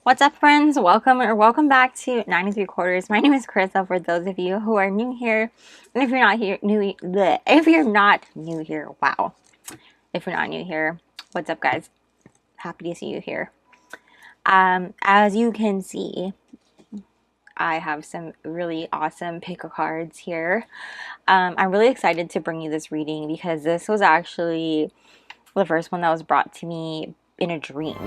What's up, friends? Welcome back to 93 Quarters. My name is Krista. For those of you who are new here, and if you're not here, if you're not new here, wow. If you're not new here, what's up, guys? Happy to see you here. As you can see, I have some really awesome pick a cards here. I'm really excited to bring you this reading because this was actually the first one that was brought to me in a dream.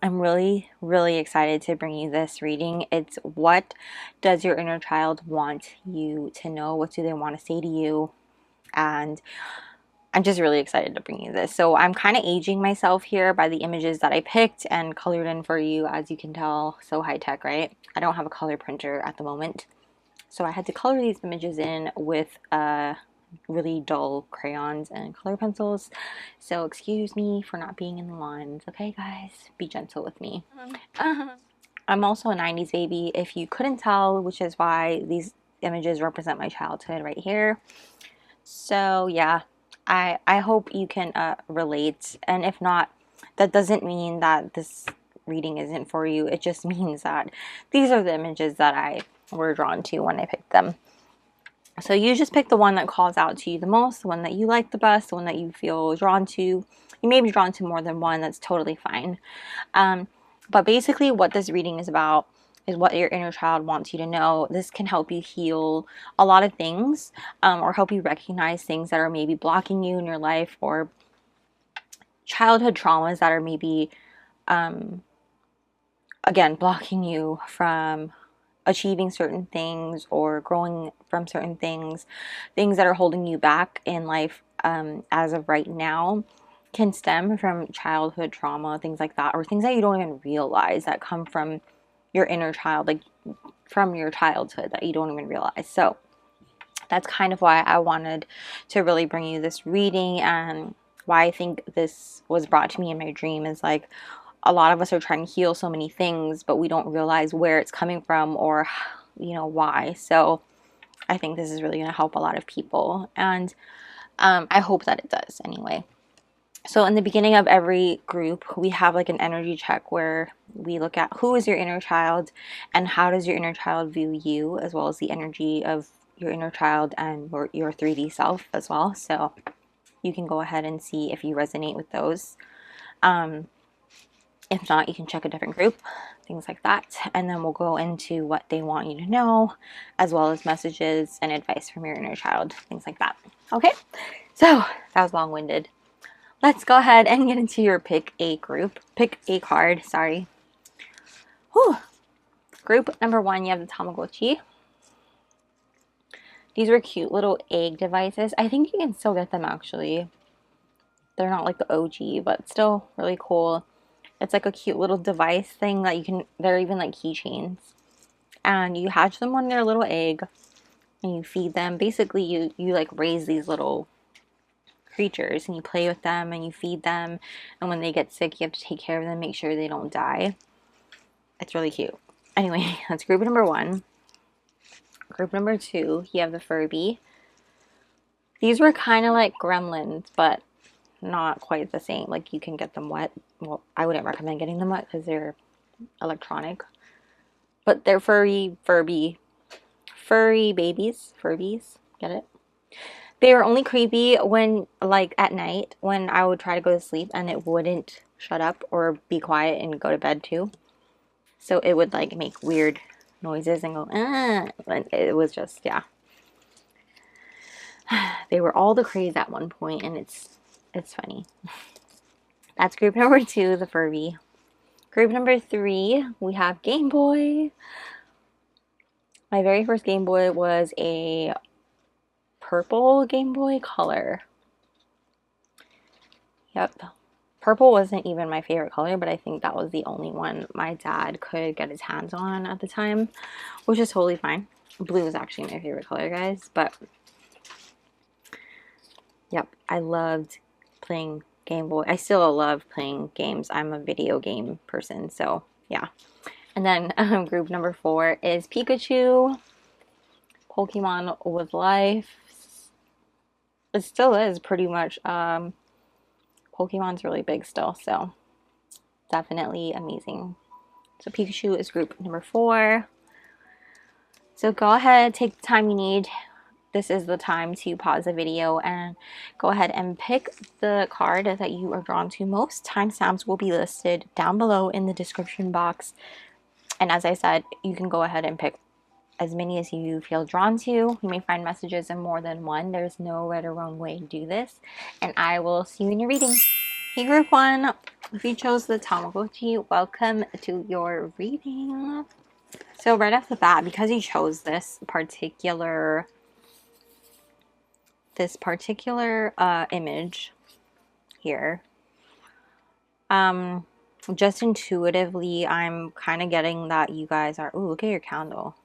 I'm really, really excited to bring you this reading. It's what does your inner child want you to know? What do they want to say to you? And I'm just really excited to bring you this. So I'm kind of aging myself here by the images that I picked and colored in for you. As you can tell, so high tech, right? I don't have a color printer at the moment. So I had to color these images in with really dull crayons and color pencils, so excuse me for not being in the lines, okay guys? Be gentle with me. I'm also a 90s baby, if you couldn't tell, which is why these images represent my childhood right here. So yeah, I hope you can relate, and if not, that doesn't mean that this reading isn't for you. It just means that these are the images that I were drawn to when I picked them. So you just pick the one that calls out to you the most, the one that you like the best, the one that you feel drawn to. You may be drawn to more than one, that's totally fine. But basically what this reading is about is what your inner child wants you to know. This can help you heal a lot of things, or help you recognize things that are maybe blocking you in your life, or childhood traumas that are maybe, again, blocking you from achieving certain things or growing from certain things that are holding you back in life as of right now, can stem from childhood trauma, things like that, or things that you don't even realize that come from your inner child, like from your childhood, that you don't even realize. So that's kind of why I wanted to really bring you this reading, and why I think this was brought to me in my dream is like, a lot of us are trying to heal so many things, but we don't realize where it's coming from, or, you know, why. So I think this is really going to help a lot of people, and I hope that it does anyway. So in the beginning of every group, we have like an energy check where we look at who is your inner child and how does your inner child view you, as well as the energy of your inner child and your 3D self as well. So you can go ahead and see if you resonate with those. If not, you can check a different group, things like that. And then we'll go into what they want you to know, as well as messages and advice from your inner child, things like that. Okay, so that was long-winded. Let's go ahead and get into your pick a card, sorry. Whew. Group number 1, you have the Tamagotchi. These were cute little egg devices. I think you can still get them actually. They're not like the OG, but still really cool. It's like a cute little device thing that you can, they're even like keychains. And you hatch them on their little egg and you feed them. Basically, you like raise these little creatures and you play with them and you feed them. And when they get sick, you have to take care of them, make sure they don't die. It's really cute. Anyway, that's group number 1. Group number 2, you have the Furby. These were kind of like gremlins, but not quite the same. Like, you can get them wet. Well, I wouldn't recommend getting them wet because they're electronic, but they're furry babies. Furbies, get it? They were only creepy when, like, at night when I would try to go to sleep and it wouldn't shut up or be quiet and go to bed too. So it would like make weird noises and go and it was just, yeah, they were all the craze at one point, and it's funny. That's group number 2, the Furby. Group number 3, we have Game Boy. My very first Game Boy was a purple Game Boy Color. Yep. Purple wasn't even my favorite color, but I think that was the only one my dad could get his hands on at the time, which is totally fine. Blue is actually my favorite color, guys, but yep, I loved playing Game Boy. I still love playing games. I'm a video game person, so yeah. And then group number 4 is Pikachu. Pokemon was life. It still is pretty much. Pokemon's really big still, so definitely amazing. So Pikachu is group number 4. So go ahead, take the time you need. This is the time to pause the video and go ahead and pick the card that you are drawn to most. Timestamps will be listed down below in the description box. And as I said, you can go ahead and pick as many as you feel drawn to. You may find messages in more than one. There's no right or wrong way to do this. And I will see you in your reading. Hey group 1, if you chose the Tamagotchi, welcome to your reading. So right off the bat, because you chose this particular image here, just intuitively, I'm kind of getting that you guys are, ooh, look at your candle.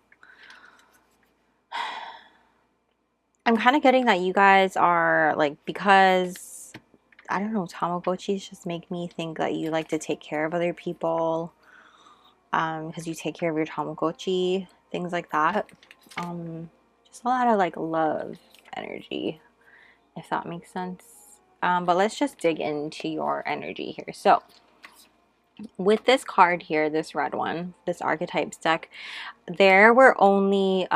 I'm kind of getting that you guys are like, because I don't know, Tamagotchis just make me think that you like to take care of other people, because you take care of your Tamagotchi, things like that. Just a lot of like love energy, if that makes sense. But let's just dig into your energy here. So with this card here, this red one, this Archetypes deck, there were only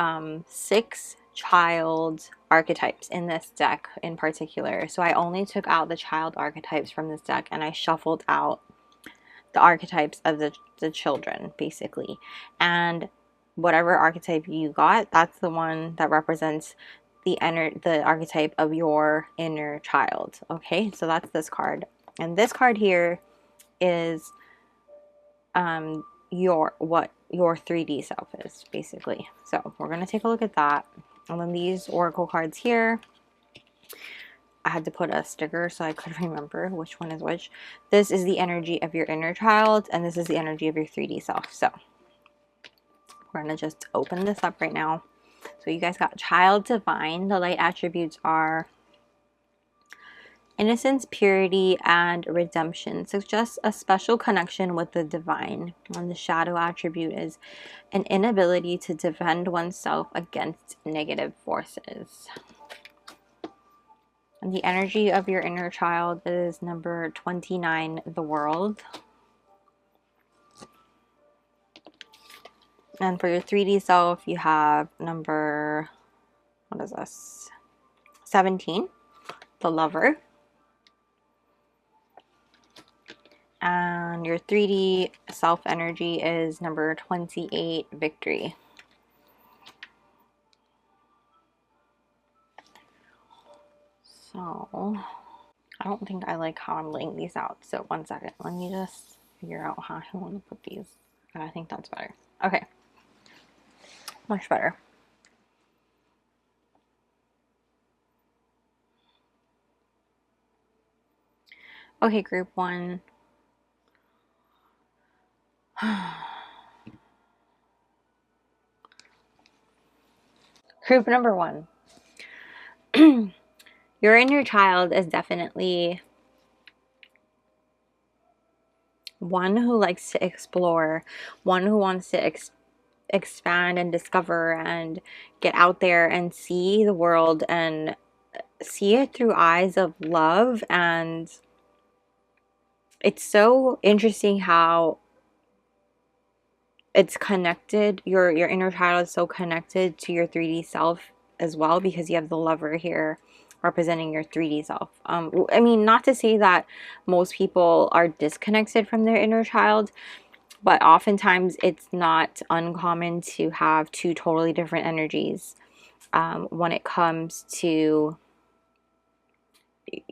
6 child archetypes in this deck in particular. So I only took out the child archetypes from this deck and I shuffled out the archetypes of the children, basically. And whatever archetype you got, that's the one that represents the archetype of your inner child. Okay, so that's this card. And this card here is what your 3D self is, basically. So we're going to take a look at that. And then these oracle cards here, I had to put a sticker so I could remember which one is which. This is the energy of your inner child, and this is the energy of your 3D self. So we're going to just open this up right now. So you guys got child divine. The light attributes are innocence, purity, and redemption. So just a special connection with the divine. And the shadow attribute is an inability to defend oneself against negative forces. And the energy of your inner child is number 29, the world. And for your 3D self, you have number, what is this? 17, the lover. And your 3D self energy is number 28, victory. So I don't think I like how I'm laying these out. So one second, let me just figure out how I want to put these. I think that's better. Okay, much better. Okay, group 1. Group number 1. Your inner child is definitely one who likes to explore, one who wants to expand and discover and get out there and see the world and see it through eyes of love. And it's so interesting how it's connected. Your inner child is so connected to your 3D self as well, because you have the lover here representing your 3D self. I mean, not to say that most people are disconnected from their inner child, but oftentimes it's not uncommon to have 2 totally different energies when it comes to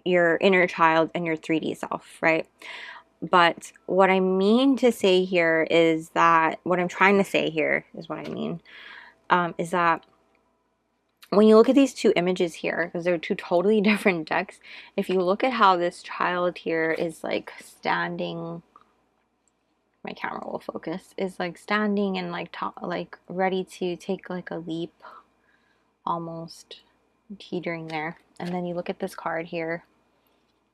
your inner child and your 3D self, right? But what I mean to say here is that, what I'm trying to say here is what I mean, is that when you look at these 2 images here, because they're 2 totally different decks, if you look at how this child here is like standing, my camera will focus, is like standing and like ready to take like a leap, almost teetering there. And then you look at this card here,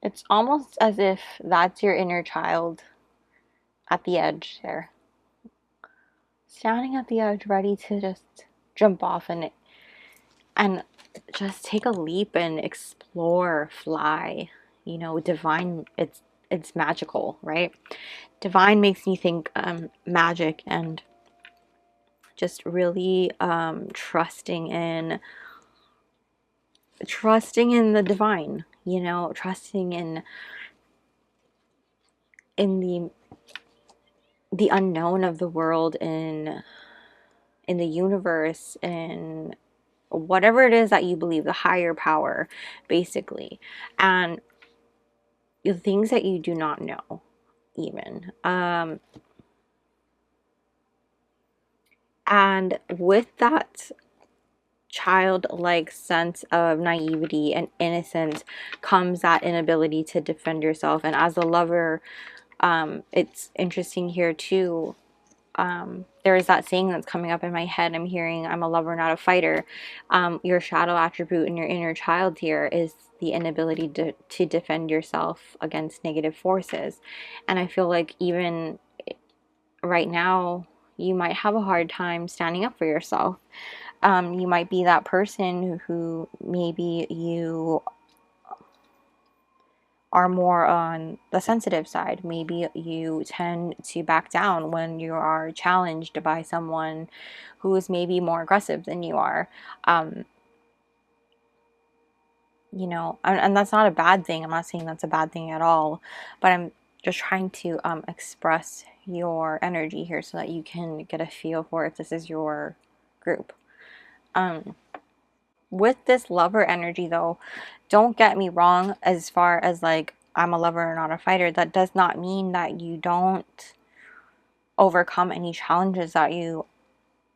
it's almost as if that's your inner child at the edge there, standing at the edge ready to just jump off. And and just take a leap and explore, fly. You know, divine, it's magical, right? Divine makes me think magic, and just really trusting in the divine, you know, trusting in the unknown of the world, in the universe, in whatever it is that you believe, the higher power, basically, and the things that you do not know, even. And with that childlike sense of naivety and innocence comes that inability to defend yourself. And as a lover, it's interesting here too. There is that saying that's coming up in my head. I'm hearing, I'm a lover, not a fighter. Your shadow attribute in your inner child here is the inability to defend yourself against negative forces. And I feel like even right now, you might have a hard time standing up for yourself. You might be that person who maybe you are more on the sensitive side. Maybe you tend to back down when you are challenged by someone who is maybe more aggressive than you are. You know, and that's not a bad thing. I'm not saying that's a bad thing at all, but I'm just trying to express your energy here so that you can get a feel for if this is your group. With this lover energy though, don't get me wrong, as far as like I'm a lover and not a fighter, that does not mean that you don't overcome any challenges that you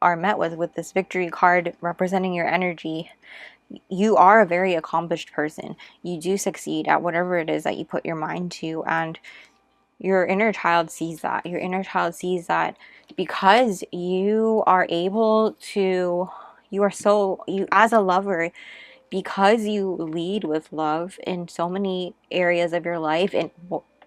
are met with this victory card representing your energy. You are a very accomplished person. You do succeed at whatever it is that you put your mind to, and your inner child sees that. Your inner child sees that because you are able to, you are so, you as a lover, because you lead with love in so many areas of your life,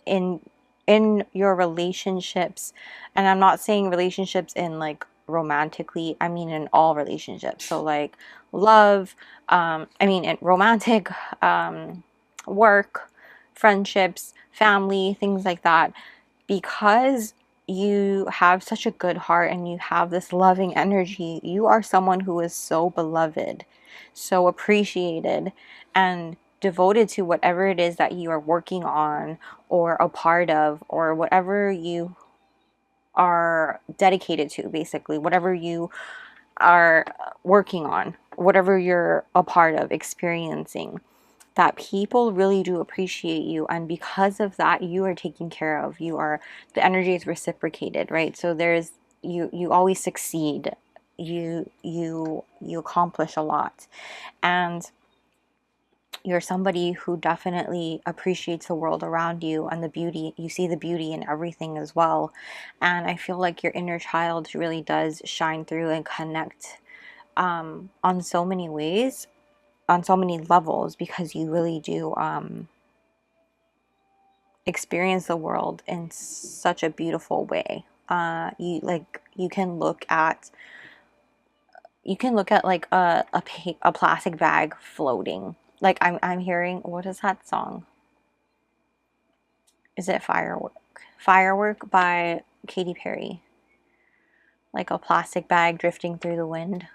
and in your relationships, and I'm not saying relationships in like romantically, I mean in all relationships, so like love, I mean in romantic, work, friendships, family, things like that, because you have such a good heart and you have this loving energy. You are someone who is so beloved, so appreciated, and devoted to whatever it is that you are working on or a part of, or whatever you are dedicated to, basically, whatever you are working on, whatever you're a part of, experiencing, that people really do appreciate you, and because of that you are taken care of. You are, the energy is reciprocated, right? So there's, you always succeed, you accomplish a lot, and you're somebody who definitely appreciates the world around you and the beauty. You see the beauty in everything as well, and I feel like your inner child really does shine through and connect on so many ways, on so many levels, because you really do experience the world in such a beautiful way. You like, you can look at like a plastic bag floating. Like I'm hearing, what is that song? Is it Firework? Firework by Katy Perry. Like a plastic bag drifting through the wind.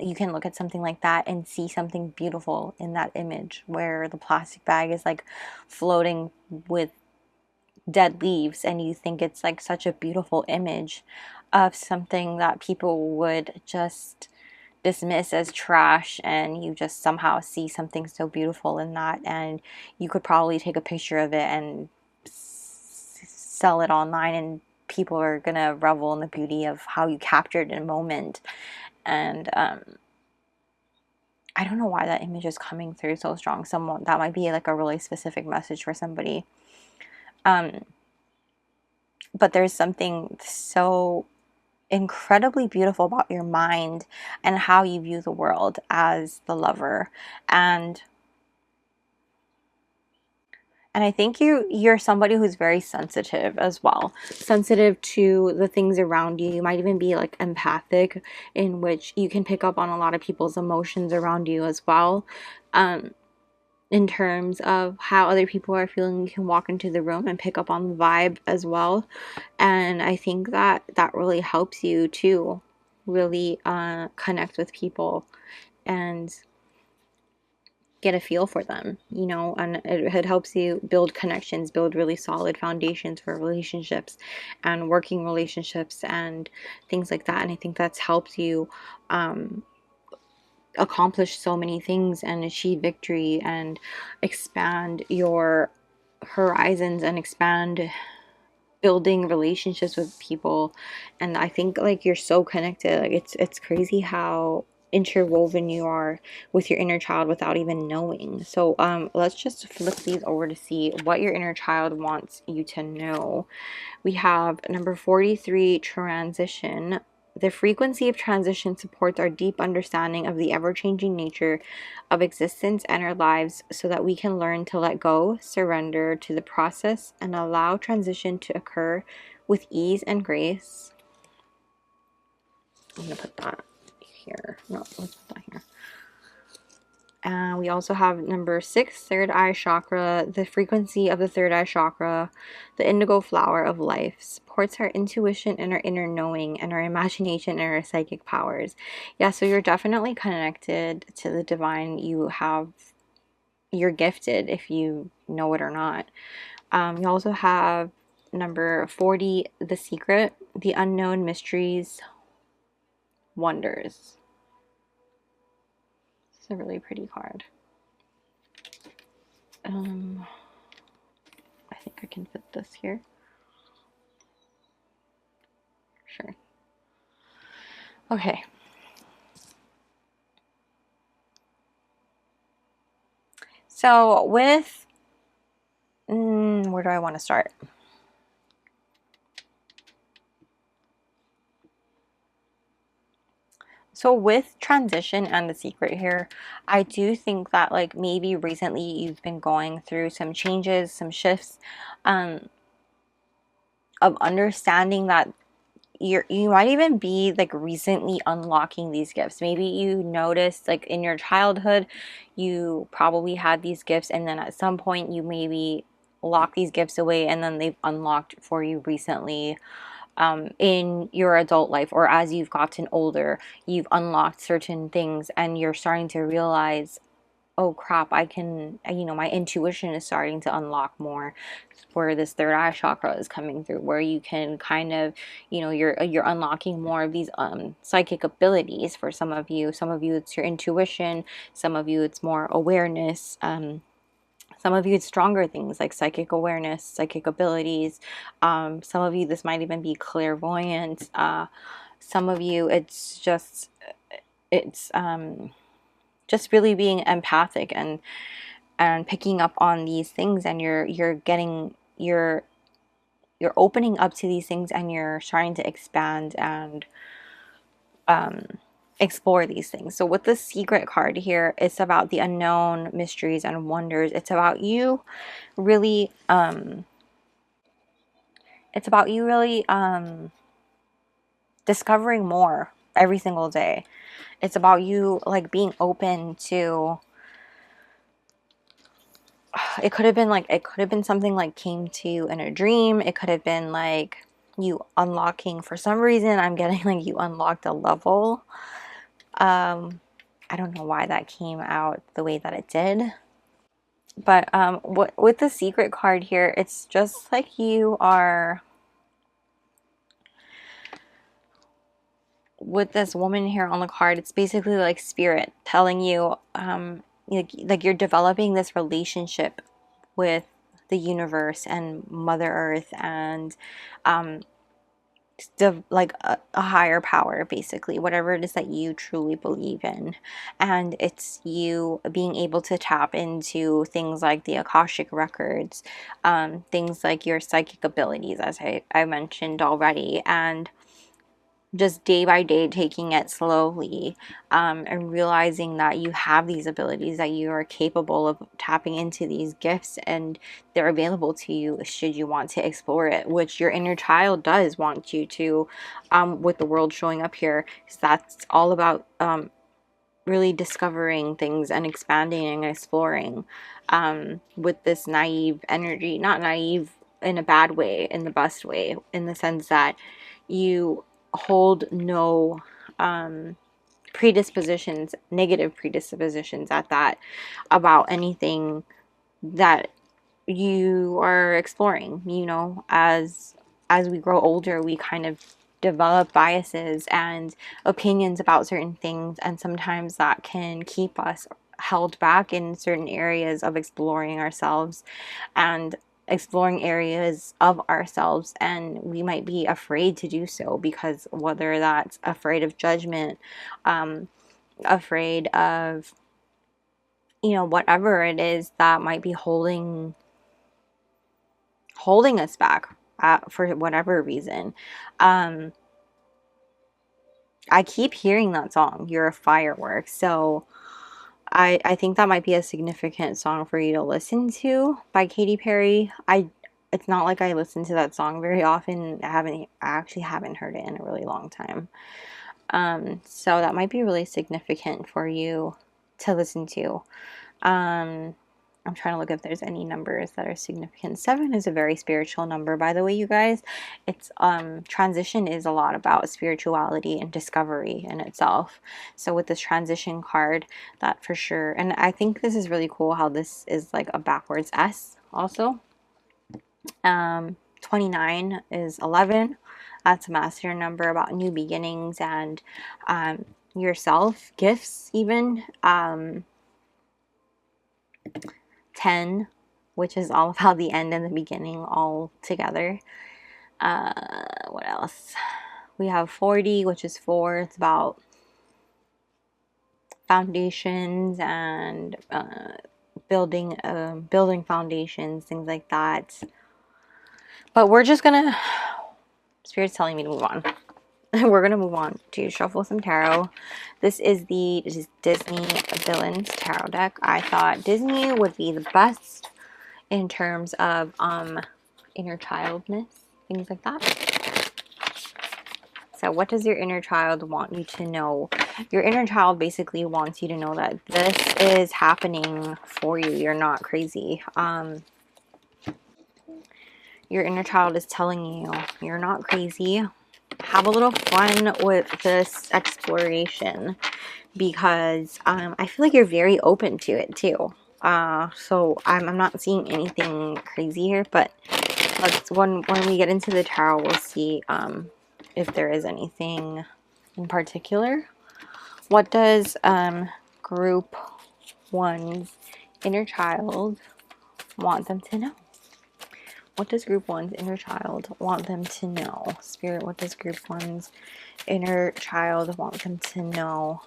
You can look at something like that and see something beautiful in that image, where the plastic bag is like floating with dead leaves, and you think it's like such a beautiful image of something that people would just dismiss as trash, and you just somehow see something so beautiful in that, and you could probably take a picture of it and sell it online, and people are gonna revel in the beauty of how you captured a moment. And I don't know why that image is coming through so strong. Someone that might be like a really specific message for somebody. But there's something so incredibly beautiful about your mind and how you view the world as the lover. And And I think you're somebody who's very sensitive as well. Sensitive to the things around you. You might even be like empathic, in which you can pick up on a lot of people's emotions around you as well. In terms of how other people are feeling, you can walk into the room and pick up on the vibe as well. And I think that that really helps you to really connect with people and get a feel for them, you know, and it helps you build connections, build really solid foundations for relationships and working relationships and things like that. And I think that's helped you accomplish so many things and achieve victory and expand your horizons and expand building relationships with people. And I think like you're so connected. Like it's crazy how interwoven you are with your inner child without even knowing. So let's just flip these over to see what your inner child wants you to know. We have number 43, transition. The frequency of transition supports our deep understanding of the ever-changing nature of existence and our lives so that we can learn to let go, surrender to the process, and allow transition to occur with ease and grace. I'm going to put that here. No, let's put that here. And we also have number 6, third eye chakra. The frequency of the third eye chakra, the indigo flower of life, supports our intuition and our inner knowing and our imagination and our psychic powers. Yeah, so you're definitely connected to the divine. You're gifted if you know it or not. You also have number 40, the secret, the unknown mysteries, wonders. It's a really pretty card. I think I can fit this here. Sure. Okay. So with, where do I want to start? So with transition and the secret here, I do think that like maybe recently you've been going through some changes, some shifts, of understanding that you might even be like recently unlocking these gifts. Maybe you noticed like in your childhood you probably had these gifts, and then at some point you maybe lock these gifts away, and then they've unlocked for you recently, in your adult life, or as you've gotten older you've unlocked certain things and you're starting to realize, oh crap, I can, you know, my intuition is starting to unlock more, where this third eye chakra is coming through, where you can kind of, you know, you're unlocking more of these psychic abilities. For some of you it's your intuition, some of you it's more awareness, some of you it's stronger things like psychic awareness, psychic abilities. Some of you this might even be clairvoyant. Some of you it's just really being empathic and picking up on these things, and you're opening up to these things, and you're starting to expand and explore these things. So with the secret card here, it's about the unknown mysteries and wonders. It's about you really discovering more every single day. It's about you like being open to, it could have been something like came to you in a dream. It could have been like you unlocking, for some reason I'm getting like you unlocked a level. I don't know why that came out the way that it did, but with the secret card here, it's just like you are with this woman here on the card. It's basically like spirit telling you, like you're developing this relationship with the universe and Mother Earth and like a higher power, basically, whatever it is that you truly believe in. And it's you being able to tap into things like the Akashic records, things like your psychic abilities, as I mentioned already, and just day by day taking it slowly, and realizing that you have these abilities, that you are capable of tapping into these gifts, and they're available to you should you want to explore it, which your inner child does want you to, with the world showing up here, because that's all about really discovering things and expanding and exploring, with this naive energy. Not naive in a bad way, in the best way, in the sense that you hold no predispositions, negative predispositions at that, about anything that you are exploring. You know, as we grow older, we kind of develop biases and opinions about certain things, and sometimes that can keep us held back in certain areas of exploring ourselves and exploring areas of ourselves, and we might be afraid to do so, because whether that's afraid of judgment, afraid of, you know, whatever it is that might be holding us back, for whatever reason. I keep hearing that song, "You're a Firework," so I think that might be a significant song for you to listen to by Katy Perry. It's not like I listen to that song very often. I actually haven't heard it in a really long time. So that might be really significant for you to listen to. I'm trying to look if there's any numbers that are significant. 7 is a very spiritual number, by the way, you guys. It's transition is a lot about spirituality and discovery in itself. So with this transition card, that for sure. And I think this is really cool how this is like a backwards S also. 29 is 11. That's a master number about new beginnings and yourself, gifts even. 10, which is all about the end and the beginning all together. What else? We have 40, which is 4. It's about foundations and building foundations, things like that. But we're just gonna, Spirit's telling me to move on. We're gonna move on to shuffle some tarot. This is the Disney Villains Tarot deck. I thought Disney would be the best in terms of inner childness, things like that. So what does your inner child want you to know? Your inner child basically wants you to know that this is happening for you. You're not crazy. Your inner child is telling you you're not crazy. Have a little fun with this exploration, because I feel like you're very open to it too. So I'm not seeing anything crazy here, but when we get into the tarot, we'll see if there is anything in particular. What does group 1's inner child want them to know? What does group 1's inner child want them to know? Spirit, what does group 1's inner child want them to know?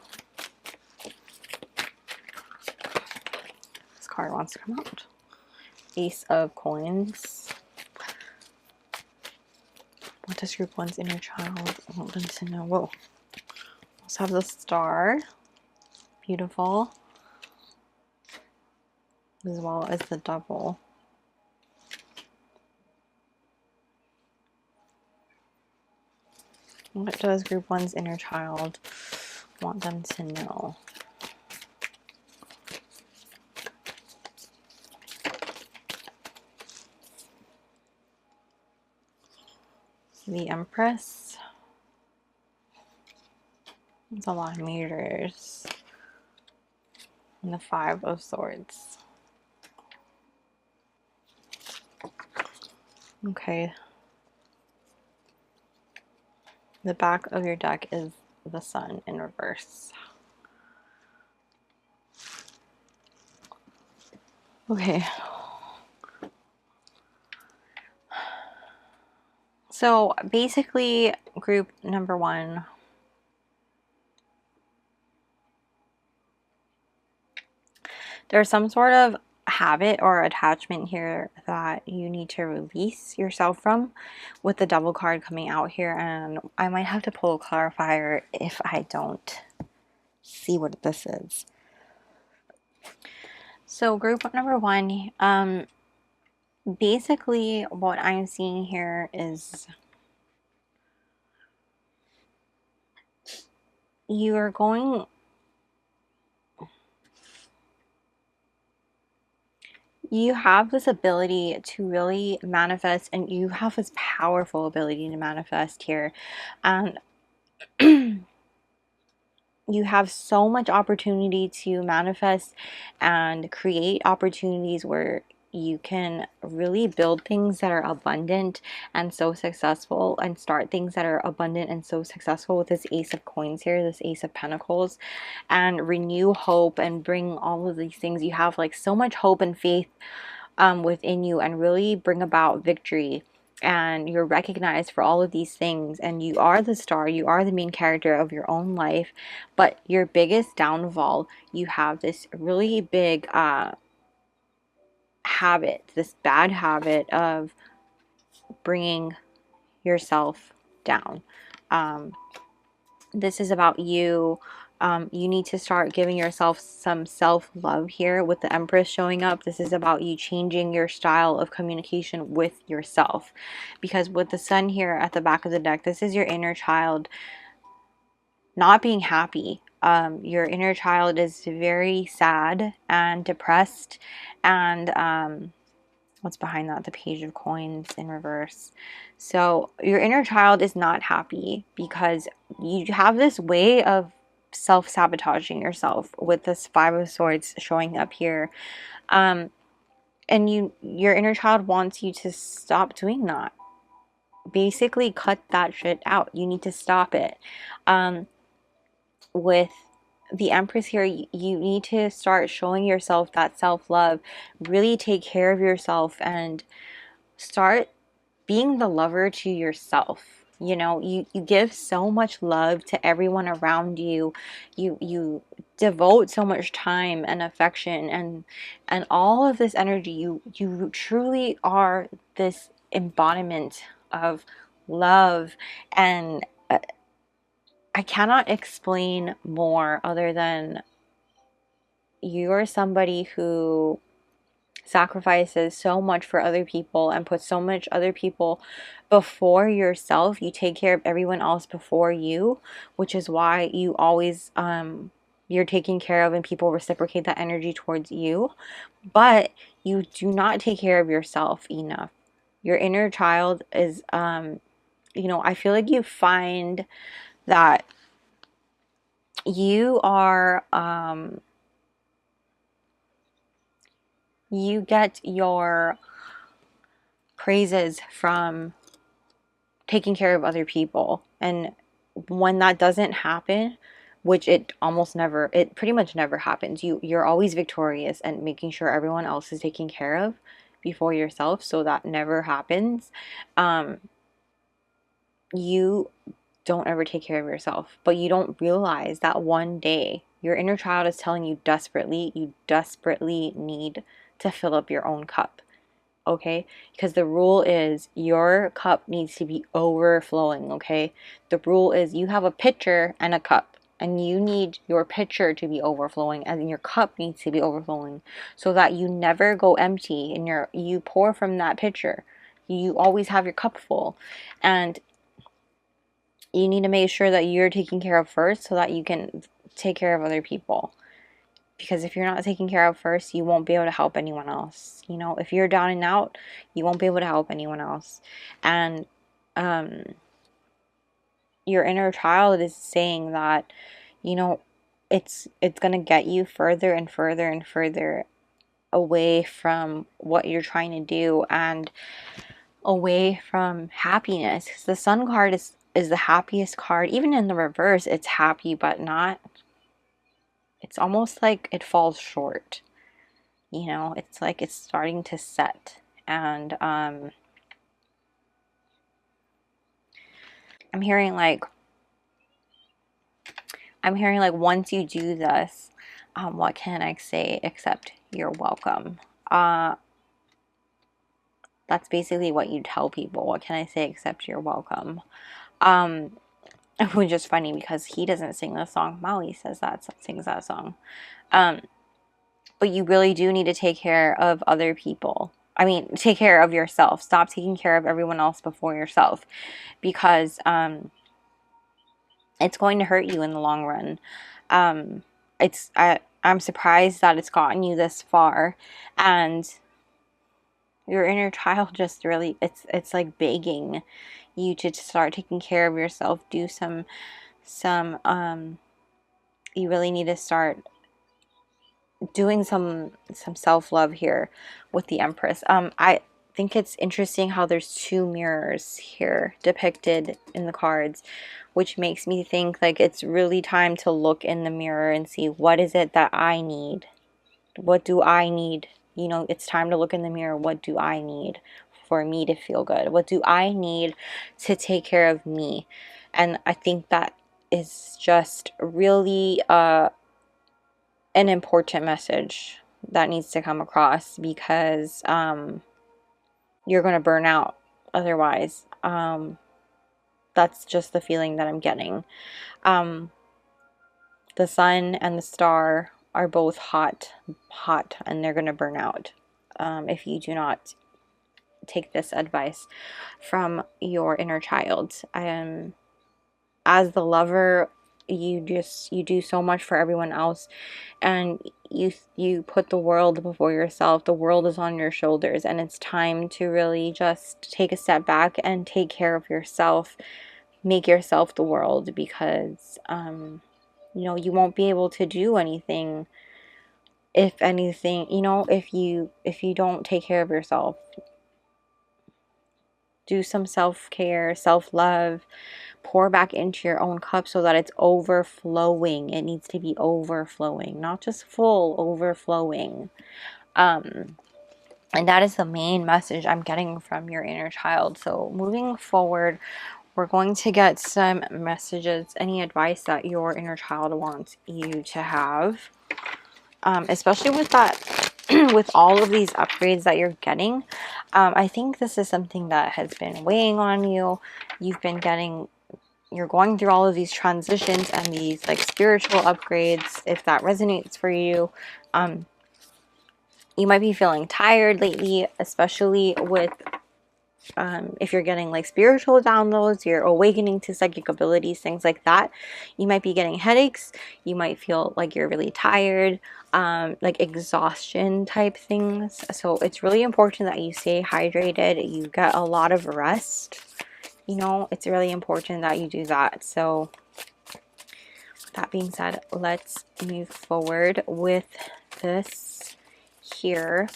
This card wants to come out. Ace of Coins. What does group 1's inner child want them to know? Whoa. Let's have the Star. Beautiful. As well as the Devil. What does group 1's inner child want them to know? The Empress. It's a lot of meters. And the 5 of Swords. Okay. The back of your deck is the Sun in reverse. Okay. So basically, group number 1, there's some sort of habit or attachment here that you need to release yourself from, with the Devil card coming out here. And I might have to pull a clarifier if I don't see what this is. So group number one, basically what I'm seeing here is you are going, you have this ability to really manifest, and you have this powerful ability to manifest here. And you have so much opportunity to manifest and create opportunities where you can really build things that are abundant and so successful, and start things that are abundant and so successful with this Ace of Coins here, this Ace of Pentacles, and renew hope and bring all of these things. You have like so much hope and faith within you, and really bring about victory. And you're recognized for all of these things, and you are the star, you are the main character of your own life. But your biggest downfall, you have this really big habit, this bad habit of bringing yourself down. This is about you. You need to start giving yourself some self-love here with the Empress showing up. This is about you changing your style of communication with yourself, because with the Sun here at the back of the deck, this is your inner child not being happy. Your inner child is very sad and depressed, and what's behind that? The Page of Coins in reverse. So your inner child is not happy because you have this way of self-sabotaging yourself with this Five of Swords showing up here. And your inner child wants you to stop doing that. Basically cut that shit out. You need to stop it. With the Empress here, you need to start showing yourself that self-love. Really take care of yourself and start being the lover to yourself. You know, you give so much love to everyone around you. You devote so much time and affection and all of this energy. You truly are this embodiment of love. And I cannot explain more other than you're somebody who sacrifices so much for other people and puts so much other people before yourself. You take care of everyone else before you, which is why you always you're taken care of and people reciprocate that energy towards you. But you do not take care of yourself enough. Your inner child is you know, I feel like you find that you are you get your praises from taking care of other people. And when that doesn't happen, which it almost never, it pretty much never happens, you're always victorious and making sure everyone else is taken care of before yourself. So that never happens. You don't ever take care of yourself, but you don't realize that one day your inner child is telling you you desperately need to fill up your own cup. Okay, because the rule is your cup needs to be overflowing. Okay, the rule is you have a pitcher and a cup, and you need your pitcher to be overflowing and your cup needs to be overflowing, so that you never go empty and you pour from that pitcher. You always have your cup full, and you need to make sure that you're taken care of first so that you can take care of other people. Because if you're not taken care of first, you won't be able to help anyone else. You know, if you're down and out, you won't be able to help anyone else. And your inner child is saying that, you know, it's going to get you further and further and further away from what you're trying to do and away from happiness. Because the Sun card is the happiest card. Even in the reverse, it's happy, but not, it's almost like it falls short. You know, it's like it's starting to set. And I'm hearing like once you do this, what can I say except you're welcome? That's basically what you tell people. What can I say except you're welcome? Which is funny because he doesn't sing the song. Molly sings that song. But you really do need to take care of other people. I mean, take care of yourself. Stop taking care of everyone else before yourself, because it's going to hurt you in the long run. I'm surprised that it's gotten you this far, and your inner child just really, it's like begging you to start taking care of yourself. Do some you really need to start doing some self-love here with the Empress. I think it's interesting how there's two mirrors here depicted in the cards, which makes me think like it's really time to look in the mirror and see, what is it that I need? What do I need? You know, it's time to look in the mirror. What do I need for me to feel good? What do I need to take care of me? And I think that is just really an important message that needs to come across, because you're going to burn out otherwise. That's just the feeling that I'm getting. The sun and the star are both hot, and they're going to burn out if you do not take this advice from your inner child. As the lover, you do so much for everyone else, and you put the world before yourself. The world is on your shoulders, and it's time to really just take a step back and take care of yourself. Make yourself the world, because you know, you won't be able to do anything, if anything, you know, if you don't take care of yourself. Do some self-care, self-love. Pour back into your own cup so that it's overflowing. It needs to be overflowing, not just full, overflowing. And that is the main message I'm getting from your inner child. So moving forward, we're going to get some messages, any advice that your inner child wants you to have, especially with that, with all of these upgrades that you're getting. I think this is something that has been weighing on you. You're going through all of these transitions and these like spiritual upgrades. If that resonates for you, you might be feeling tired lately, especially with if you're getting like spiritual downloads, you're awakening to psychic abilities, things like that. You might be getting headaches. You might feel like you're really tired, like exhaustion type things. So it's really important that you stay hydrated, you get a lot of rest. You know, it's really important that you do that. So with that being said, let's move forward with this here.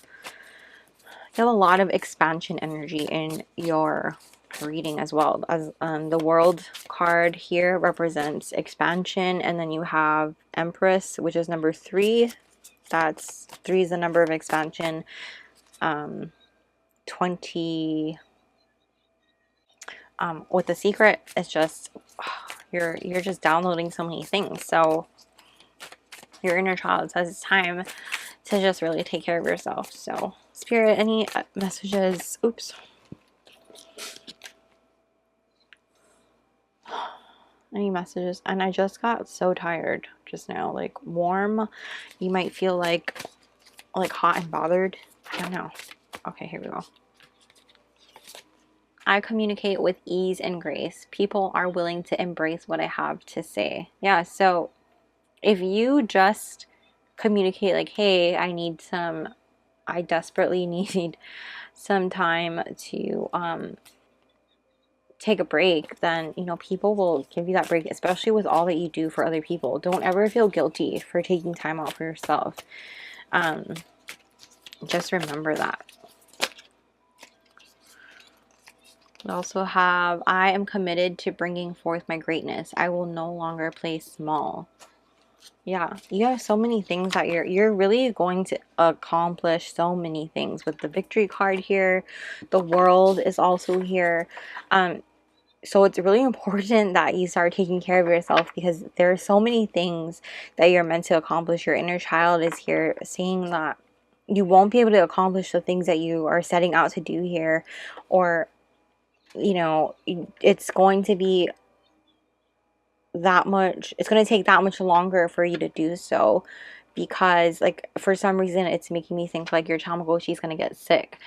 You have a lot of expansion energy in your reading as well. As the World card here represents expansion, and then you have Empress, which is number 3. That's 3 is the number of expansion. 20 with the Secret, it's just you're just downloading so many things. So your inner child says it's time to just really take care of yourself. So Spirit, any messages? Oops. Any messages? And I just got so tired just now. Like warm. You might feel like hot and bothered. I don't know. Okay, here we go. I communicate with ease and grace. People are willing to embrace what I have to say. Yeah, so if you just communicate like, hey, I desperately need some time to take a break, then, you know, people will give you that break, especially with all that you do for other people. Don't ever feel guilty for taking time out for yourself. Just remember that. We also have, I am committed to bringing forth my greatness. I will no longer play small. Yeah, you have so many things that you're really going to accomplish so many things with the Victory card here. The World is also here. So it's really important that you start taking care of yourself, because there are so many things that you're meant to accomplish. Your inner child is here saying that you won't be able to accomplish the things that you are setting out to do here, or, you know, it's going to be that much, it's going to take that much longer for you to do so, because like for some reason it's making me think like your Tamagotchi is going to get sick.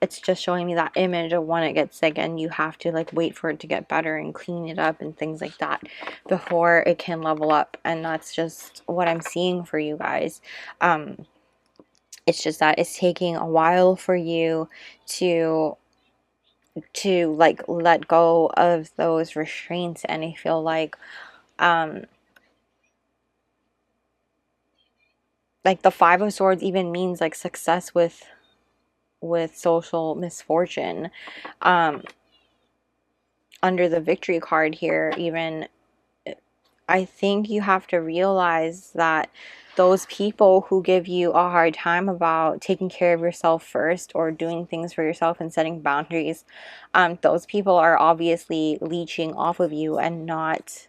It's just showing me that image of when it gets sick and you have to like wait for it to get better and clean it up and things like that before it can level up, and that's just what I'm seeing for you guys. It's just that it's taking a while for you to like let go of those restraints, and I feel like the Five of Swords even means like success with social misfortune. um Under the Victory card here, even, I think you have to realize that those people who give you a hard time about taking care of yourself first or doing things for yourself and setting boundaries, those people are obviously leeching off of you and not,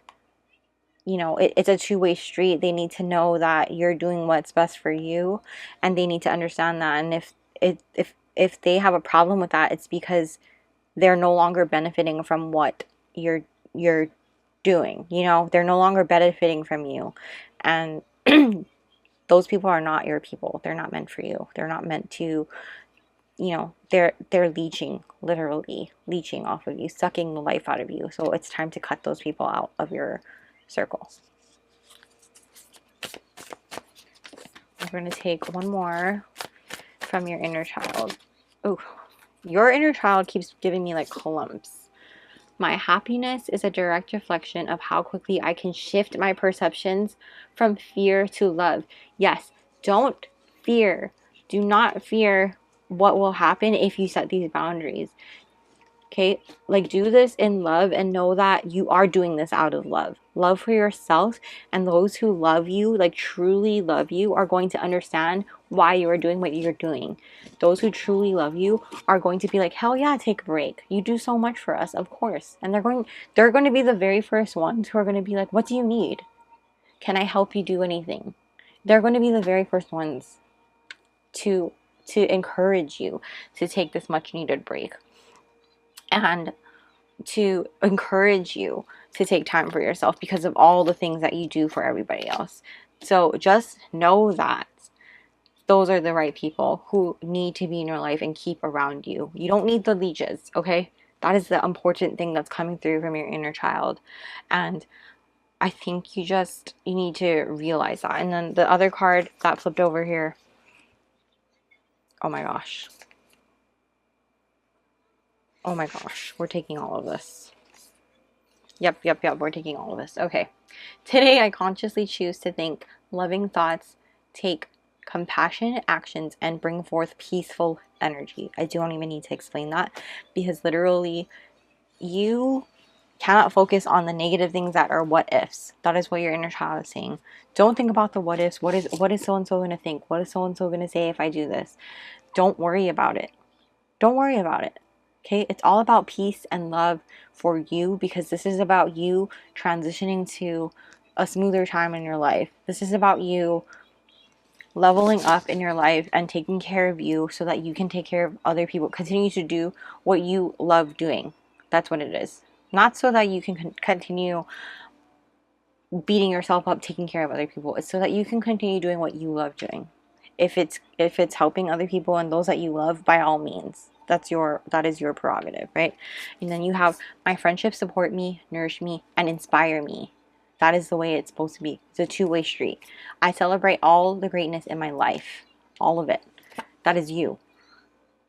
you know, it's a two-way street. They need to know that you're doing what's best for you, and they need to understand that. And if they have a problem with that, it's because they're no longer benefiting from what you're doing. You know, they're no longer benefiting from you, and those people are not your people. They're not meant for you. They're not meant to, you know, they're leeching, literally leeching off of you, sucking the life out of you. So it's time to cut those people out of your circle. We're going to take one more from your inner child. Oh, your inner child keeps giving me like clumps. My happiness is a direct reflection of how quickly I can shift my perceptions from fear to love. Yes, don't fear. Do not fear what will happen if you set these boundaries. Okay, like do this in love and know that you are doing this out of love. Love for yourself, and those who love you, like truly love you, are going to understand why you are doing what you're doing. Those who truly love you are going to be like, hell yeah, take a break. You do so much for us, of course. And they're going to be the very first ones who are going to be like, what do you need? Can I help you do anything? They're going to be the very first ones to encourage you to take this much needed break, and to encourage you to take time for yourself because of all the things that you do for everybody else. So just know that those are the right people who need to be in your life and keep around you. You don't need the leeches, okay? That is the important thing that's coming through from your inner child. And I think you need to realize that. And then the other card that flipped over here. Oh my gosh. Oh my gosh. We're taking all of this. Yep. We're taking all of this. Okay. Today, I consciously choose to think loving thoughts, take compassionate actions, and bring forth peaceful energy. I don't even need to explain that, because literally, you cannot focus on the negative things that are what ifs. That is what your inner child is saying. Don't think about the what ifs. What is so and so going to think? What is so and so going to say if I do this? Don't worry about it. Don't worry about it. Okay? It's all about peace and love for you, because this is about you transitioning to a smoother time in your life. This is about you leveling up in your life and taking care of you so that you can take care of other people. Continue to do what you love doing. That's what it is. Not so that you can continue beating yourself up taking care of other people. It's so that you can continue doing what you love doing. If it's helping other people and those that you love, by all means. That is your prerogative, right? And then you have, my friendships support me, nourish me, and inspire me. That is the way it's supposed to be. It's a two-way street. I celebrate all the greatness in my life. All of it. That is you.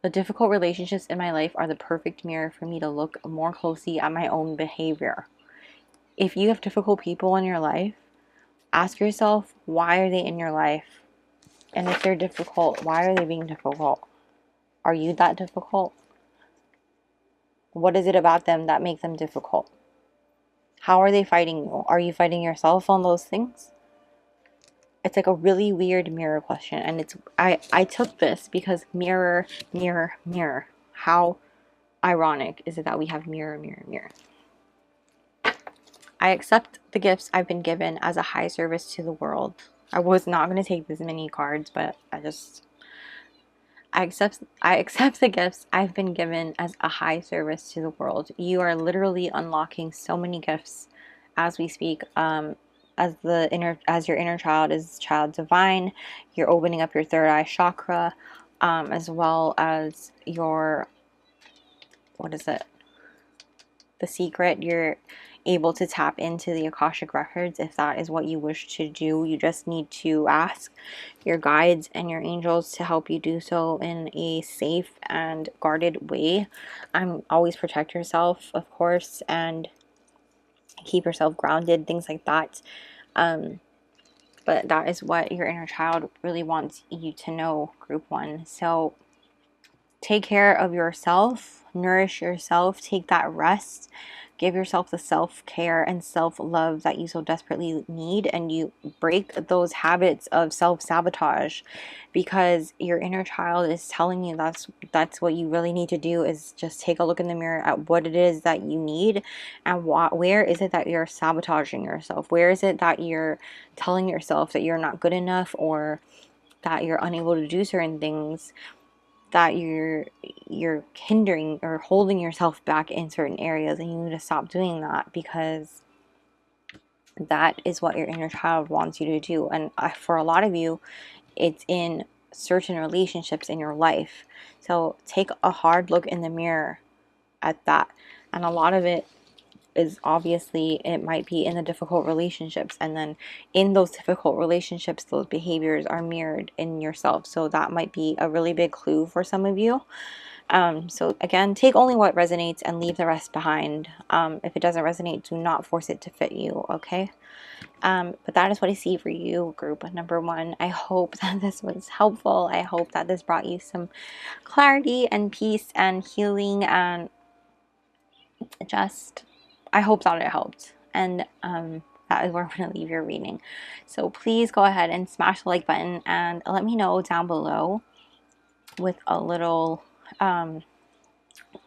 The difficult relationships in my life are the perfect mirror for me to look more closely at my own behavior. If you have difficult people in your life, ask yourself, why are they in your life? And if they're difficult, why are they being difficult? Are you that difficult? What is it about them that makes them difficult? How are they fighting you? Are you fighting yourself on those things? It's like a really weird mirror question. And I took this because mirror, mirror, mirror. How ironic is it that we have mirror, mirror, mirror? I accept the gifts I've been given as a high service to the world. I was not going to take this many cards, but I just I accept the gifts I've been given as a high service to the world. You are literally unlocking so many gifts as we speak. As your inner child is child divine, you're opening up your third eye chakra, as well as your, what is it? The secret. You're able to tap into the Akashic records if that is what you wish to do. You just need to ask your guides and your angels to help you do so in a safe and guarded way. Always protect yourself, of course, and keep yourself grounded, things like that. But that is what your inner child really wants you to know, group one. So take care of yourself, nourish yourself, take that rest, give yourself the self-care and self-love that you so desperately need, and you break those habits of self-sabotage, because your inner child is telling you that's what you really need to do, is just take a look in the mirror at what it is that you need, and where is it that you're sabotaging yourself, where is it that you're telling yourself that you're not good enough, or that you're unable to do certain things, that you're hindering or holding yourself back in certain areas, and you need to stop doing that, because that is what your inner child wants you to do. And for a lot of you, it's in certain relationships in your life. So take a hard look in the mirror at that. And a lot of it is, obviously, it might be in the difficult relationships, and then in those difficult relationships those behaviors are mirrored in yourself. So that might be a really big clue for some of you. So again, take only what resonates and leave the rest behind. If it doesn't resonate, do not force it to fit you, okay? But that is what I see for you, group number one. I hope that this was helpful. I hope that this brought you some clarity and peace and healing, and just, I hope that it helped. And that is where I'm going to leave your reading. So please go ahead and smash the like button, and let me know down below with a little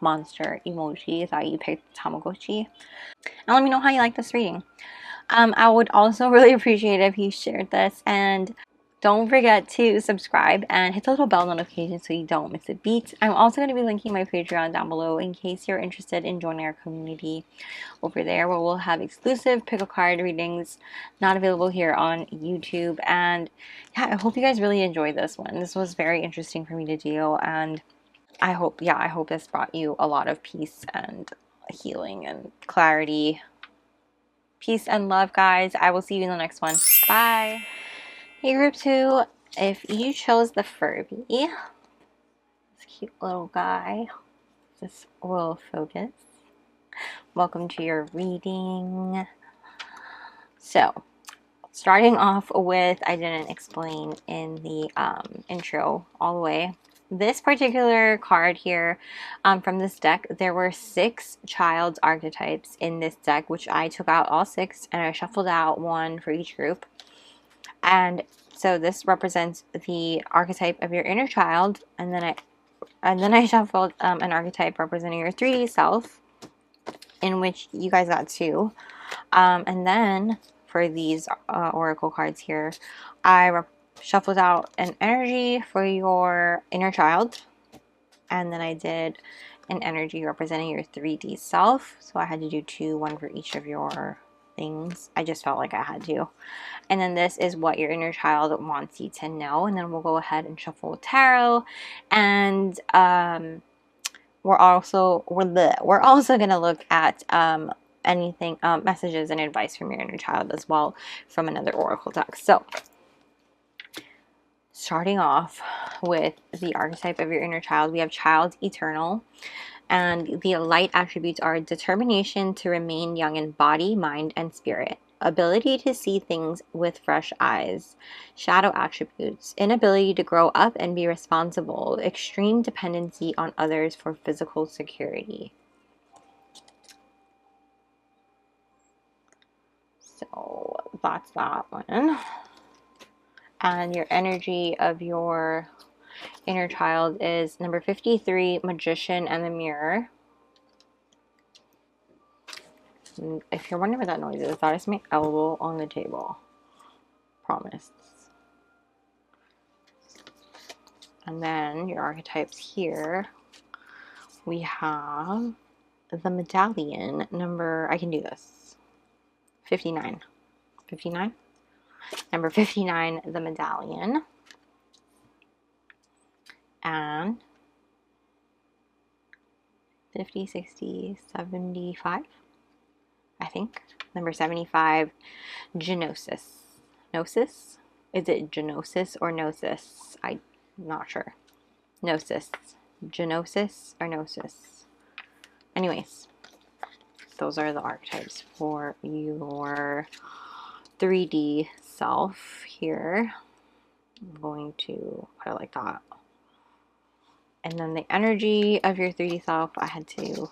monster emoji that you picked Tamagotchi, and let me know how you like this reading. I would also really appreciate it if you shared this, and don't forget to subscribe and hit the little bell notification so you don't miss a beat. I'm also going to be linking my Patreon down below in case you're interested in joining our community over there, where we'll have exclusive pick a card readings not available here on YouTube. And yeah, I hope you guys really enjoyed this one. This was very interesting for me to do, and I hope this brought you a lot of peace and healing and clarity. Peace and love, guys. I will see you in the next one. Bye. Hey, group two. If you chose the Furby, this cute little guy, this will focus. Welcome to your reading. So, starting off with, I didn't explain in the intro all the way. This particular card here, from this deck, there were 6 child's archetypes in this deck, which I took out all 6 and I shuffled out one for each group. And so this represents the archetype of your inner child, and then I shuffled an archetype representing your 3D self, in which you guys got 2. And then for these oracle cards here, I shuffled out an energy for your inner child, and then I did an energy representing your 3D self. So I had to do 2, one for each of your things. I just felt like I had to. And then this is what your inner child wants you to know. And then we'll go ahead and shuffle tarot, and we're also gonna look at anything, messages and advice from your inner child as well from another oracle deck. So starting off with the archetype of your inner child, we have Child Eternal, and the light attributes are determination to remain young in body, mind, and spirit, ability to see things with fresh eyes. Shadow attributes: inability to grow up and be responsible, extreme dependency on others for physical security. So that's that one. And your energy of your inner child is number 53, Magician and the Mirror. And if you're wondering what that noise is, that is my elbow on the table. Promise. And then your archetypes here, we have the medallion number, I can do this, 59. 59? Number 59, the medallion. And 50, 60, 75, I think. Number 75, genosis. Gnosis? Is it genosis or gnosis? I'm not sure. Gnosis. Genosis or gnosis? Anyways, those are the archetypes for your 3D self here. I'm going to put it like that. And then the energy of your 3D self, I had to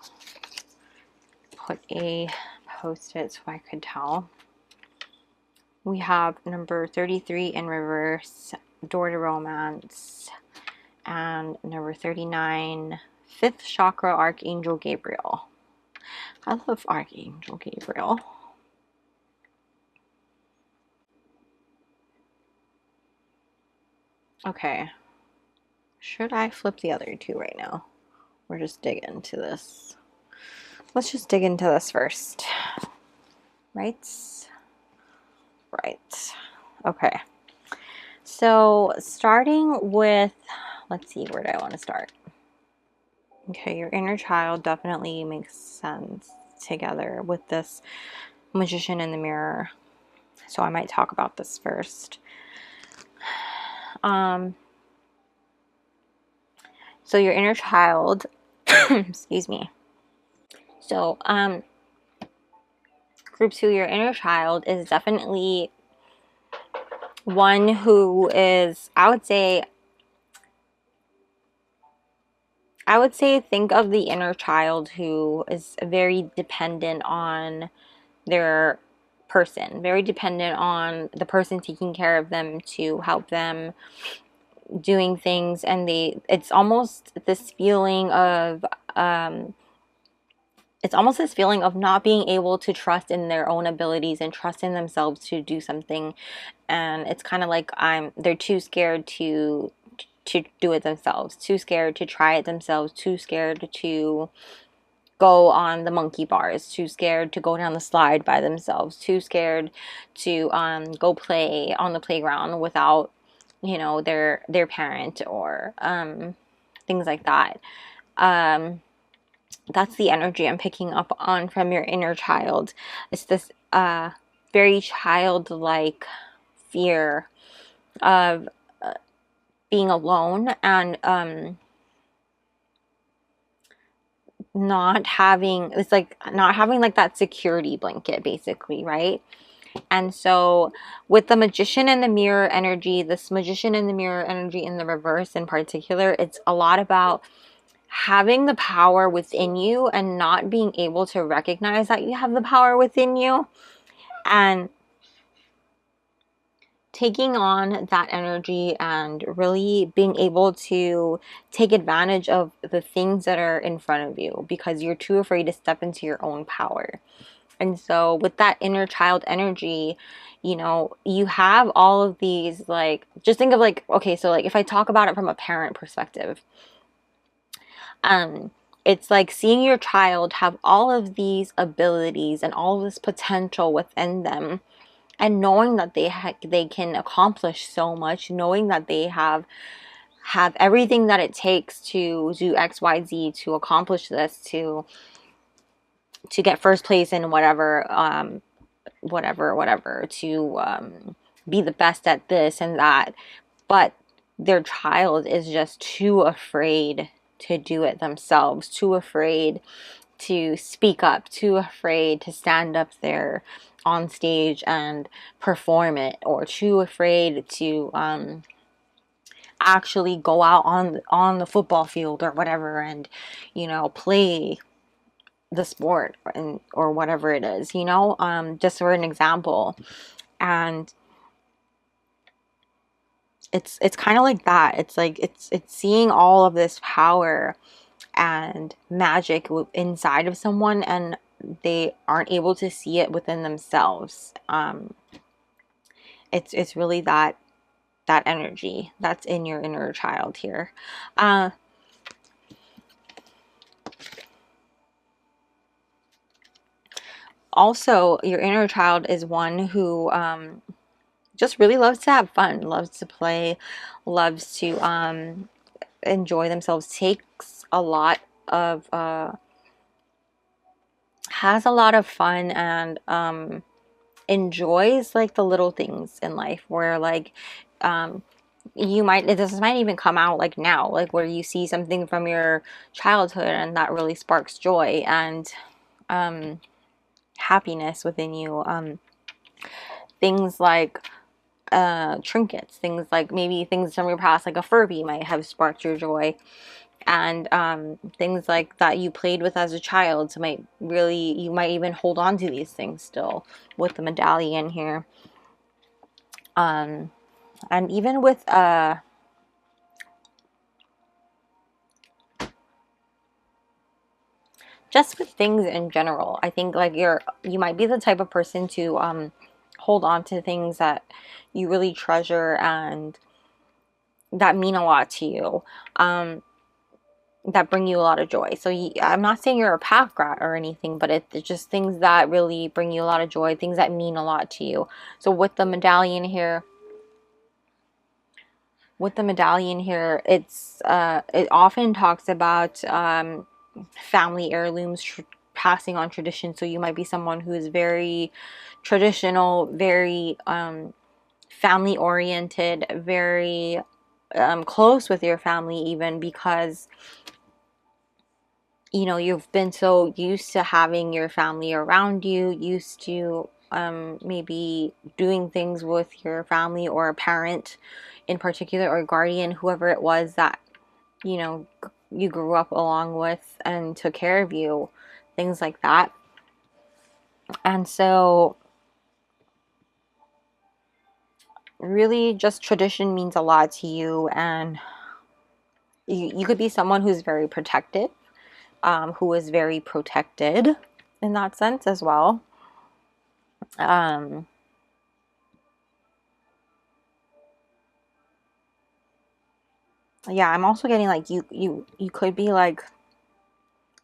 put a post-it so I could tell. We have number 33 in reverse, door to romance, and number 39, fifth chakra, Archangel Gabriel. I love Archangel Gabriel. Okay, should I flip the other two right now? Or just dig into this? Let's just dig into this first. Right? Right. Okay. So starting with, let's see, where do I want to start? Okay, your inner child definitely makes sense together with this magician in the mirror. So I might talk about this first. So your inner child, excuse me. So, group 2, your inner child is definitely one who is, I would say think of the inner child who is very dependent on their person, very dependent on the person taking care of them to help them doing things, and it's almost this feeling of not being able to trust in their own abilities and trust in themselves to do something. And it's kind of like they're too scared to do it themselves, too scared to try it themselves, too scared to go on the monkey bars, too scared to go down the slide by themselves, too scared to go play on the playground without, you know, their parent or things like that. That's the energy I'm picking up on from your inner child. It's this very childlike fear of being alone and not having like that security blanket, basically, right? And so with the magician in the mirror energy, this magician in the mirror energy in the reverse in particular, it's a lot about having the power within you and not being able to recognize that you have the power within you, and taking on that energy and really being able to take advantage of the things that are in front of you because you're too afraid to step into your own power. And so with that inner child energy, you know, you have all of these, like, just think of like, okay, so like if I talk about it from a parent perspective, it's like seeing your child have all of these abilities and all of this potential within them, and knowing that they can accomplish so much, knowing that they have everything that it takes to do XYZ, to accomplish this, to get first place in whatever, to be the best at this and that. But their child is just too afraid to do it themselves, too afraid to speak up, too afraid to stand up there on stage and perform it, or too afraid to actually go out on the football field or whatever and, you know, play the sport or whatever it is, you know, just for an example. And it's kind of like that. It's like it's seeing all of this power and magic inside of someone, and they aren't able to see it within themselves. It's really that that energy that's in your inner child here. Uh, Also, your inner child is one who just really loves to have fun, loves to play, loves to enjoy themselves, takes a lot of has a lot of fun, and enjoys like the little things in life, where like um you might, this might even come out like now, like where you see something from your childhood and that really sparks joy and um happiness within you. Things like trinkets, things like maybe things from your past, like a Furby might have sparked your joy, and things like that you played with as a child. So might really, you might even hold on to these things still with the medallion here. And even with just with things in general, I think like you might be the type of person to hold on to things that you really treasure and that mean a lot to you, that bring you a lot of joy. So I'm not saying you're a pack rat or anything, but it's just things that really bring you a lot of joy, things that mean a lot to you. So with the medallion here, it's it often talks about family heirlooms, passing on tradition. So you might be someone who is very traditional, very family oriented, very close with your family, even because you know you've been so used to having your family around you, used to maybe doing things with your family or a parent in particular, or guardian, whoever it was that you know you grew up along with and took care of you, things like that. And so really just tradition means a lot to you, and you could be someone who's very protective, who is very protected in that sense as well. um yeah, I'm also getting like you could be like,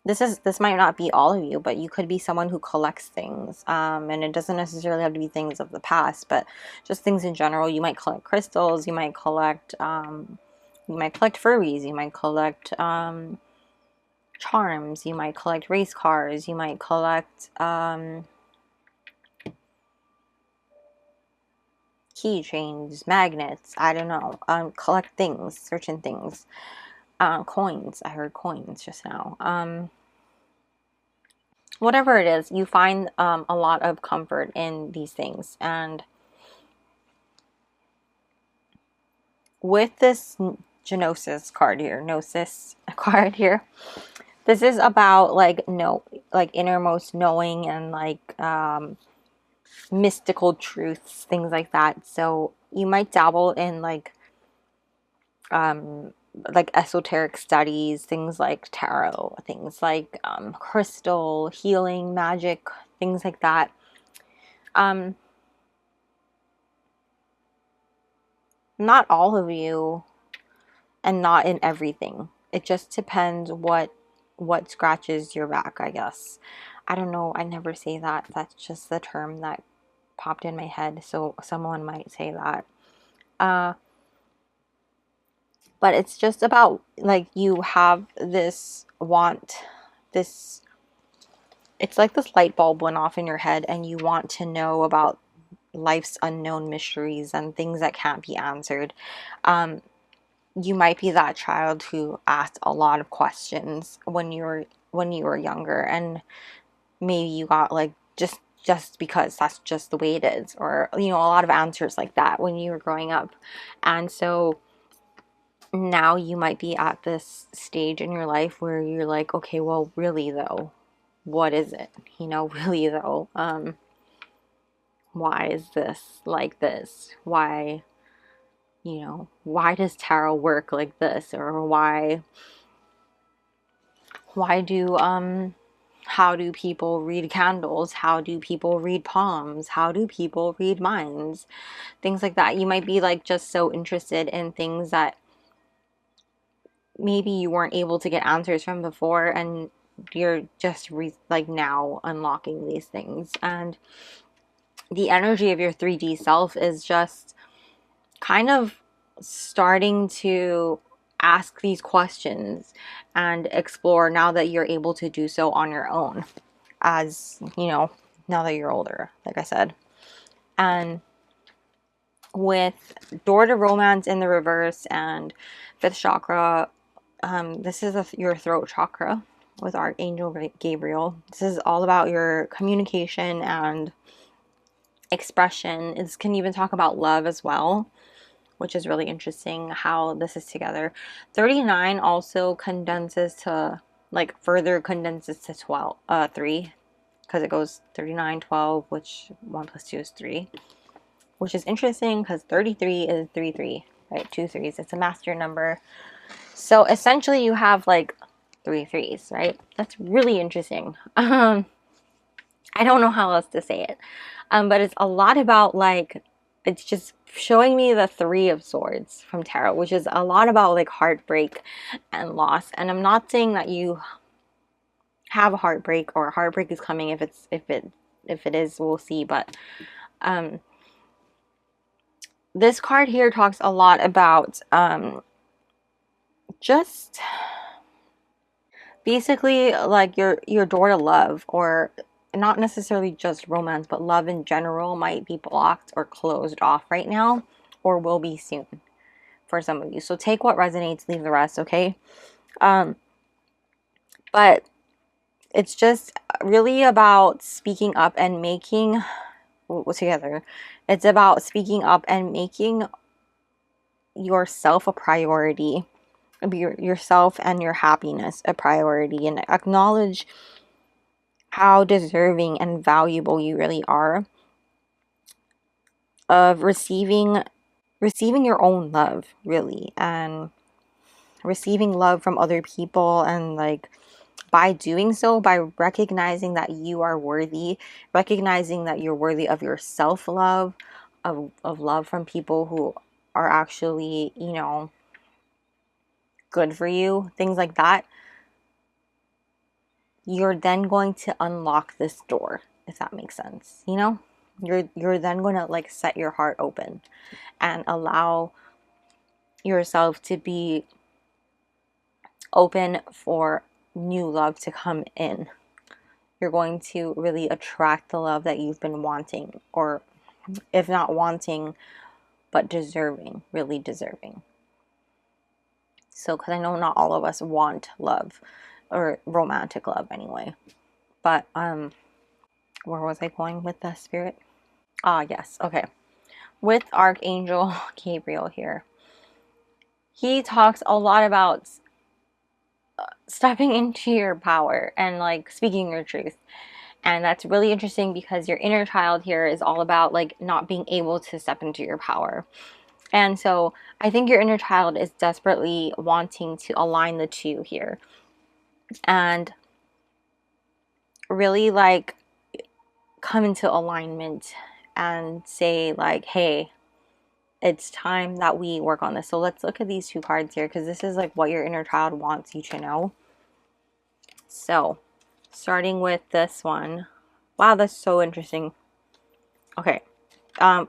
this might not be all of you, but you could be someone who collects things, and it doesn't necessarily have to be things of the past, but just things in general. You might collect crystals, you might collect Furbies, you might collect charms, you might collect race cars, you might collect keychains, magnets, I don't know, collect things, certain things, coins. I heard coins just now. Whatever it is, you find a lot of comfort in these things. And with this Gnosis card here, Gnosis card here, this is about like like innermost knowing and like mystical truths, things like that. So you might dabble in like esoteric studies, things like tarot, things like crystal healing, magic, things like that. um Not all of you, and not in everything. It just depends what scratches your back, I guess. I don't know, I never say that. That's just the term that popped in my head, so someone might say that. Uh but it's just about like you have this want, this, it's like this light bulb went off in your head and you want to know about life's unknown mysteries and things that can't be answered. You might be that child who asked a lot of questions when you were younger, and maybe you got like just because that's just the way it is, or you know, a lot of answers like that when you were growing up. And so now you might be at this stage in your life where you're like, okay, well, really though, what is it? You know, really though, why is this like this? Why, you know, why does tarot work like this? Or why do How do people read candles? How do people read palms? How do people read minds? Things like that. You might be like just so interested in things that maybe you weren't able to get answers from before, and you're just like now unlocking these things. And the energy of your 3D self is just kind of starting to ask these questions and explore now that you're able to do so on your own, as you know, now that you're older, like I said. And with door to romance in the reverse and fifth chakra, this is your throat chakra with Archangel Gabriel. This is all about your communication and expression. It can even talk about love as well, which is really interesting how this is together. 39 also condenses to, like, further condenses to 3, because it goes 39, 12, which 1 plus 2 is 3, which is interesting because 33 is 3, 3, right? 2 3s. It's a master number. So essentially you have like 3 3s, right? That's really interesting. I don't know how else to say it. But it's a lot about, like, it's just showing me the 3 of Swords from tarot, which is a lot about like heartbreak and loss. And I'm not saying that you have a heartbreak or heartbreak is coming. If it is, we'll see. But this card here talks a lot about just basically like your door to love, or not necessarily just romance, but love in general might be blocked or closed off right now, or will be soon for some of you. So take what resonates, leave the rest, okay? But it's just really about speaking up and making together. It's about speaking up and making yourself a priority, yourself and your happiness a priority, and acknowledge how deserving and valuable you really are of receiving your own love, really, and receiving love from other people. And like, by doing so, by recognizing that you are worthy, recognizing that you're worthy of your self-love, of love from people who are actually, you know, good for you, things like that, you're then going to unlock this door, if that makes sense. You know, you're then going to like set your heart open and allow yourself to be open for new love to come in. You're going to really attract the love that you've been wanting, or if not wanting, but deserving, really deserving. So, because I know not all of us want love, or romantic love anyway. But where was I going with the spirit? Ah, yes, okay. With Archangel Gabriel here, he talks a lot about stepping into your power and like speaking your truth. And that's really interesting because your inner child here is all about like not being able to step into your power. And so I think your inner child is desperately wanting to align the two here and really like come into alignment and say like, hey, it's time that we work on this. So let's look at these two cards here, because this is like what your inner child wants you to know. So starting with this one. Wow, that's so interesting. Okay.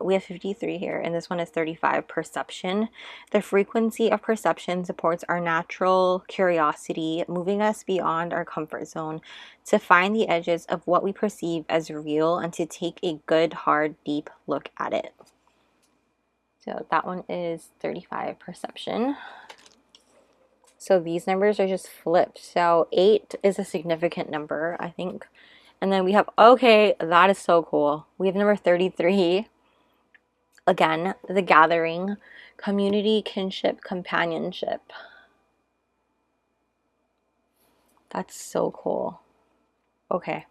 We have 53 here, and this one is 35, perception. The frequency of perception supports our natural curiosity, moving us beyond our comfort zone to find the edges of what we perceive as real and to take a good, hard, deep look at it. So that one is 35, perception. So these numbers are just flipped. So 8 is a significant number, I think. And then we have, okay, that is so cool. We have number 33. Again, the gathering, community, kinship, companionship. That's so cool. Okay.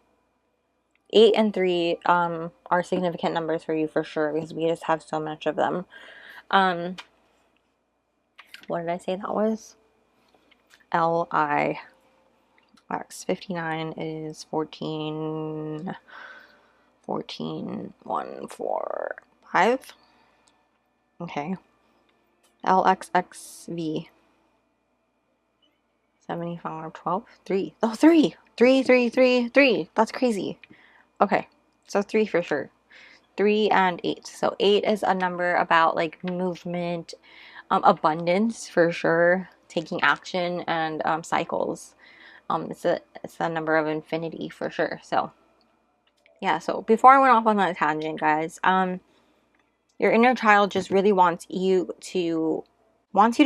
8 and 3 are significant numbers for you for sure, because we just have so much of them. What did I say that was? Li. X 59 is 14, 14, 1, 4, 5. Okay. LXXV 75, 12, 3. Oh, 3. 3, 3, 3, 3. That's crazy. Okay. So 3 for sure. 3 and 8. So 8 is a number about like movement, abundance for sure, taking action, and cycles. It's a number of infinity for sure. So yeah. So before I went off on that tangent, guys, your inner child just really wants you to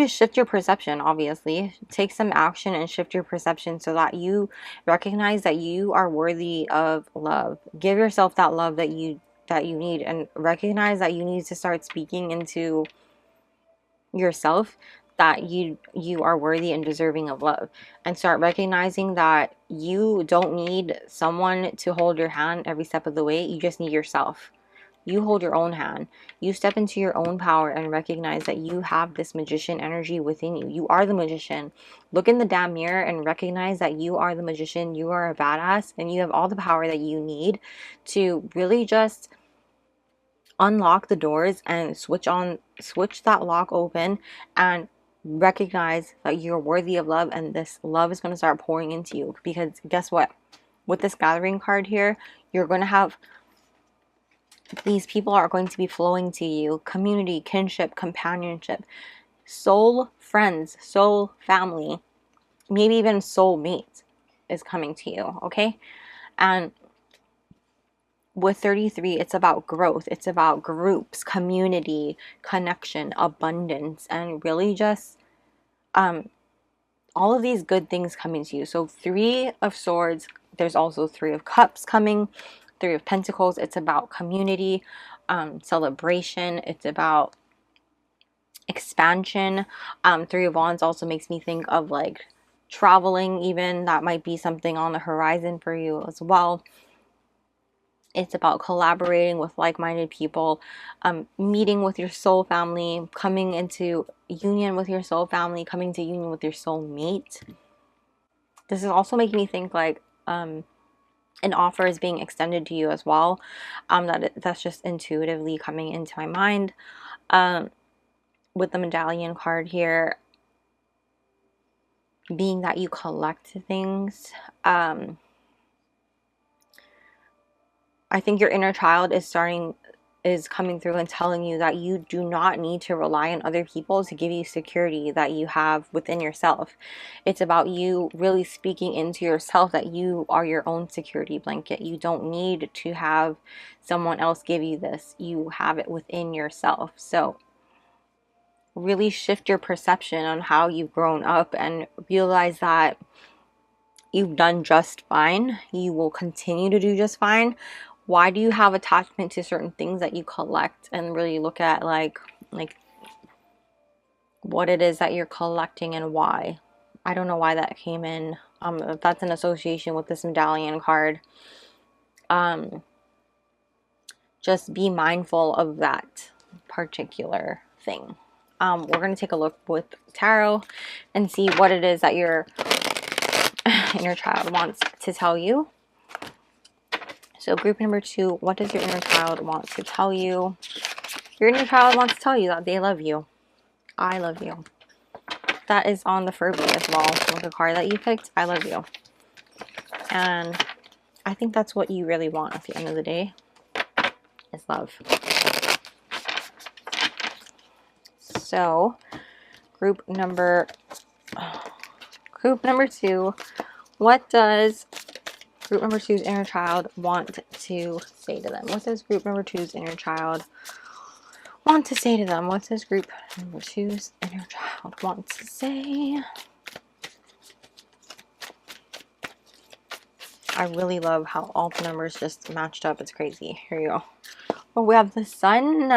shift your perception. Obviously, take some action and shift your perception so that you recognize that you are worthy of love. Give yourself that love that you need, and recognize that you need to start speaking into yourself that you are worthy and deserving of love, and start recognizing that you don't need someone to hold your hand every step of the way. You just need yourself. You hold your own hand. You step into your own power and recognize that you have this magician energy within you. You are the magician. Look in the damn mirror and recognize that you are the magician. You are a badass, and you have all the power that you need to really just unlock the doors and switch that lock open, and recognize that you're worthy of love, and this love is going to start pouring into you. Because guess what? With this gathering card here, you're going to have these people are going to be flowing to you. Community, kinship, companionship, soul friends, soul family, maybe even soul mate is coming to you, okay? And with 33, it's about growth. It's about groups, community, connection, abundance, and really just all of these good things coming to you. So 3 of Swords, there's also 3 of Cups coming, 3 of Pentacles. It's about community, celebration. It's about expansion. 3 of Wands also makes me think of like traveling even. That might be something on the horizon for you as well. It's about collaborating with like-minded people, meeting with your soul family, coming into union with your soul family, coming to union with your soul mate. This is also making me think like an offer is being extended to you as well. That's just intuitively coming into my mind. With the medallion card here, being that you collect things, I think your inner child is coming through and telling you that you do not need to rely on other people to give you security that you have within yourself. It's about you really speaking into yourself that you are your own security blanket. You don't need to have someone else give you this. You have it within yourself. So really shift your perception on how you've grown up and realize that you've done just fine. You will continue to do just fine. Why do you have attachment to certain things that you collect, and really look at like what it is that you're collecting and why. I don't know why that came in. That's an association with this medallion card. Just be mindful of that particular thing. We're going to take a look with tarot and see what it is that your inner child wants to tell you. So group number 2, what does your inner child want to tell you? Your inner child wants to tell you that they love you. I love you. That is on the Furby as well, with the card that you picked. I love you. And I think that's what you really want at the end of the day, is love. So group number 2, what does group number 2's inner child want to say to them? What does group number 2's inner child want to say to them? What does group number 2's inner child want to say? I really love how all the numbers just matched up. It's crazy. Here you go. Oh, we have the sun.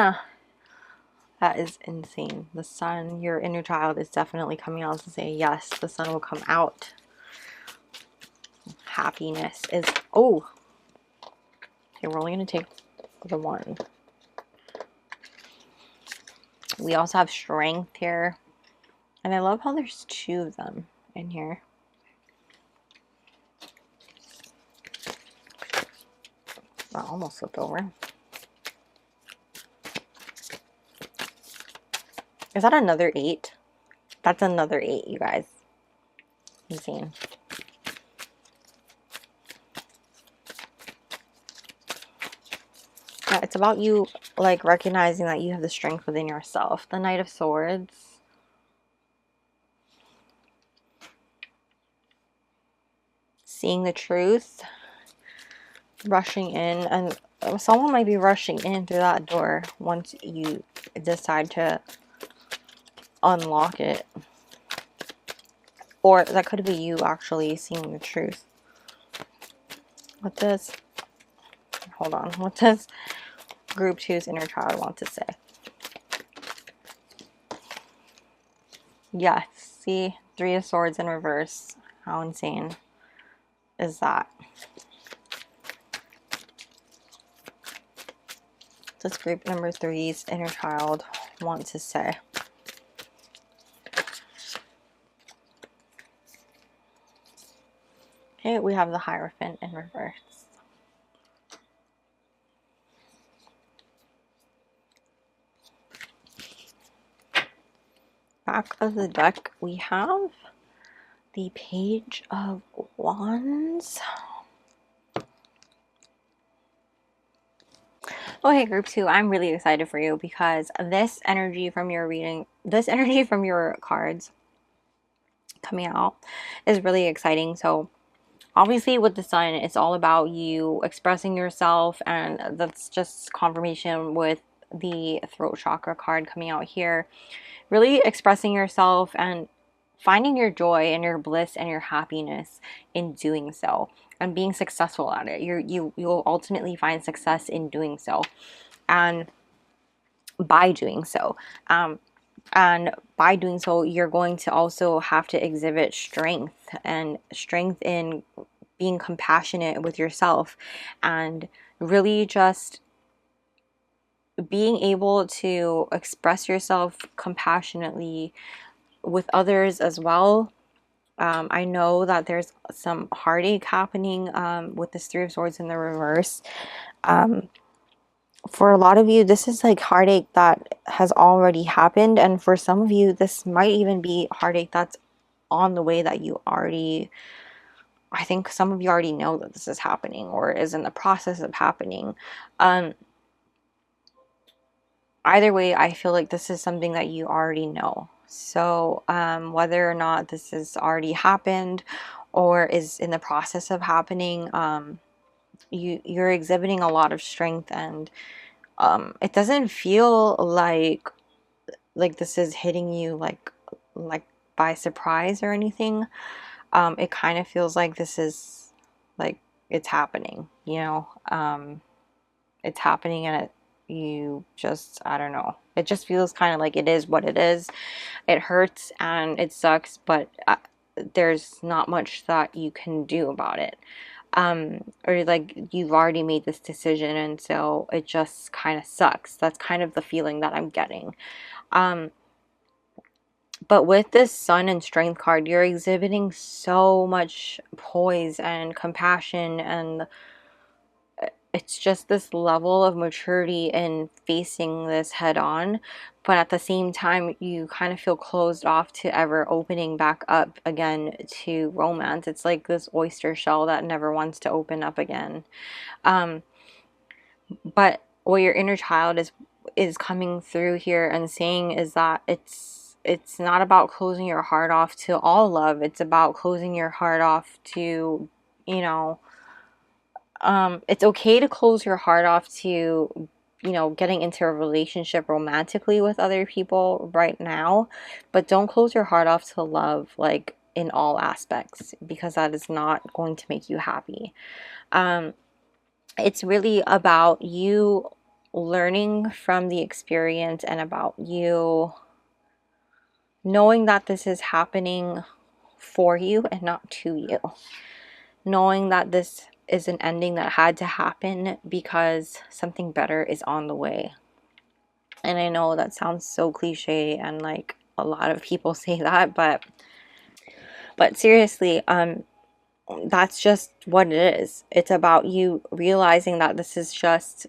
That is insane. The sun, your inner child is definitely coming out to say yes. The sun will come out. Happiness is, oh. Okay, we're only going to take the 1. We also have strength here. And I love how there's 2 of them in here. That almost flipped over. Is that another 8? That's another 8, you guys. Insane. Yeah, it's about you, like, recognizing that you have the strength within yourself. The Knight of Swords. Seeing the truth. Rushing in. And someone might be rushing in through that door once you decide to unlock it. Or that could be you actually seeing the truth. What does... Hold on. What does Group 2's inner child want to say? Yes. See? 3 of Swords in reverse. How insane is that? Does group number 3's inner child want to say? Okay, we have the Hierophant in reverse. Back of the deck, we have the Page of Wands. Okay, group 2, I'm really excited for you because this energy from your reading, this energy from your cards coming out is really exciting. So obviously with the Sun, it's all about you expressing yourself, and that's just confirmation with the throat chakra card coming out here. Really expressing yourself and finding your joy and your bliss and your happiness in doing so, and being successful at it. You'll ultimately find success in doing so, and by doing so. And by doing so, you're going to also have to exhibit strength, and strength in being compassionate with yourself, and really just being able to express yourself compassionately with others as well. I know that there's some heartache happening with this 3 of Swords in the reverse. For a lot of you, this is like heartache that has already happened, and for some of you, this might even be heartache that's on the way, that you already, I think some of you already know that this is happening or is in the process of happening. Either way, I feel like this is something that you already know. So whether or not this has already happened or is in the process of happening, you're exhibiting a lot of strength, and it doesn't feel like this is hitting you like by surprise or anything. It kind of feels like this is like it's happening, you know. It's happening, and you just, I don't know, it just feels kind of like it is what it is. It hurts and it sucks, but there's not much that you can do about it. Or like you've already made this decision, and so it just kind of sucks. That's kind of the feeling that I'm getting. But with this Sun and Strength card, you're exhibiting so much poise and compassion, and it's just this level of maturity in facing this head on. But at the same time, you kind of feel closed off to ever opening back up again to romance. It's like this oyster shell that never wants to open up again. But what your inner child is coming through here and saying is that it's not about closing your heart off to all love. It's about closing your heart off to, you know, it's okay to close your heart off to, you know, getting into a relationship romantically with other people right now, but don't close your heart off to love, like in all aspects, because that is not going to make you happy. It's really about you learning from the experience, and about you knowing that this is happening for you and not to you. Knowing that this is an ending that had to happen because something better is on the way. And I know that sounds so cliche, and like a lot of people say that, but seriously, that's just what it is. It's about you realizing that this is just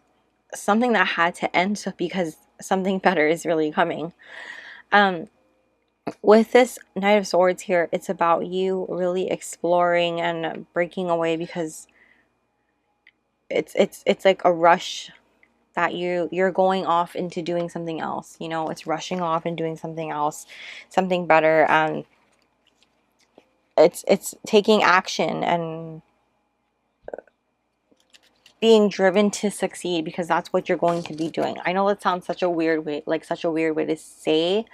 something that had to end because something better is really coming. With this Knight of Swords here, it's about you really exploring and breaking away, because it's like a rush that you're going off into doing something else. You know, it's rushing off and doing something else, something better, and it's taking action and being driven to succeed, because that's what you're going to be doing. I know that sounds such a weird way, like such a weird way to say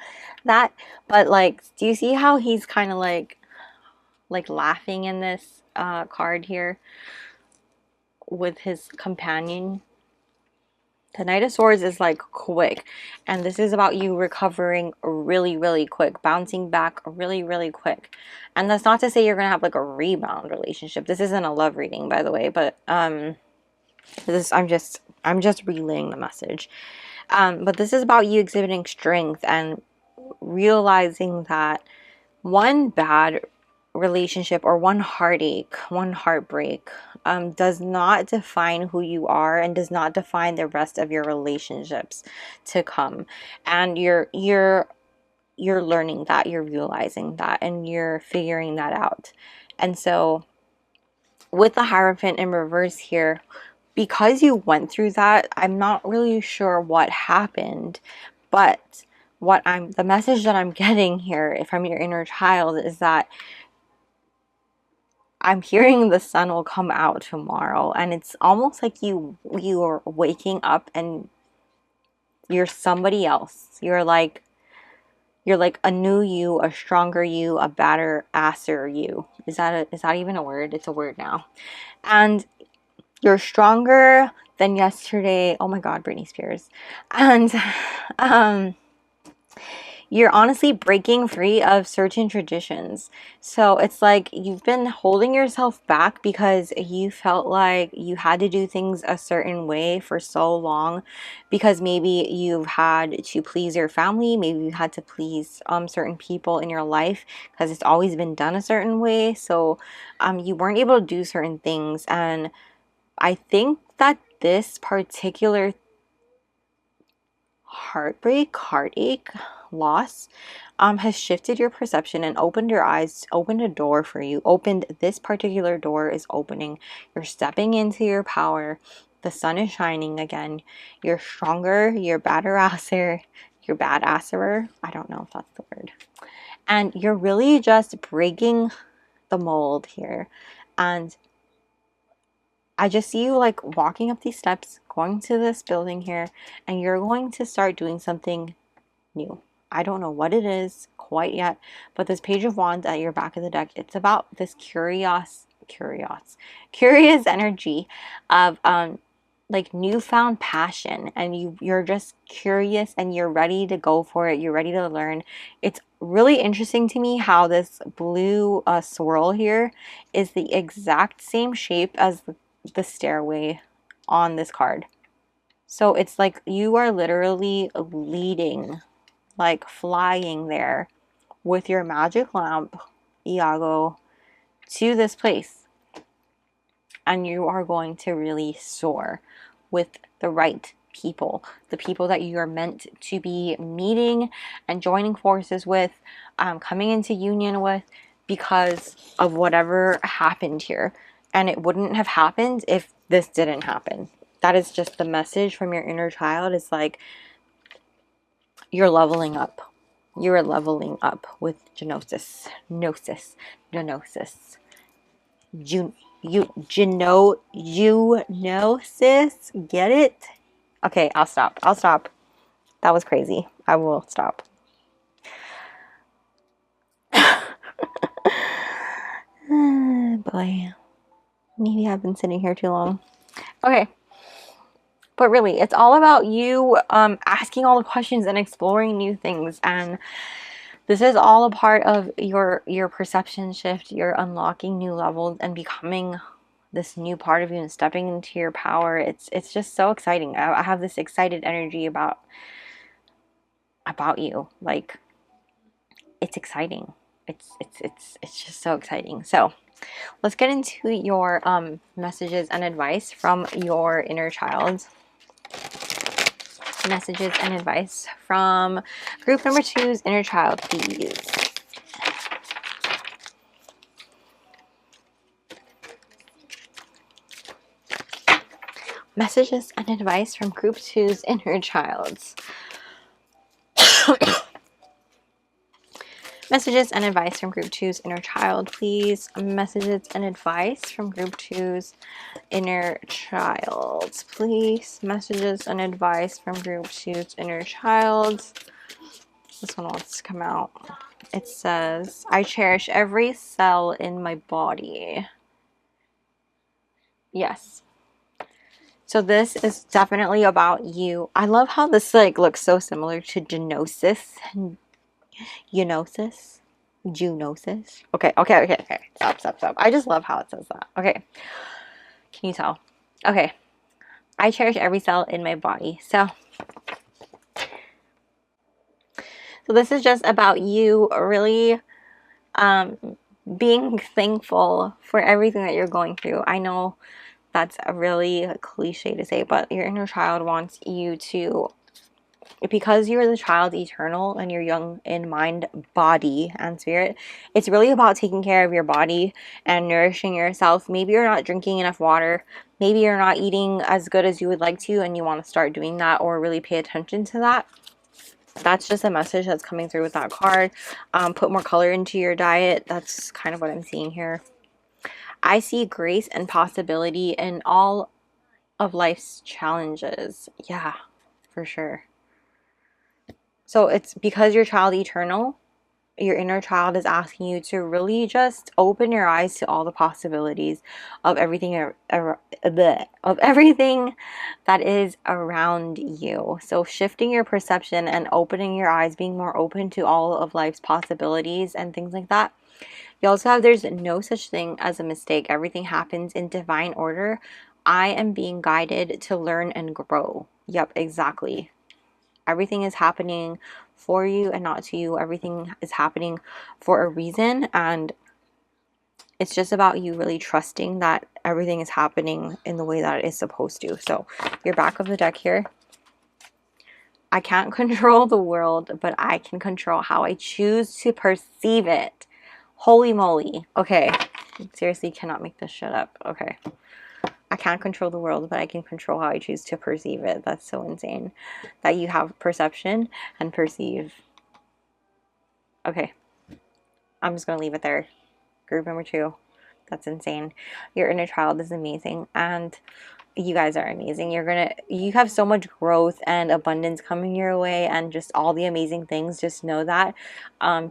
that, but like, do you see how he's kind of like laughing in this card here with his companion? The Knight of Swords is like quick, and this is about you recovering really, really quick, bouncing back really, really quick. And that's not to say you're gonna have like a rebound relationship. This isn't a love reading, by the way, but this I'm just relaying the message. But this is about you exhibiting strength and realizing that one bad relationship or one heartache, one heartbreak, does not define who you are and does not define the rest of your relationships to come. And you're learning that, you're realizing that, and you're figuring that out. And so with the Hierophant in reverse here, because you went through that, I'm not really sure what happened, but the message that I'm getting here from your inner child is that I'm hearing the sun will come out tomorrow, and it's almost like you are waking up and you're somebody else. You're like a new you, a stronger you, a better asser you. Is that even a word? It's a word now. And you're stronger than yesterday. Oh my God, Britney Spears. And you're honestly breaking free of certain traditions. So it's like you've been holding yourself back because you felt like you had to do things a certain way for so long, because maybe you've had to please your family, maybe you had to please certain people in your life because it's always been done a certain way. So you weren't able to do certain things, and I think that this particular heartache, loss, has shifted your perception and opened your eyes, opened a door for you. This particular door is opening. You're stepping into your power. The sun is shining again. You're stronger. You're badasser. You're badasserer. I don't know if that's the word. And you're really just breaking the mold here. And I just see you like walking up these steps, going to this building here, and you're going to start doing something new. I don't know what it is quite yet, but this Page of Wands at your back of the deck, it's about this curious energy of like newfound passion, and you're just curious and you're ready to go for it. You're ready to learn. It's really interesting to me how this blue swirl here is the exact same shape as the stairway on this card. So it's like you are literally leading, like flying there with your magic lamp, Iago, to this place. And you are going to really soar with the right people, the people that you are meant to be meeting and joining forces with, coming into union with, because of whatever happened here. And it wouldn't have happened if this didn't happen. That is just the message from your inner child. It's like you're leveling up. You're leveling up with Genosis. Gnosis. Eunosis. Get it? Okay, I'll stop. That was crazy. I will stop. Boy, maybe I've been sitting here too long. Okay. But really, it's all about you asking all the questions and exploring new things. And this is all a part of your perception shift. You're unlocking new levels and becoming this new part of you and stepping into your power. It's just so exciting. I have this excited energy about you. Like, it's exciting. It's just so exciting. So let's get into your messages and advice from your inner child. Messages and advice from group number 2's inner child, please. Messages and advice from group 2's inner child. Messages and advice from group 2's inner child, please. Messages and advice from group 2's inner child, please. Messages and advice from group 2's inner child. This one wants to come out. It says, I cherish every cell in my body. Yes. So this is definitely about you. I love how this like looks so similar to genosis and eunosis. Junosis. Okay. Stop. I just love how it says that. Okay. Can you tell? Okay. I cherish every cell in my body. So this is just about you really being thankful for everything that you're going through. I know that's a really cliche to say, but your inner child wants you to, because you're the child eternal and you're young in mind, body, and spirit, it's really about taking care of your body and nourishing yourself. Maybe you're not drinking enough water. Maybe you're not eating as good as you would like to, and you want to start doing that or really pay attention to that. That's just a message that's coming through with that card. Put more color into your diet. That's kind of what I'm seeing here. I see grace and possibility in all of life's challenges. Yeah, for sure. So it's because you're child eternal, your inner child is asking you to really just open your eyes to all the possibilities of everything that is around you. So shifting your perception and opening your eyes, being more open to all of life's possibilities and things like that. You also have, there's no such thing as a mistake. Everything happens in divine order. I am being guided to learn and grow. Yep, exactly. Everything is happening for you and not to you. Everything is happening for a reason, and it's just about you really trusting that everything is happening in the way that it is supposed to. So your back of the deck here. I can't control the world, but I can control how I choose to perceive it. Holy moly. Okay. Seriously, cannot make this shit up. Okay. I can't control the world, but I can control how I choose to perceive it. That's so insane that you have perception and perceive. Okay. I'm just going to leave it there. Group number 2. That's insane. Your inner child is amazing, and you guys are amazing. You have so much growth and abundance coming your way, and just all the amazing things. Just know that,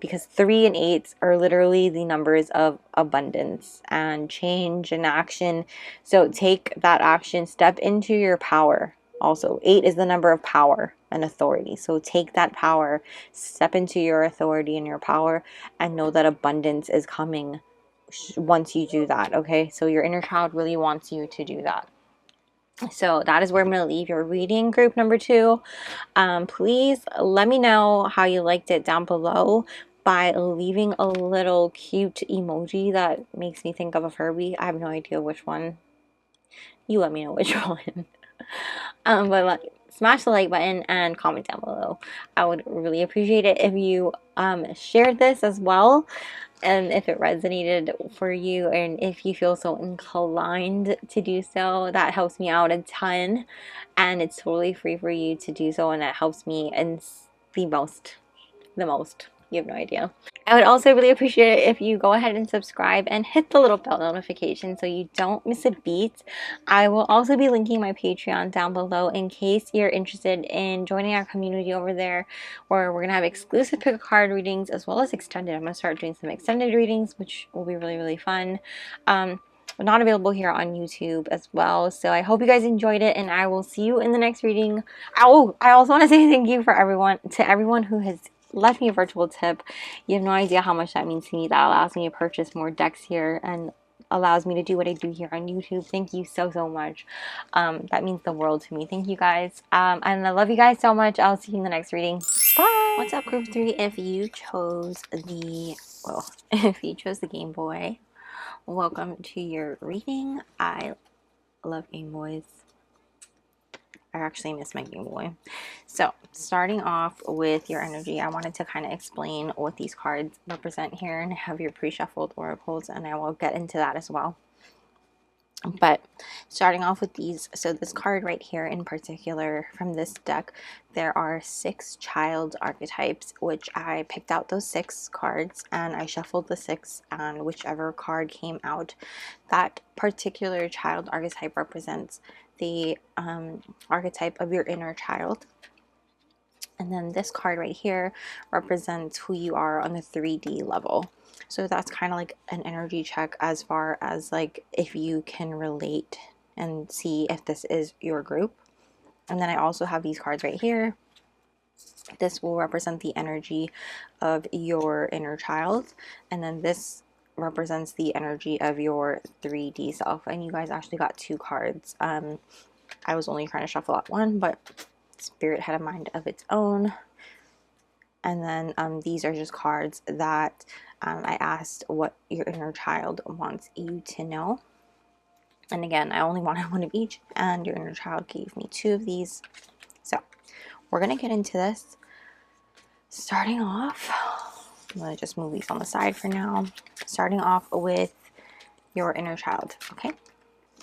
because 3 and 8 are literally the numbers of abundance and change and action. So take that action, step into your power. Also, 8 is the number of power and authority. So take that power, step into your authority and your power, and know that abundance is coming once you do that. Okay, so your inner child really wants you to do that. So that is where I'm going to leave your reading, group number 2. Please let me know how you liked it down below by leaving a little cute emoji that makes me think of a Furby. I have no idea which one. You let me know which one. But smash the like button and comment down below. I would really appreciate it if you shared this as well, and if it resonated for you, and if you feel so inclined to do so. That helps me out a ton, and it's totally free for you to do so, and it helps me in the most. You have no idea. I would also really appreciate it if you go ahead and subscribe and hit the little bell notification so you don't miss a beat. I will also be linking my Patreon down below in case you're interested in joining our community over there, where we're going to have exclusive pick a card readings as well as extended. I'm going to start doing some extended readings, which will be really, really fun. Not available here on YouTube as well. So I hope you guys enjoyed it, and I will see you in the next reading. I also want to say thank you to everyone who has left me a virtual tip. You have no idea how much that means to me. That allows me to purchase more decks here and allows me to do what I do here on YouTube. Thank you so much. That means the world to me. Thank you guys. And I love you guys so much. I'll see you in the next reading. Bye. What's up, group 3? If you chose if you chose the Game Boy, welcome to your reading. I love Game Boys. I actually miss my Game Boy. So, starting off with your energy, I wanted to kind of explain what these cards represent here, and have your pre-shuffled oracles, and I will get into that as well. But starting off with these, so this card right here in particular from this deck, there are 6 child archetypes, which I picked out those 6 cards and I shuffled the 6, and whichever card came out, that particular child archetype represents the archetype of your inner child. And then this card right here represents who you are on the 3D level. So that's kind of like an energy check as far as like if you can relate and see if this is your group. And then I also have these cards right here. This will represent the energy of your inner child. And then this represents the energy of your 3D self. And you guys actually got 2 cards. I was only trying to shuffle out 1, but Spirit had a mind of its own. And then these are just cards that I asked what your inner child wants you to know. And again, I only wanted 1 of each, and your inner child gave me 2 of these. So we're going to get into this. Starting off, I'm going to just move these on the side for now. Starting off with your inner child, okay?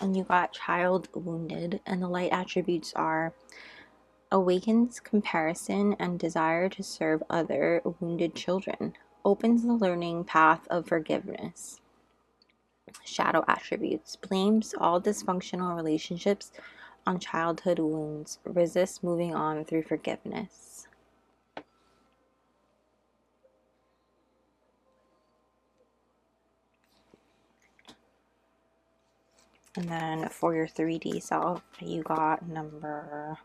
And you got child wounded, and the light attributes are awakens comparison and desire to serve other wounded children, opens the learning path of forgiveness. Shadow attributes, blames all dysfunctional relationships on childhood wounds, resists moving on through forgiveness. And then for your 3D self, you got number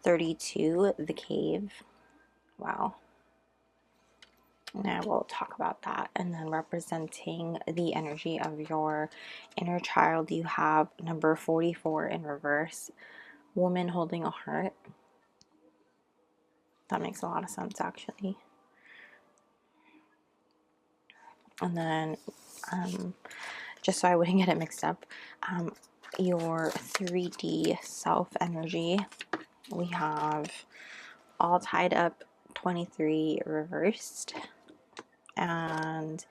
32, the cave. Wow. And I will talk about that. And then representing the energy of your inner child, you have number 44 in reverse, woman holding a heart. That makes a lot of sense, actually. And then, just so I wouldn't get it mixed up, your 3D self energy, we have all tied up 23 reversed, and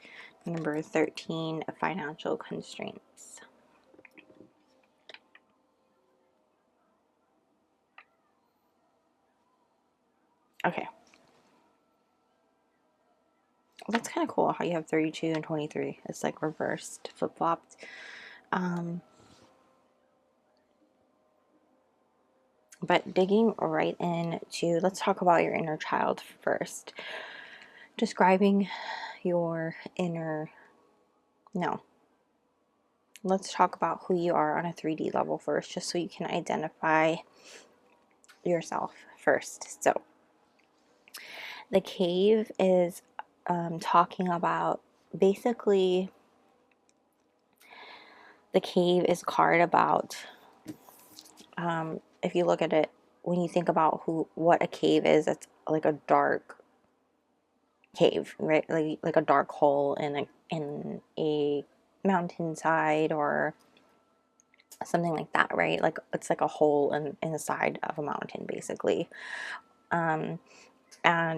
number 13, financial constraints. Okay. That's kind of cool how you have 32 and 23. It's like reversed, flip-flopped. But digging right into, let's talk about your inner child first. Describing your inner, no. Let's talk about who you are on a 3D level first, just so you can identify yourself first. So, the cave is talking about, basically, the cave is a card about, if you look at it, when you think about what a cave is, it's like a dark cave, right? Like a dark hole in a mountainside or something like that, right? Like it's like a hole in the side of a mountain, basically. And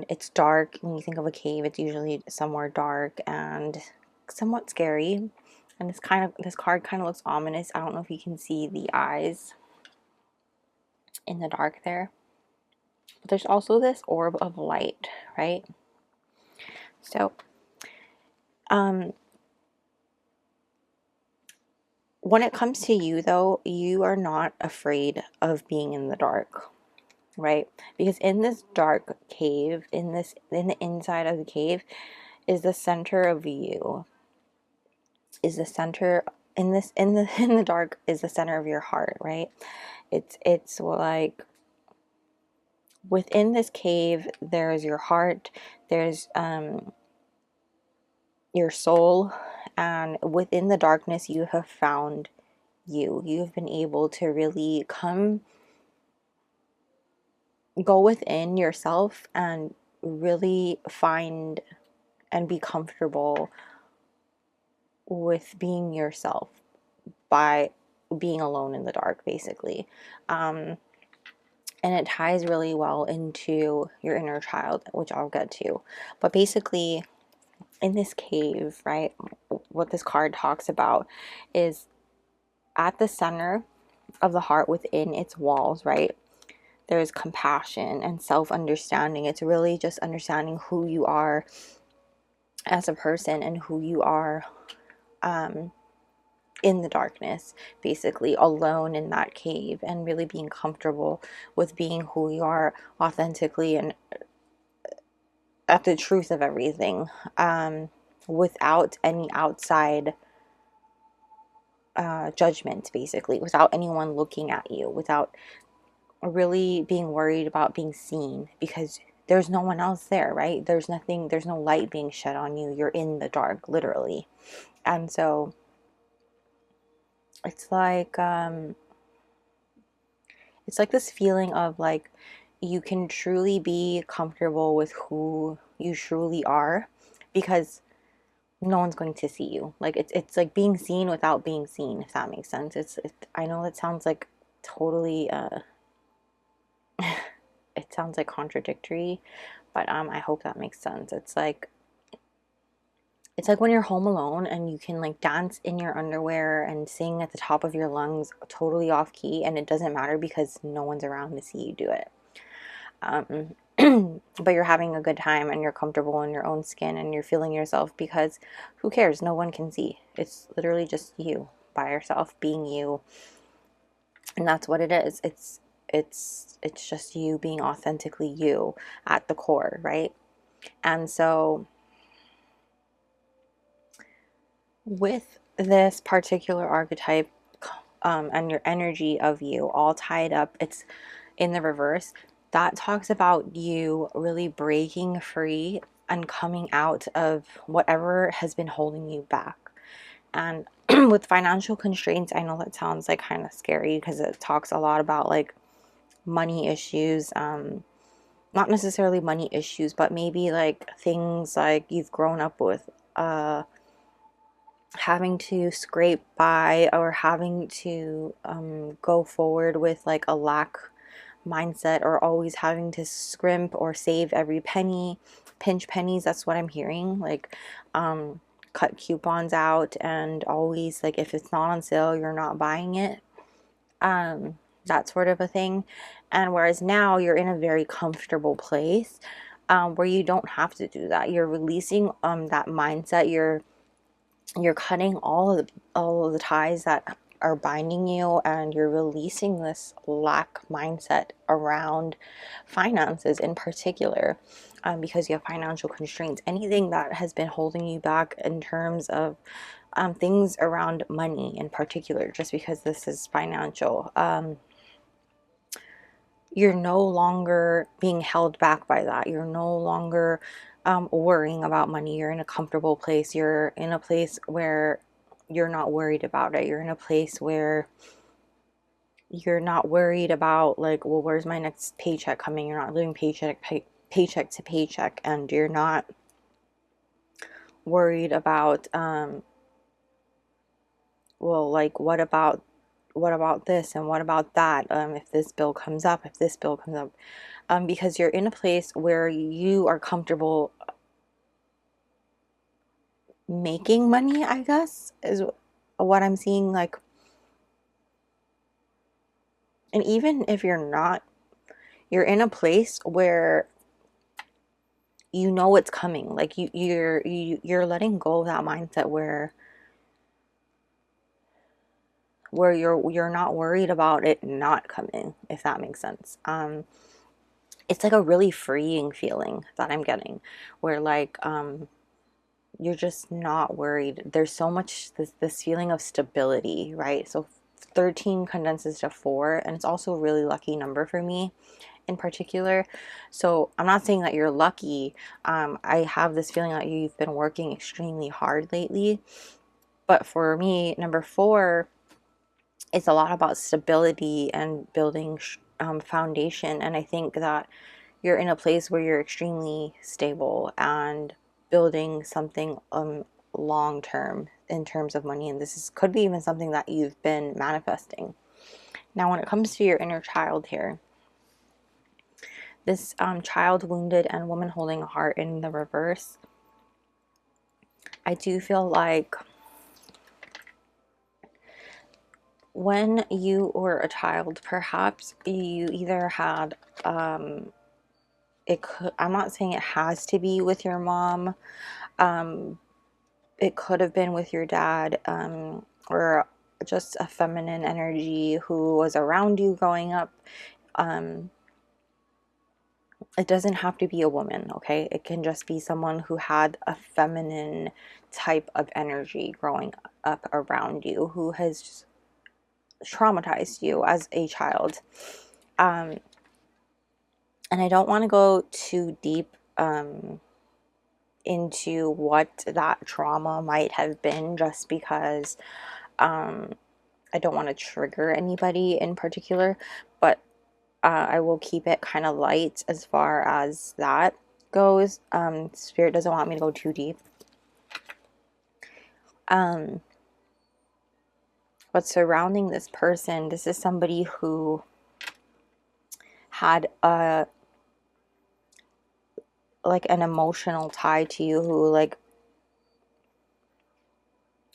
it's dark. When you think of a cave, it's usually somewhere dark and somewhat scary. And this card kind of looks ominous. I don't know if you can see the eyes in the dark there. But there's also this orb of light, right? So, when it comes to you, though, you are not afraid of being in the dark, right? Because in this dark cave, in the inside of the cave, is the center of you. Is the center in the dark is the center of your heart, right? It's like within this cave, there's your heart, there's your soul, and within the darkness, you have found you. You've been able to really go within yourself and really find and be comfortable with being yourself by being alone in the dark, basically. And it ties really well into your inner child, which I'll get to. But basically, in this cave, right, what this card talks about is at the center of the heart within its walls, right? There's compassion and self-understanding. It's really just understanding who you are as a person and who you are in the darkness, basically alone in that cave, and really being comfortable with being who you are authentically and at the truth of everything, without any outside judgment, basically, without anyone looking at you, without really being worried about being seen, because there's no one else there, right? There's nothing, there's no light being shed on you. You're in the dark, literally. And so it's like this feeling of like you can truly be comfortable with who you truly are, because no one's going to see you. Like it's like being seen without being seen, if that makes sense. I know that sounds like totally it sounds like contradictory, but I hope that makes sense. It's like when you're home alone and you can like dance in your underwear and sing at the top of your lungs totally off key, and it doesn't matter because no one's around to see you do it. But you're having a good time and you're comfortable in your own skin and you're feeling yourself, because who cares? No one can see. It's literally just you by yourself being you. And that's what it is. It's just you being authentically you at the core, right? And so with this particular archetype, and your energy of you all tied up, it's in the reverse. That talks about you really breaking free and coming out of whatever has been holding you back. And with financial constraints, I know that sounds like kind of scary because it talks a lot about like money issues, not necessarily money issues, but maybe like things like you've grown up with, having to scrape by, or having to go forward with like a lack mindset, or always having to scrimp or save every penny, pinch pennies. That's what I'm hearing. Like cut coupons out, and always like if it's not on sale, you're not buying it. That sort of a thing. And whereas now you're in a very comfortable place, where you don't have to do that. You're releasing that mindset. You're cutting all of the ties that are binding you, and you're releasing this lack mindset around finances in particular, because you have financial constraints. Anything that has been holding you back in terms of things around money in particular, just because this is financial, you're no longer being held back by that. You're no longer worrying about money. You're in a comfortable place. You're in a place where you're not worried about it. You're in a place where you're not worried about like, well, where's my next paycheck coming? You're not living paycheck to paycheck, and you're not worried about well, like what about this and what about that, if this bill comes up, because you're in a place where you are comfortable making money, I guess, is what I'm seeing. Like, and even if you're not, you're in a place where you know it's coming. Like you're letting go of that mindset where you're not worried about it not coming, if that makes sense. It's like a really freeing feeling that I'm getting, where like you're just not worried. There's so much this feeling of stability, right? So 13 condenses to 4, and it's also a really lucky number for me in particular. So I'm not saying that you're lucky. I have this feeling that you've been working extremely hard lately. But for me, number 4, it's a lot about stability and building foundation. And I think that you're in a place where you're extremely stable and building something long term in terms of money, and could be even something that you've been manifesting. Now when it comes to your inner child here, this child wounded and woman holding a heart in the reverse, I do feel like when you were a child, perhaps you either had I'm not saying it has to be with your mom. It could have been with your dad, or just a feminine energy who was around you growing up. It doesn't have to be a woman, okay? It can just be someone who had a feminine type of energy growing up around you, who has traumatized you as a child. And I don't want to go too deep into what that trauma might have been, just because I don't want to trigger anybody in particular, but I will keep it kind of light as far as that goes. Spirit doesn't want me to go too deep. But surrounding this person, this is somebody who had like an emotional tie to you, who like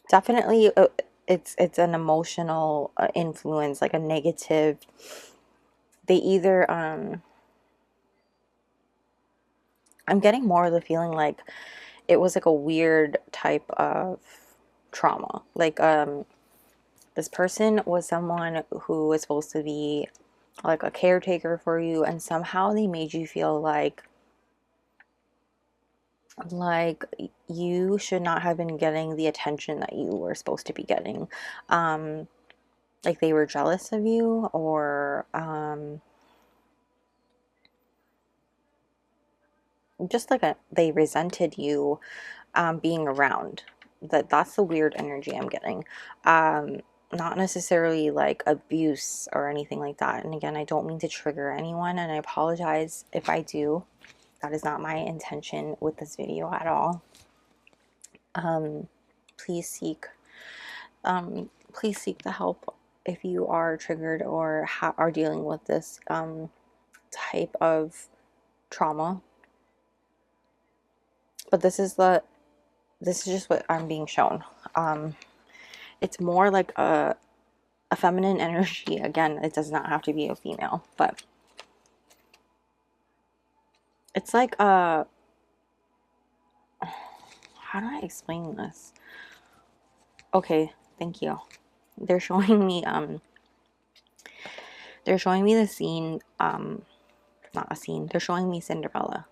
definitely it's an emotional influence, like a negative. They either I'm getting more of the feeling like it was like a weird type of trauma. Like this person was someone who was supposed to be like a caretaker for you, and somehow they made you feel like you should not have been getting the attention that you were supposed to be getting. Like they were jealous of you, or just like they resented you being around. That's the weird energy I'm getting. Not necessarily like abuse or anything like that. And again, I don't mean to trigger anyone, and I apologize if I do. That is not my intention with this video at all. Please seek the help if you are triggered or are dealing with this type of trauma. But this is just what I'm being shown. It's more like a feminine energy. Again, it does not have to be a female, but it's like how do I explain this? Okay, thank you. They're showing me the scene, not a scene, they're showing me Cinderella.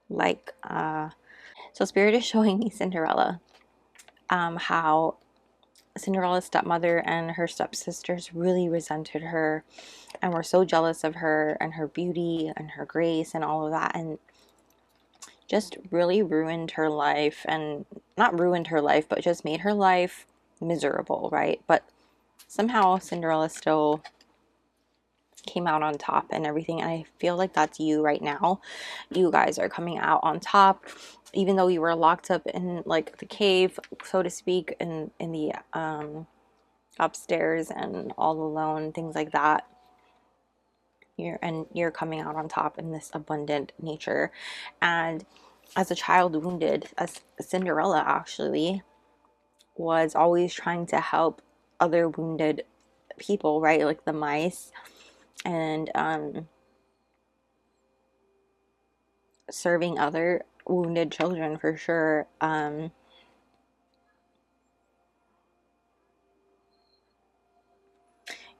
Like so Spirit is showing me Cinderella. How Cinderella's stepmother and her stepsisters really resented her and were so jealous of her and her beauty and her grace and all of that, and just really ruined her life. And not ruined her life, but just made her life miserable, right? But somehow Cinderella still came out on top and everything, and I feel like that's you right now. You guys are coming out on top, even though you were locked up in like the cave, so to speak, in the upstairs and all alone, things like that. You're coming out on top in this abundant nature. And as a child wounded, as Cinderella actually was always trying to help other wounded people, right? Like the Myss, and serving other wounded children for sure.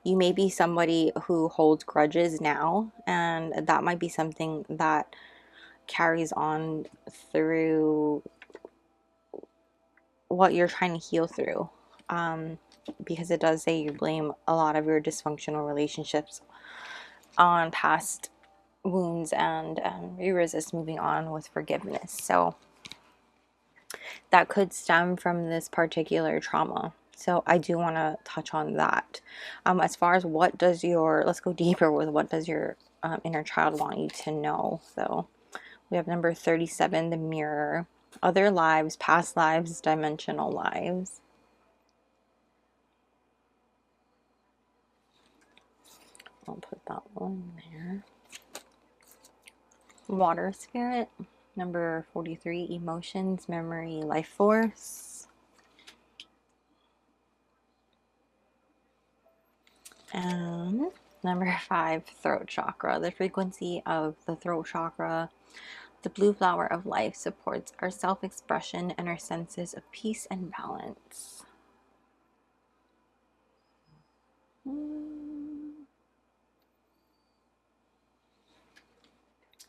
You may be somebody who holds grudges now, and that might be something that carries on through what you're trying to heal through, because it does say you blame a lot of your dysfunctional relationships on past wounds, and you resist moving on with forgiveness. So that could stem from this particular trauma. So I do want to touch on that. As far as let's go deeper with what does your inner child want you to know. So we have number 37, the mirror. Other lives, past lives, dimensional lives. I'll put that one there. Water spirit. Number 43, emotions, memory, life force. And number 5, throat chakra. The frequency of the throat chakra, the blue flower of life, supports our self-expression and our senses of peace and balance.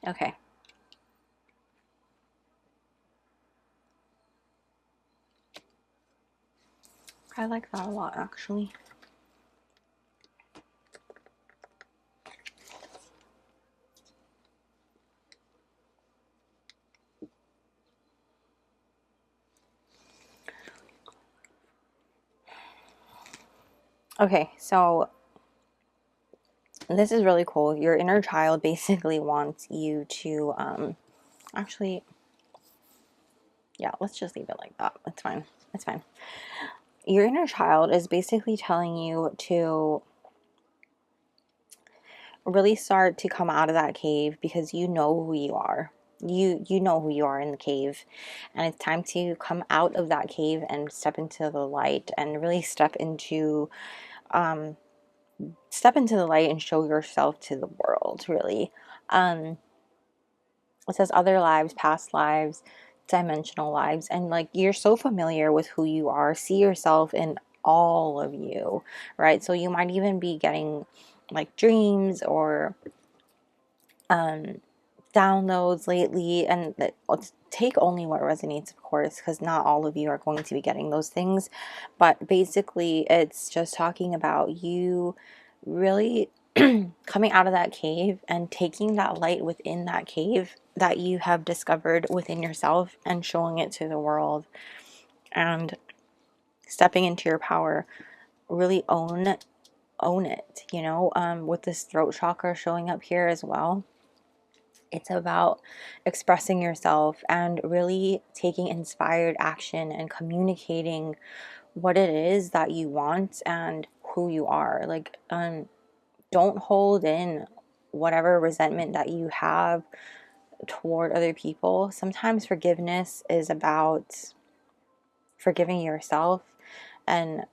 Okay. I like that a lot, actually. Okay, so this is really cool. Your inner child basically wants you to, actually, yeah, let's just leave it like that. It's fine. It's fine. Your inner child is basically telling you to really start to come out of that cave, because you know who you are. You know who you are in the cave, and it's time to come out of that cave and step into the light, and really step into the light and show yourself to the world, really. It says other lives, past lives, dimensional lives, and like, you're so familiar with who you are. See yourself in all of you, right? So you might even be getting like dreams or downloads lately, and let's take only what resonates, of course, because not all of you are going to be getting those things. But basically, it's just talking about you really coming out of that cave and taking that light within that cave that you have discovered within yourself and showing it to the world, and stepping into your power. Really own it, you know. With this throat chakra showing up here as well, it's about expressing yourself and really taking inspired action and communicating what it is that you want and who you are. Like, don't hold in whatever resentment that you have toward other people. Sometimes forgiveness is about forgiving yourself, and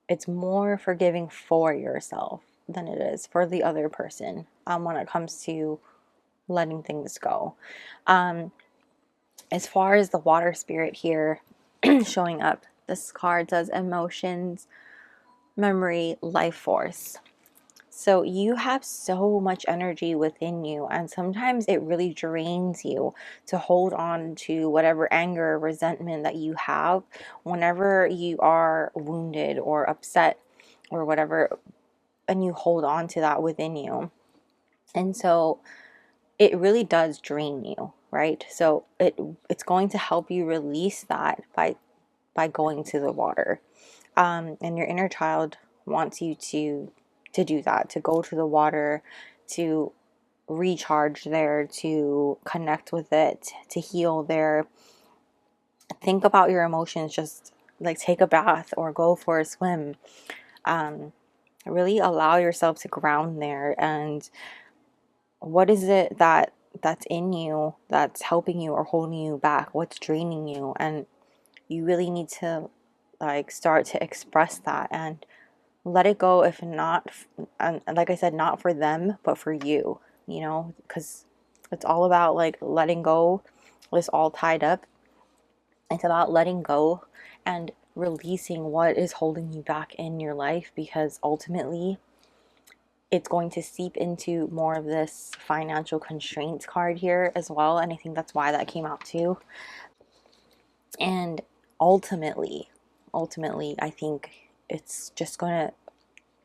it's more forgiving for yourself than it is for the other person, when it comes to letting things go. As far as the water spirit here showing up, this card says emotions, memory, life force. So you have so much energy within you, and sometimes it really drains you to hold on to whatever anger or resentment that you have whenever you are wounded or upset or whatever, and you hold on to that within you. And so it really does drain you, right? So it's going to help you release that by going to the water. And your inner child wants you to do that, to go to the water, to recharge there, to connect with it, to heal there. Think about your emotions, just like take a bath or go for a swim. Really allow yourself to ground there. And what is it that's in you that's helping you or holding you back? What's draining you? And you really need to like start to express that and let it go. If not, and like I said, not for them but for you, you know, because it's all about like letting go. It's all tied up. It's about letting go and releasing what is holding you back in your life, because ultimately it's going to seep into more of this financial constraints card here as well. And I think that's why that came out too. And ultimately, I think it's just going to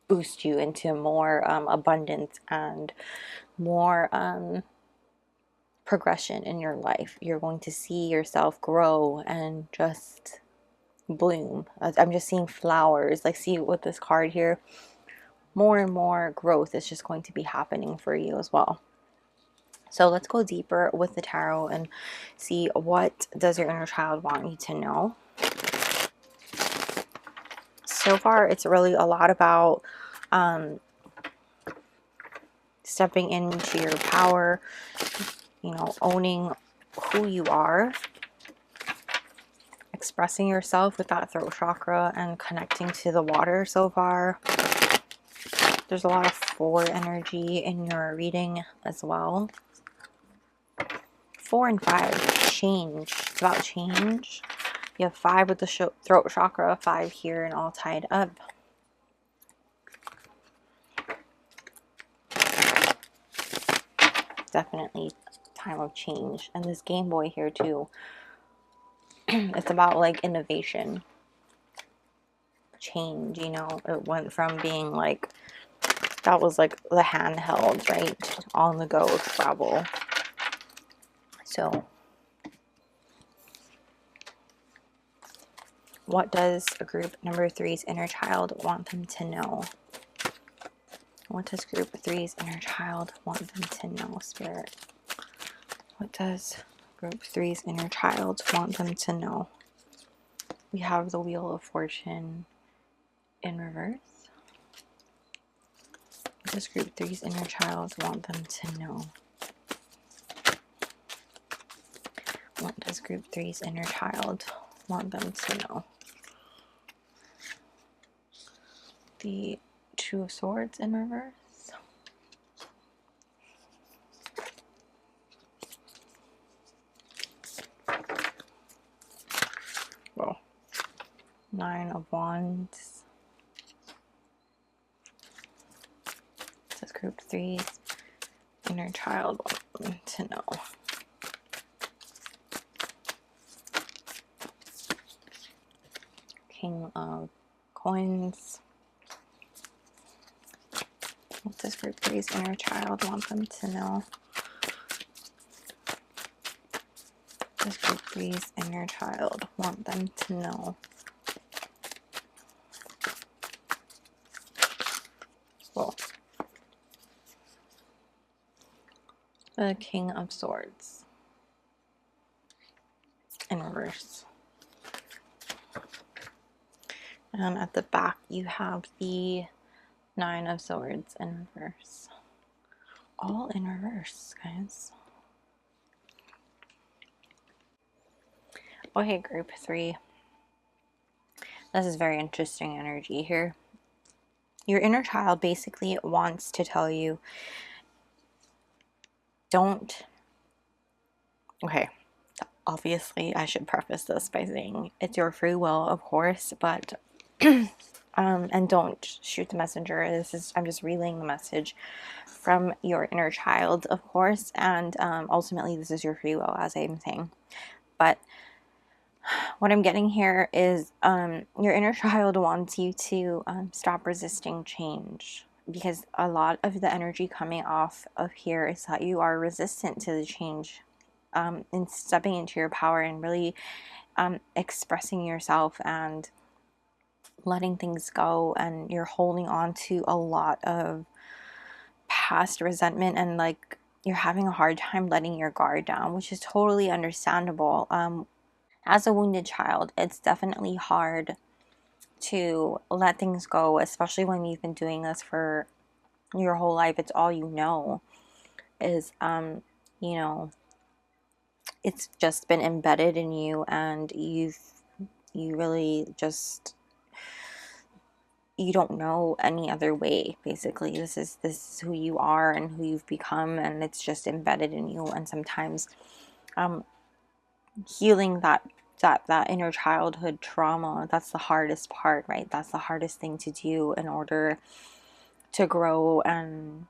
boost you into more abundance and more progression in your life. You're going to see yourself grow and just bloom. I'm just seeing flowers. Like, see with this card here, more and more growth is just going to be happening for you as well. So let's go deeper with the tarot and see, what does your inner child want you to know? So far, it's really a lot about stepping into your power, you know, owning who you are, expressing yourself with that throat chakra and connecting to the water so far. There's a lot of 4 energy in your reading as well. 4 and 5, change. It's about change. You have 5 with the throat chakra, 5 here, and all tied up. Definitely time of change. And this Game Boy here too. It's about like innovation. Change, you know. It went from being like, that was like the handheld, right? On the go travel. So what does group number 3's inner child want them to know? What does group 3's inner child want them to know, Spirit? What does group 3's inner child want them to know? We have the Wheel of Fortune in reverse. What does group 3's inner child want them to know? What does group 3's inner child want them to know? The 2 of Swords in reverse. Well, 9 of Wands. What does group 3's inner child want them to know? King of Coins. What does group 3's inner child want them to know? What does group 3's inner child want them to know? Well, the King of Swords in reverse. And at the back, you have the 9 of Swords in reverse. All in reverse, guys. Okay, group 3. This is very interesting energy here. Your inner child basically wants to tell you, don't... Okay, obviously I should preface this by saying it's your free will, of course, but... and don't shoot the messenger. I'm just relaying the message from your inner child, of course, and ultimately this is your free will, as I'm saying. But what I'm getting here is your inner child wants you to stop resisting change, because a lot of the energy coming off of here is that you are resistant to the change, in stepping into your power and really expressing yourself and letting things go, and you're holding on to a lot of past resentment, and like you're having a hard time letting your guard down, which is totally understandable. As a wounded child, it's definitely hard to let things go, especially when you've been doing this for your whole life. It's all you know is you know, it's just been embedded in you, and you really just, you don't know any other way. Basically, this is who you are and who you've become, and it's just embedded in you. And sometimes healing that inner childhood trauma, that's the hardest part, right? That's the hardest thing to do in order to grow and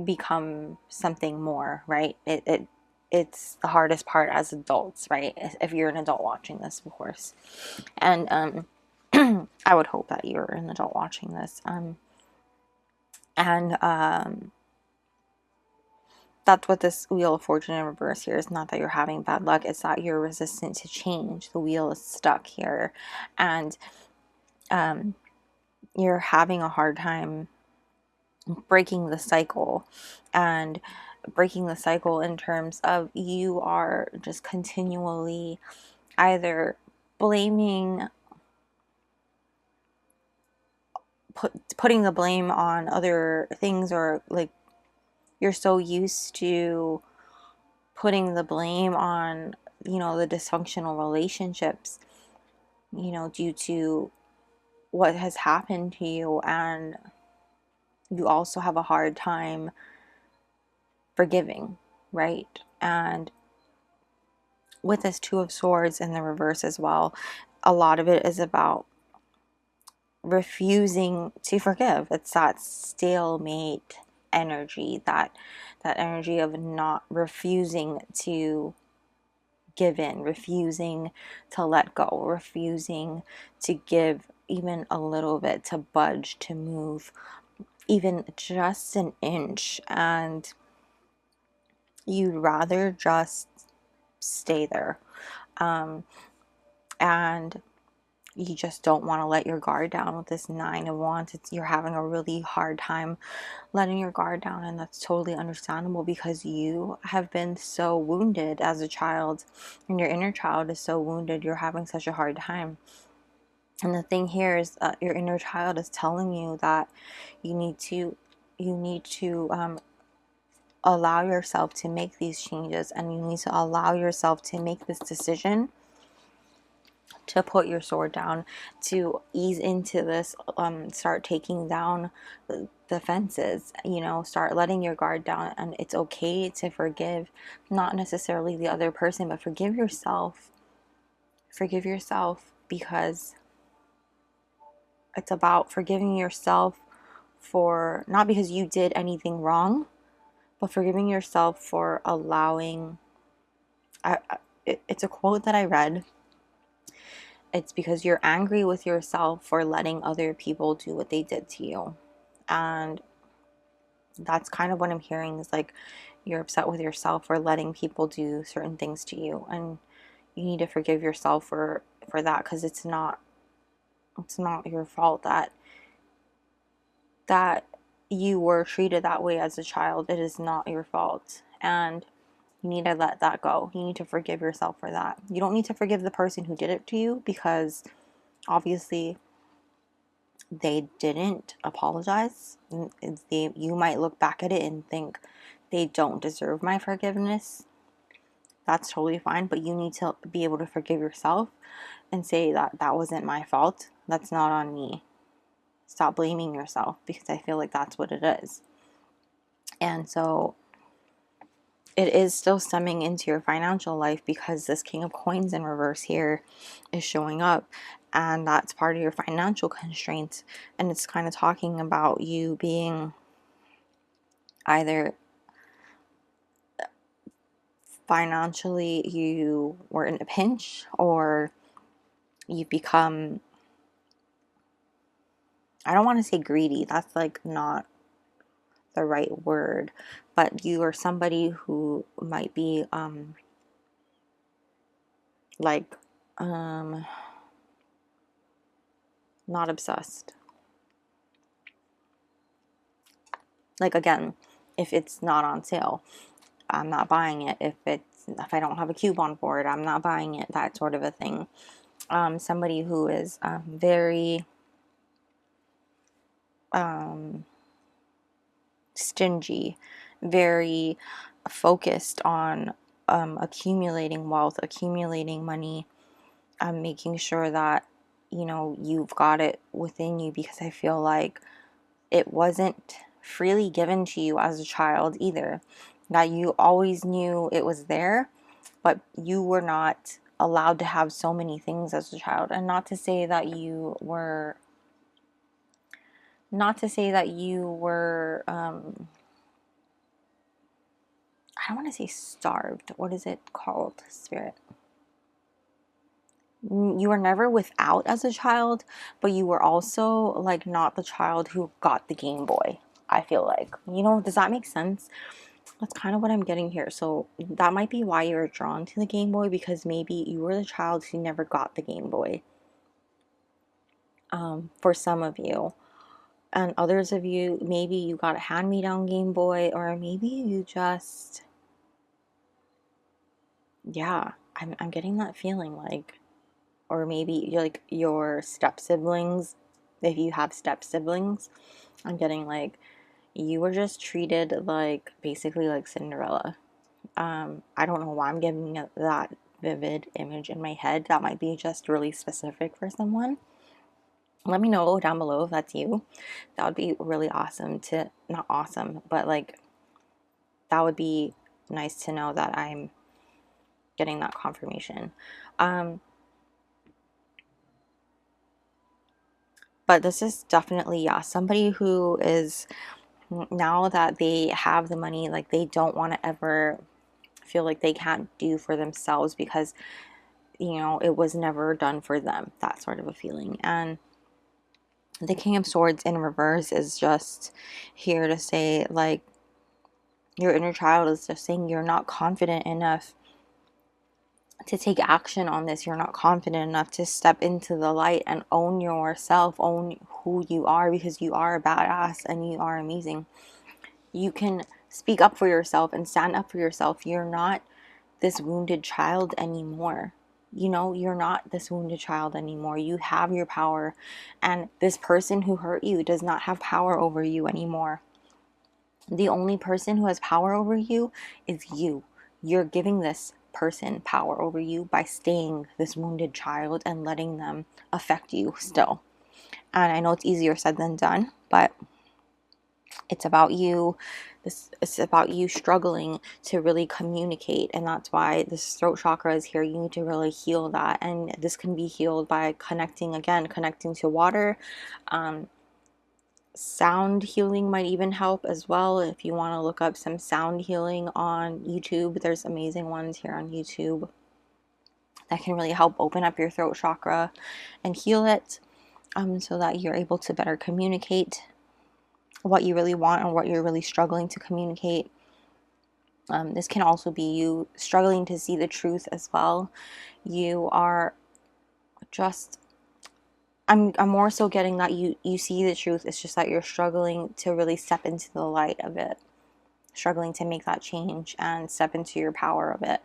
become something more, right? It's the hardest part as adults, right? If you're an adult watching this, of course. And I would hope that you're an adult watching this. That's what this Wheel of Fortune in reverse here is. Not that you're having bad luck, it's that you're resistant to change. The wheel is stuck here, and you're having a hard time breaking the cycle, and breaking the cycle in terms of you are just continually either blaming, putting the blame on other things, or like you're so used to putting the blame on, you know, the dysfunctional relationships, you know, due to what has happened to you, and you also have a hard time forgiving, right? And with this Two of Swords in the reverse as well, a lot of it is about refusing to forgive. It's that stalemate energy, that energy of not refusing to give in, refusing to let go, refusing to give even a little bit, to budge, to move even just an inch, and you'd rather just stay there. And you just don't want to let your guard down with this Nine of Wands. You're having a really hard time letting your guard down, and that's totally understandable because you have been so wounded as a child, and your inner child is so wounded. You're having such a hard time. And the thing here is that your inner child is telling you that you need to allow yourself to make these changes, and you need to allow yourself to make this decision to put your sword down, to ease into this, start taking down the fences, you know, start letting your guard down. And it's okay to forgive, not necessarily the other person, but forgive yourself. Forgive yourself, because it's about forgiving yourself for, not because you did anything wrong, but forgiving yourself for allowing, it's a quote that I read. It's because you're angry with yourself for letting other people do what they did to you. And that's kind of what I'm hearing, is like you're upset with yourself for letting people do certain things to you, and you need to forgive yourself for that, because it's not your fault that you were treated that way as a child. It is not your fault, and you need to let that go. You need to forgive yourself for that. You don't need to forgive the person who did it to you, because obviously they didn't apologize. You might look back at it and think they don't deserve my forgiveness. That's totally fine, but you need to be able to forgive yourself and say that that wasn't my fault. That's not on me. Stop blaming yourself, because I feel like that's what it is. And so it is still stemming into your financial life, because this King of Coins in reverse here is showing up, and that's part of your financial constraints. And it's kind of talking about you being either financially, you were in a pinch, or you've become, I don't want to say greedy, that's like not the right word, but you are somebody who might be like not obsessed. Like, again, if it's not on sale, I'm not buying it. If I don't have a coupon for it, I'm not buying it. That sort of a thing. Somebody who is very stingy, very focused on accumulating wealth, accumulating money, making sure that, you know, you've got it within you, because I feel like it wasn't freely given to you as a child either. That you always knew it was there, but you were not allowed to have so many things as a child. And not to say that you were I don't want to say starved. What is it called, Spirit? You were never without as a child, but you were also like not the child who got the Game Boy. I feel like, you know, does that make sense? That's kind of what I'm getting here. So that might be why you're drawn to the Game Boy, because maybe you were the child who never got the Game Boy. For some of you, And others of you, maybe you got a hand-me-down Game Boy, or maybe you just, yeah, I'm getting that feeling like, or maybe you're like your step siblings, if you have step siblings, I'm getting like you were just treated like basically like Cinderella. I don't know why I'm giving it that vivid image in my head. That might be just really specific for someone. Let me know down below if that's you. That would be really awesome to, not awesome, but like that would be nice to know that I'm getting that confirmation. But this is definitely, yeah, somebody who is, now that they have the money, like they don't want to ever feel like they can't do for themselves because, you know, it was never done for them, that sort of a feeling. And the King of Swords in reverse is just here to say, like, your inner child is just saying you're not confident enough to take action on this. You're not confident enough to step into the light and own yourself, own who you are, because you are a badass and you are amazing. You can speak up for yourself and stand up for yourself. You're not this wounded child anymore. You know, you're not this wounded child anymore. You have your power, and this person who hurt you does not have power over you anymore. The only person who has power over you is you. You're giving this person power over you by staying this wounded child and letting them affect you still. And I know it's easier said than done, but it's about you. It's about you struggling to really communicate, and that's why this throat chakra is here. You need to really heal that, and this can be healed by connecting to water. Sound healing might even help as well. If you want to look up some sound healing on YouTube, there's amazing ones here on YouTube that can really help open up your throat chakra and heal it, so that you're able to better communicate what you really want and what you're really struggling to communicate. This can also be you struggling to see the truth as well. You are just, I'm more so getting that you see the truth. It's just that you're struggling to really step into the light of it, struggling to make that change and step into your power of it.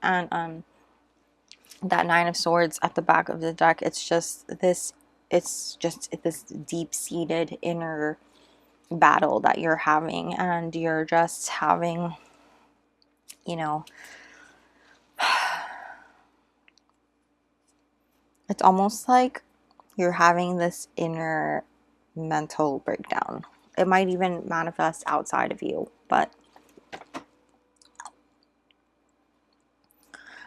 And that Nine of Swords at the back of the deck, it's just this deep-seated inner battle that you're having, and you're just having, you know, it's almost like you're having this inner mental breakdown. It might even manifest outside of you, but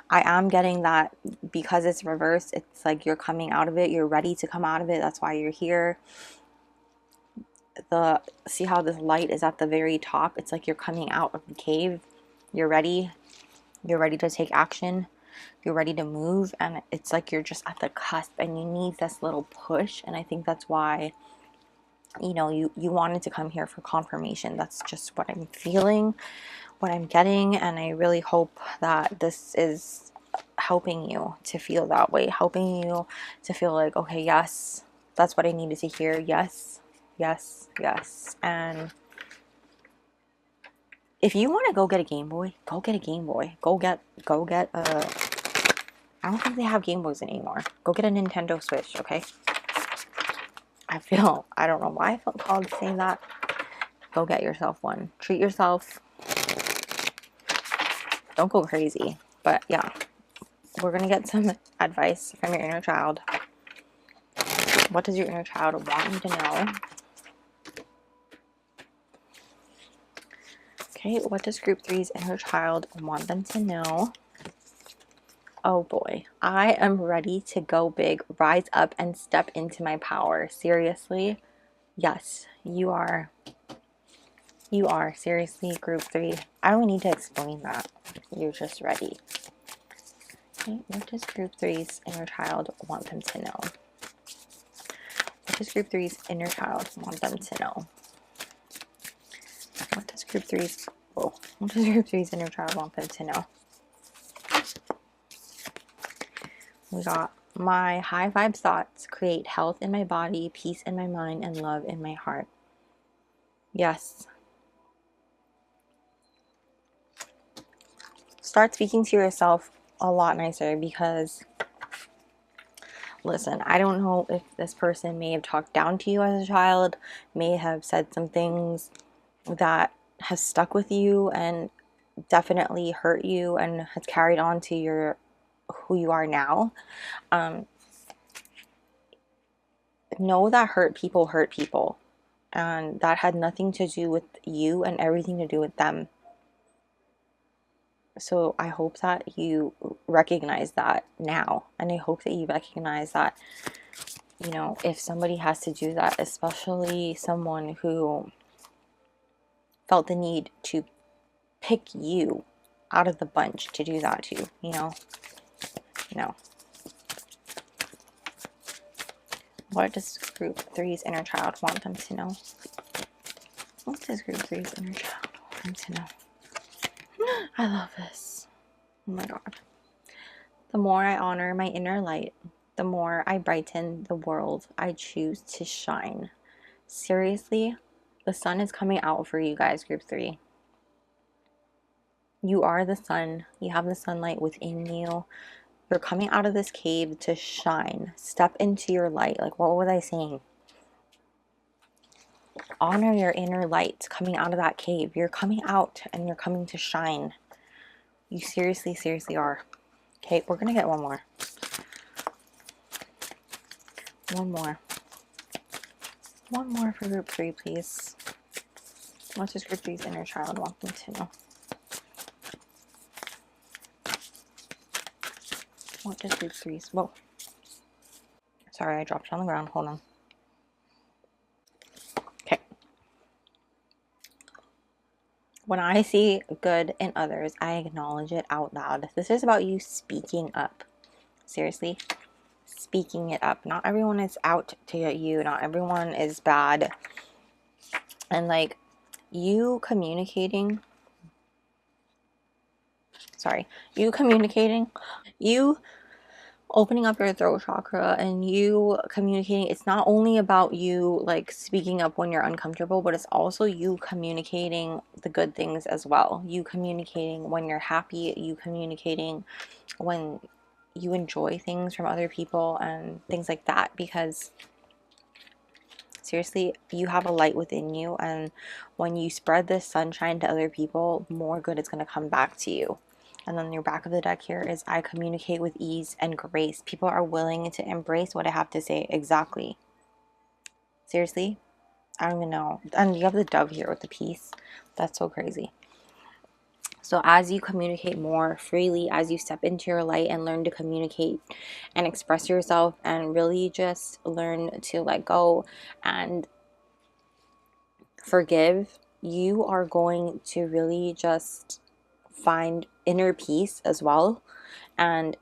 I am getting that because it's reversed, it's like you're coming out of it. You're ready to come out of it. That's why you're here. See how this light is at the very top? It's like you're coming out of the cave. You're ready. You're ready to take action. You're ready to move, and it's like you're just at the cusp and you need this little push. And I think that's why, you know, you wanted to come here for confirmation. That's just what I'm feeling, what I'm getting, and I really hope that this is helping you to feel that way, helping you to feel like, okay, yes, that's what I needed to hear. Yes, yes, yes. And if you want to go get a Game Boy, go get a Game Boy. Go get a, I don't think they have Game Boys anymore. Go get a Nintendo Switch, okay? I don't know why I felt called to say that. Go get yourself one. Treat yourself. Don't go crazy. But yeah, we're going to get some advice from your inner child. What does your inner child want you to know? Okay, what does Group 3's inner child want them to know? Oh boy, I am ready to go big, rise up, and step into my power. Seriously? Yes, you are. You are. Seriously, Group 3. I don't need to explain that. You're just ready. Okay, what does Group 3's inner child want them to know? What does Group 3's inner child want them to know? What does Group 3's inner child want them to know? We got My high vibes thoughts create health in my body, peace in my mind, and love in my heart. Yes. Start speaking to yourself a lot nicer, because listen, I don't know if this person may have talked down to you as a child, may have said some things that has stuck with you and definitely hurt you and has carried on to your who you are now. Know that hurt people, and that had nothing to do with you and everything to do with them. So I hope that you recognize that now, and I hope that you recognize that, you know, if somebody has to do that, especially someone who felt the need to pick you out of the bunch to do that to, you know, no. What does group 3's inner child want them to know? What does group 3's inner child want them to know? I love this. Oh my god. The more I honor my inner light, the more I brighten the world I choose to shine. Seriously, the sun is coming out for you guys, group 3. You are the sun. You have the sunlight within you. You're coming out of this cave to shine. Step into your light. Like, what was I saying? Honor your inner light coming out of that cave. You're coming out and you're coming to shine. You seriously, seriously are. Okay, we're going to get one more. One more. One more for group 3, please. What does group 3's inner child want them to know? What does group 3's... Whoa. Sorry, I dropped it on the ground. Hold on. Okay. When I see good in others, I acknowledge it out loud. This is about you speaking up. Seriously. Speaking it up. Not everyone is out to get you. Not everyone is bad. And like, you communicating... Sorry. You communicating... You opening up your throat chakra and you communicating, it's not only about you like speaking up when you're uncomfortable, but it's also you communicating the good things as well. You communicating when you're happy, you communicating when you enjoy things from other people and things like that, because seriously, you have a light within you, and when you spread this sunshine to other people, more good is going to come back to you. And then your back of the deck here is I communicate with ease and grace. People are willing to embrace what I have to say. Exactly. Seriously? I don't even know. And you have the dove here with the peace. That's so crazy. So as you communicate more freely, as you step into your light and learn to communicate and express yourself and really just learn to let go and forgive, you are going to really just find inner peace as well and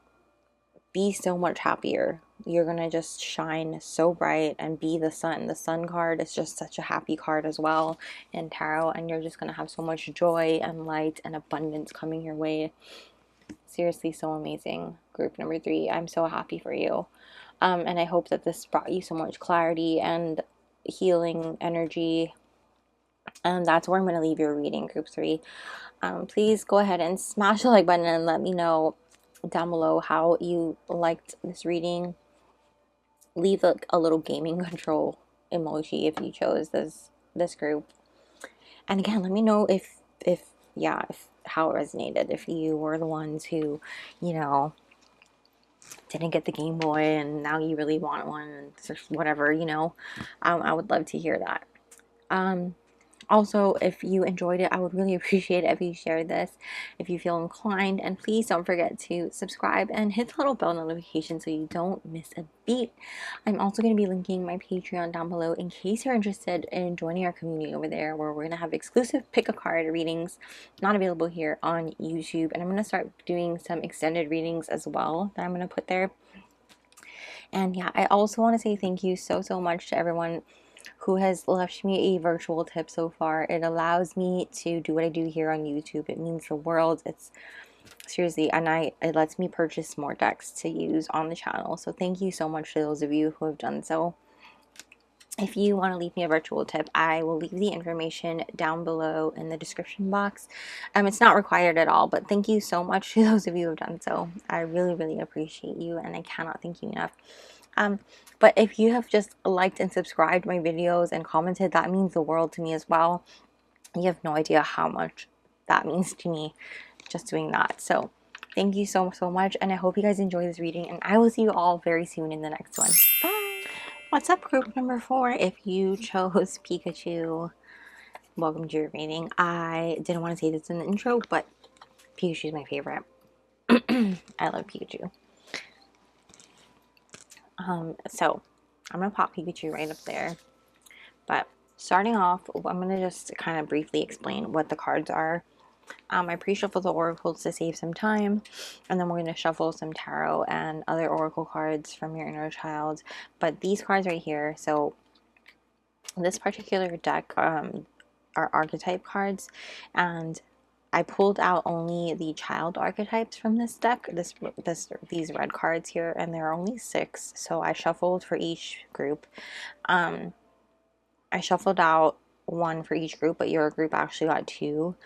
be so much happier. You're gonna just shine so bright and be the sun. The sun card is just such a happy card as well in tarot, and you're just gonna have so much joy and light and abundance coming your way. Seriously, so amazing. Group number 3, I'm so happy for you. And I hope that this brought you so much clarity and healing energy. And that's where I'm going to leave your reading, group 3. Please go ahead and smash the like button and let me know down below how you liked this reading. Leave a little gaming control emoji if you chose this group. And again, let me know if how it resonated. If you were the ones who, you know, didn't get the Game Boy and now you really want one, and whatever, you know, I would love to hear that. Also, if you enjoyed it, I would really appreciate it if you shared this, if you feel inclined, and please don't forget to subscribe and hit the little bell notification so you don't miss a beat. I'm also going to be linking my Patreon down below in case you're interested in joining our community over there, where we're going to have exclusive pick a card readings not available here on YouTube, and I'm going to start doing some extended readings as well that I'm going to put there. And yeah, I also want to say thank you so much to everyone who has left me a virtual tip so far. It allows me to do what I do here on YouTube. It means the world. It's Seriously, and it lets me purchase more decks to use on the channel. So thank you so much to those of you who have done so. If you want to leave me a virtual tip, I will leave the information down below in the description box. It's not required at all, but thank you so much to those of you who have done so. I really, really appreciate you, and I cannot thank you enough. But if you have just liked and subscribed my videos and commented, that means the world to me as well. You have no idea how much that means to me, just doing that. So thank you so much, and I hope you guys enjoy this reading, and I will see you all very soon in the next one. Bye. What's up, group number 4? If you chose Pikachu, welcome to your reading. I didn't want to say this in the intro, but Pikachu is my favorite. I love Pikachu. So I'm gonna pop Pikachu right up there, but starting off, I'm gonna just kind of briefly explain what the cards are. I pre-shuffle the oracles to save some time, and then we're going to shuffle some tarot and other oracle cards from your inner child. But these cards right here, so this particular deck are archetype cards, and I pulled out only the child archetypes from this deck, these red cards here, and there are only 6, so I shuffled for each group. I shuffled out 1 for each group, but your group actually got 2.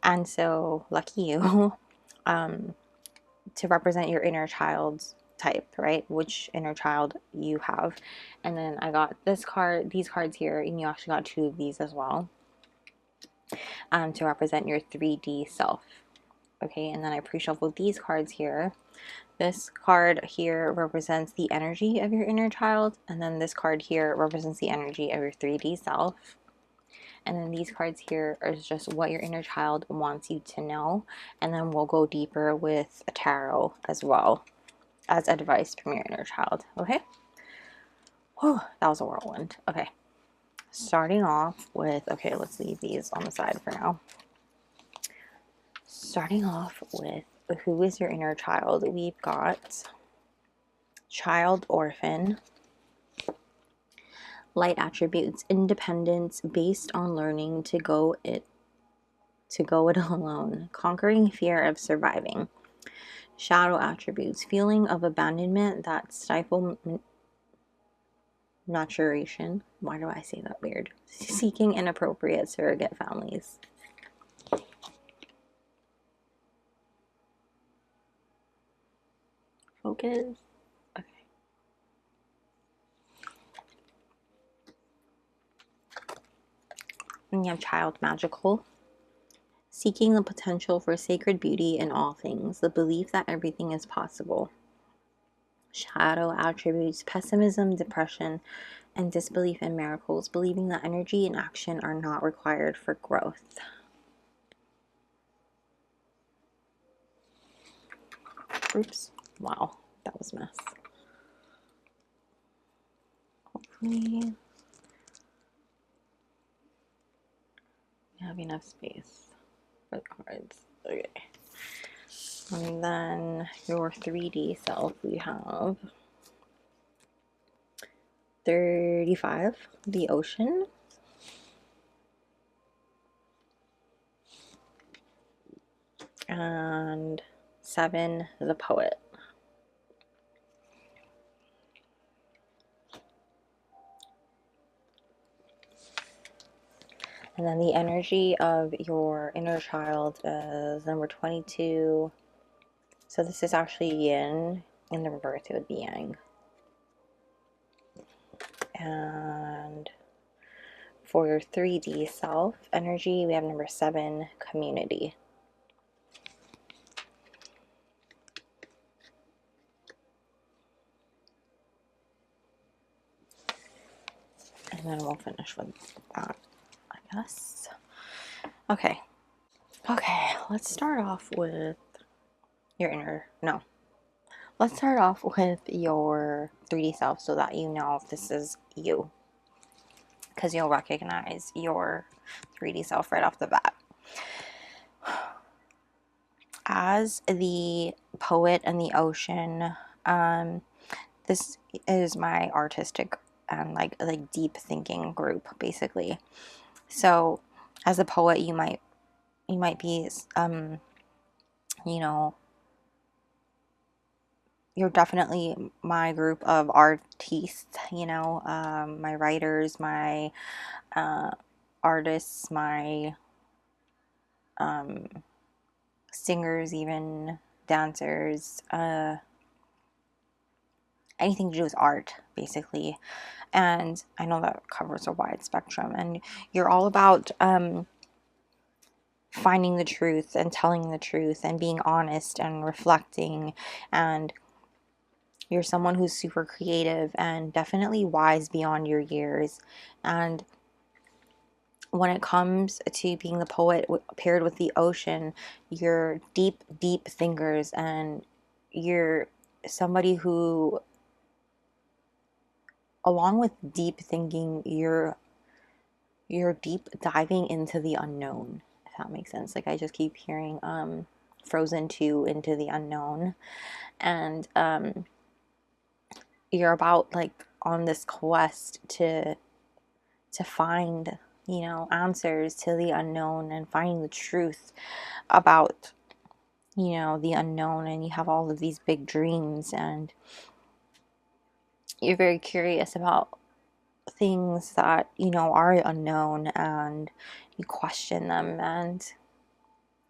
And so, lucky you, to represent your inner child's type, right? Which inner child you have. And then I got these cards here, and you actually got 2 of these as well, to represent your 3D self. Okay, and then I pre-shuffled these cards here. This card here represents the energy of your inner child, and then this card here represents the energy of your 3D self. And then these cards here are just what your inner child wants you to know. And then we'll go deeper with a tarot as well as advice from your inner child. Okay? Whew, that was a whirlwind. Okay. Starting off with, okay, let's leave these on the side for now. Starting off with who is your inner child? We've got child orphan. Light attributes, independence based on learning to go it alone, conquering fear of surviving. Shadow attributes, feeling of abandonment that stifle maturation. Why do I say that weird? Seeking inappropriate surrogate families. Focus. Okay. And you have child magical. Seeking the potential for sacred beauty in all things, the belief that everything is possible. Shadow attributes, pessimism, depression, and disbelief in miracles, believing that energy and action are not required for growth. Oops. Wow, that was a mess. Hopefully we have enough space for the cards. Okay. And then your 3D self, we have 35, the ocean. And 7, the poet. And then the energy of your inner child is number 22. So this is actually yin. In the reverse, it would be yang. And for your 3D self energy, we have number 7, community. And then we'll finish with that, I guess. Okay. Okay, let's start off with your let's start off with your 3D self so that you know if this is you, because you'll recognize your 3D self right off the bat. As the poet and the ocean, this is my artistic and like deep thinking group, basically. So as a poet, you might be you know, you're definitely my group of artistes, you know, my writers, my uh, artists, my um, singers, even dancers, anything to do with art, basically. And I know that covers a wide spectrum. And you're all about finding the truth and telling the truth and being honest and reflecting. And you're someone who's super creative and definitely wise beyond your years. And when it comes to being the poet paired with the ocean, you're deep, deep thinkers, and you're somebody who, along with deep thinking, you're deep diving into the unknown, if that makes sense. Like, I just keep hearing Frozen 2, Into the Unknown. And you're about, like, on this quest to find, you know, answers to the unknown and finding the truth about, you know, the unknown. And you have all of these big dreams, and you're very curious about things that, you know, are unknown, and you question them and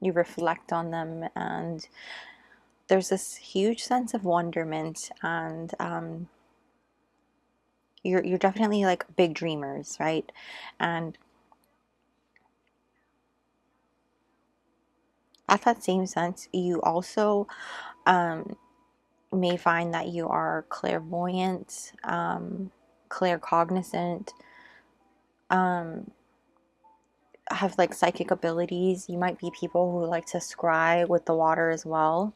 you reflect on them, and there's this huge sense of wonderment. And you're definitely like big dreamers, right? And at that same sense, you also um, may find that you are clairvoyant, claircognizant, um, have like psychic abilities. You might be people who like to scry with the water as well.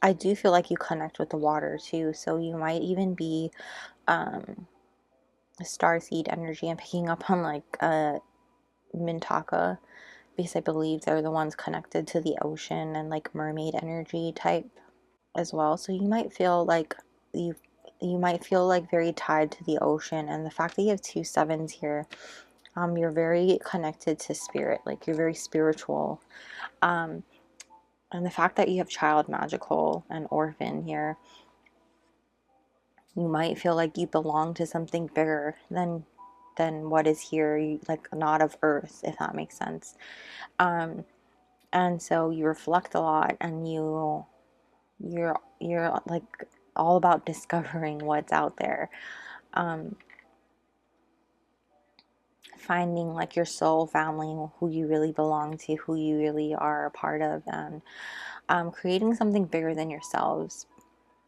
I do feel like you connect with the water too, so you might even be um, a starseed energy and picking up on like Mintaka, because I believe they're the ones connected to the ocean and like mermaid energy type as well. So you might feel like you you might feel like very tied to the ocean. And the fact that you have 2 sevens here, you're very connected to spirit, like you're very spiritual. Um, and the fact that you have child magical and orphan here, you might feel like you belong to something bigger than what is here, like not of earth, if that makes sense. And so you reflect a lot, and you're like all about discovering what's out there, um, finding like your soul family, who you really belong to, who you really are a part of, and creating something bigger than yourselves.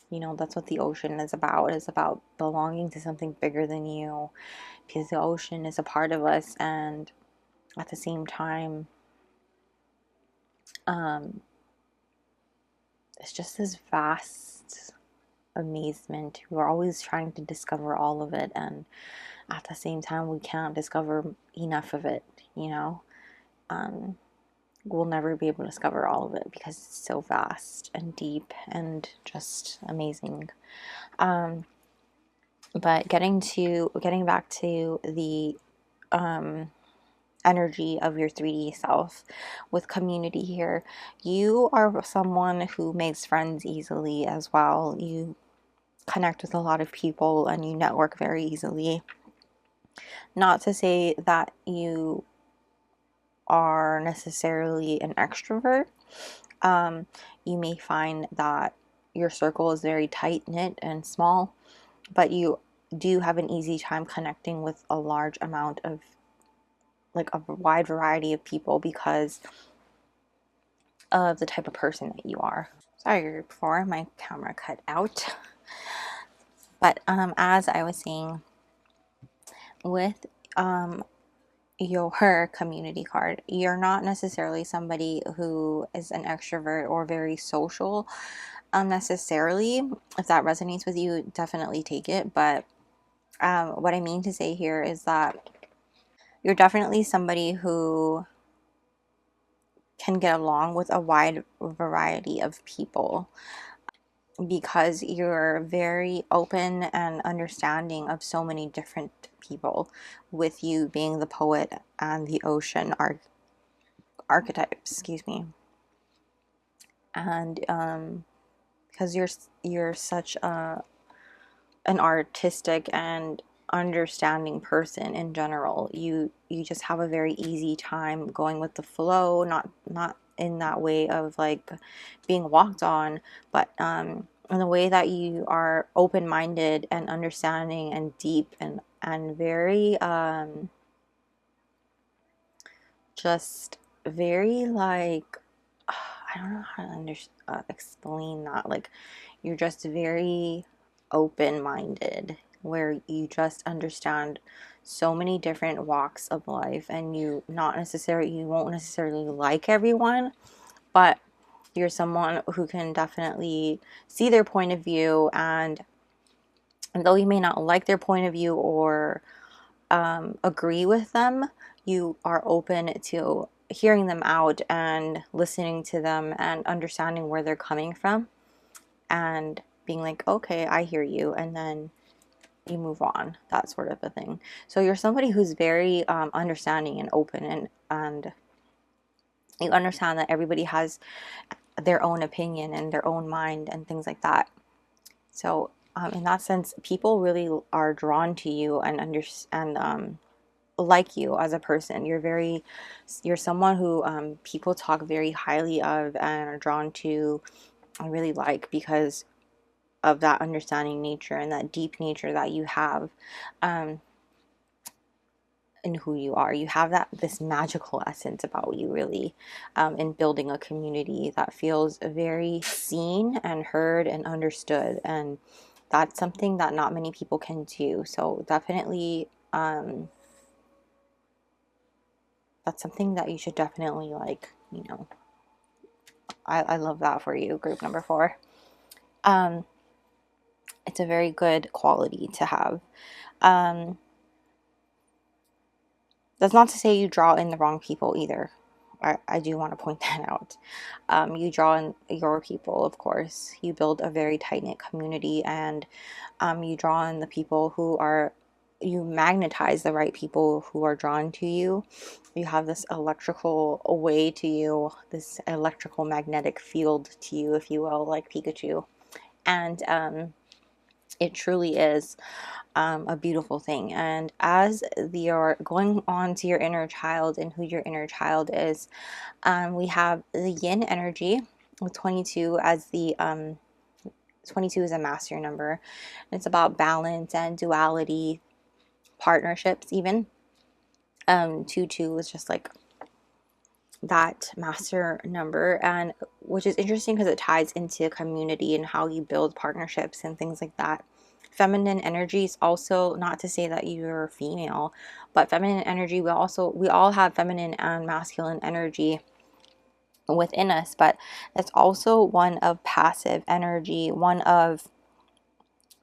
You know, that's what the ocean is about. It's about belonging to something bigger than you, because the ocean is a part of us. And at the same time, um, it's just this vast amazement. We're always trying to discover all of it, and at the same time, we can't discover enough of it, you know? Um, we'll never be able to discover all of it because it's so vast and deep and just amazing. Um, but getting back to the energy of your 3D self with community here, you are someone who makes friends easily as well. You connect with a lot of people and you network very easily. Not to say that you are necessarily an extrovert. You may find that your circle is very tight knit and small, but you do have an easy time connecting with a large amount of, like, a wide variety of people because of the type of person that you are. Sorry, before my camera cut out. But as I was saying, with your community card, you're not necessarily somebody who is an extrovert or very social necessarily. If that resonates with you, definitely take it. But what I mean to say here is that you're definitely somebody who can get along with a wide variety of people, because you're very open and understanding of so many different people, with you being the poet and the ocean archetype. archetypes, excuse me. And because you're such an artistic and understanding person in general, you just have a very easy time going with the flow, not in that way of like being walked on, but in the way that you are open-minded and understanding and deep and very just very like I don't know how to explain that. Like, you're just very open-minded, where you just understand so many different walks of life, and you won't necessarily like everyone, but you're someone who can definitely see their point of view, and though you may not like their point of view or agree with them, you are open to hearing them out and listening to them and understanding where they're coming from and being like, okay, I hear you, and then you move on, that sort of a thing. So you're somebody who's very understanding and open, and you understand that everybody has their own opinion and their own mind and things like that. So in that sense, people really are drawn to you and understand like you as a person. You're someone who people talk very highly of and are drawn to and really like, because of that understanding nature and that deep nature that you have in who you are. You have this magical essence about you, really, in building a community that feels very seen and heard and understood, and that's something that not many people can do. So definitely that's something that you should definitely, like, I love that for you, group number 4. It's a very good quality to have. That's not to say you draw in the wrong people either. I do want to point that out. You draw in your people, of course. You build a very tight-knit community, and you draw in the people you magnetize the right people who are drawn to you. You have this electrical way to you, this electrical magnetic field to you, if you will, like Pikachu. And it truly is a beautiful thing. And as you're going on to your inner child and who your inner child is, we have the yin energy with 22 as the 22 is a master number. It's about balance and duality, partnerships even. 2 is just like that master number, and which is interesting because it ties into community and how you build partnerships and things like that. Feminine energy is also, not to say that you're female, but feminine energy, we all have feminine and masculine energy within us, but it's also one of passive energy, one of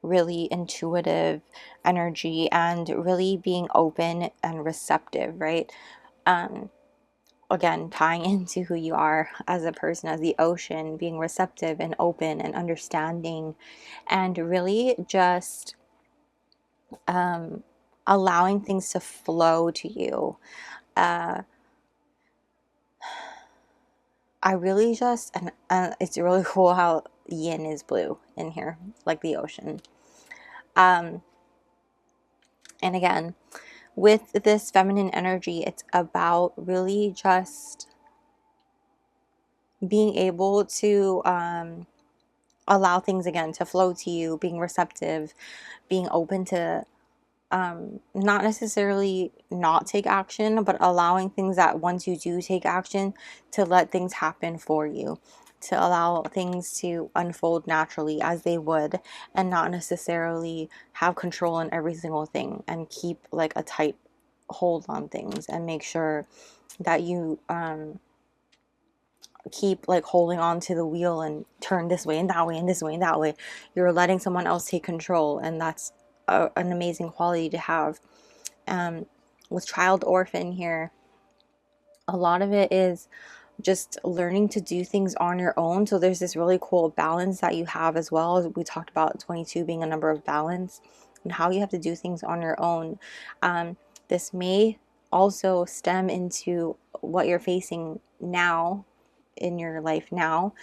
really intuitive energy, and really being open and receptive, right? Again, tying into who you are as a person, as the ocean, being receptive and open and understanding, and really just allowing things to flow to you. I really just, and it's really cool how yin is blue in here, like the ocean. And again, with this feminine energy, it's about really just being able to allow things again to flow to you, being receptive, being open to not necessarily not take action, but allowing things that once you do take action, to let things happen for you, to allow things to unfold naturally as they would, and not necessarily have control on every single thing, and keep like a tight hold on things, and make sure that you keep like holding on to the wheel and turn this way and that way and this way and that way. You're letting someone else take control, and that's an amazing quality to have. With child orphan here, a lot of it is just learning to do things on your own. So there's this really cool balance that you have as well. As we talked about 22 being a number of balance and how you have to do things on your own. This may also stem into what you're facing now, in your life now.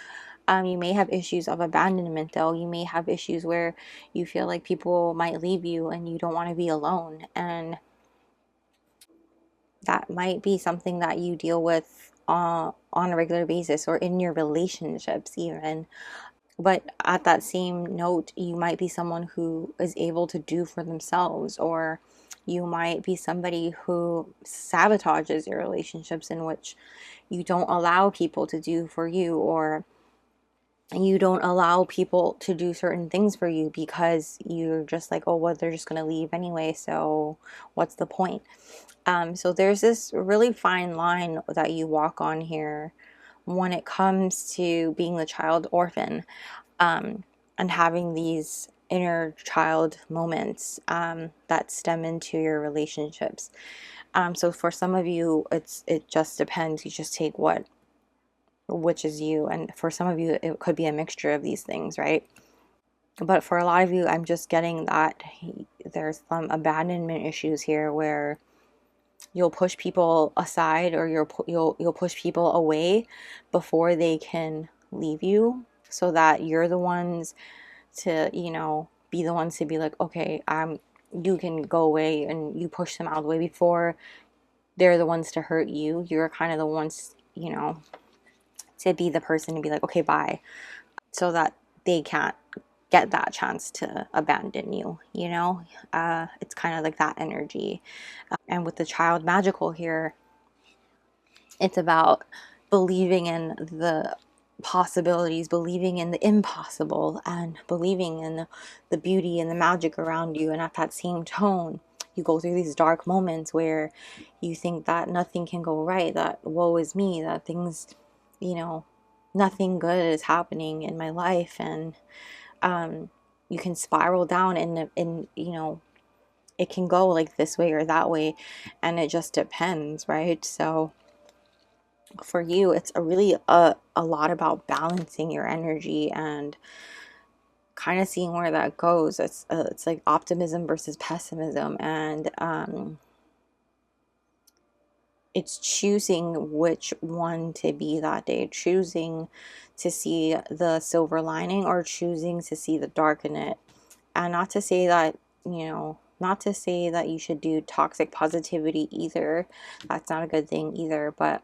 You may have issues of abandonment, though. You may have issues where you feel like people might leave you and you don't want to be alone. And that might be something that you deal with on a regular basis, or in your relationships even. But at that same note, you might be someone who is able to do for themselves, or you might be somebody who sabotages your relationships, in which you don't allow people to do for you, or you don't allow people to do certain things for you because you're just like, oh, well, they're just going to leave anyway, so what's the point? So there's this really fine line that you walk on here when it comes to being the child orphan, and having these inner child moments that stem into your relationships. So for some of you, it just depends. You just take which is you, and for some of you, it could be a mixture of these things, right? But for a lot of you, I'm just getting that there's some abandonment issues here, where you'll push people aside, or you'll push people away before they can leave you, so that you're the ones to, be the ones to be like, okay, you can go away, and you push them out of the way before they're the ones to hurt you. You're kind of the ones, to be the person to be like, okay, bye, so that they can't get that chance to abandon you. It's kind of like that energy. And with the child magical here, it's about believing in the possibilities, believing in the impossible, and believing in the beauty and the magic around you. And at that same tone, you go through these dark moments where you think that nothing can go right, that woe is me, that things, nothing good is happening in my life. And you can spiral down in it can go like this way or that way, and it just depends, right? So for you, it's a lot about balancing your energy and kind of seeing where that goes. It's like optimism versus pessimism, and it's choosing which one to be that day, choosing to see the silver lining, or choosing to see the dark in it. And not to say that, not to say that you should do toxic positivity either. That's not a good thing either. But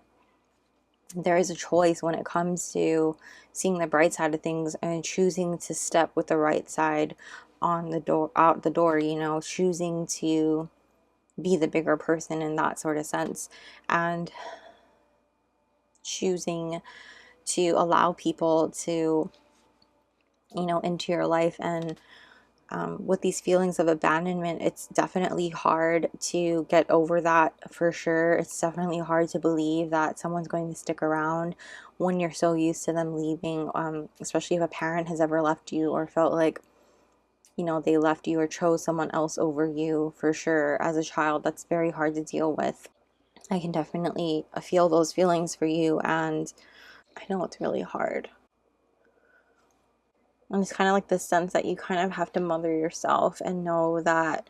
there is a choice when it comes to seeing the bright side of things and choosing to step with the right side on the door, out the door, choosing to be the bigger person in that sort of sense, and choosing to allow people to, into your life. And with these feelings of abandonment, it's definitely hard to get over that, for sure. It's definitely hard to believe that someone's going to stick around when you're so used to them leaving, especially if a parent has ever left you, or felt like, they left you or chose someone else over you. For sure, as a child, that's very hard to deal with. I can definitely feel those feelings for you, and I know it's really hard. And it's kind of like this sense that you kind of have to mother yourself and know that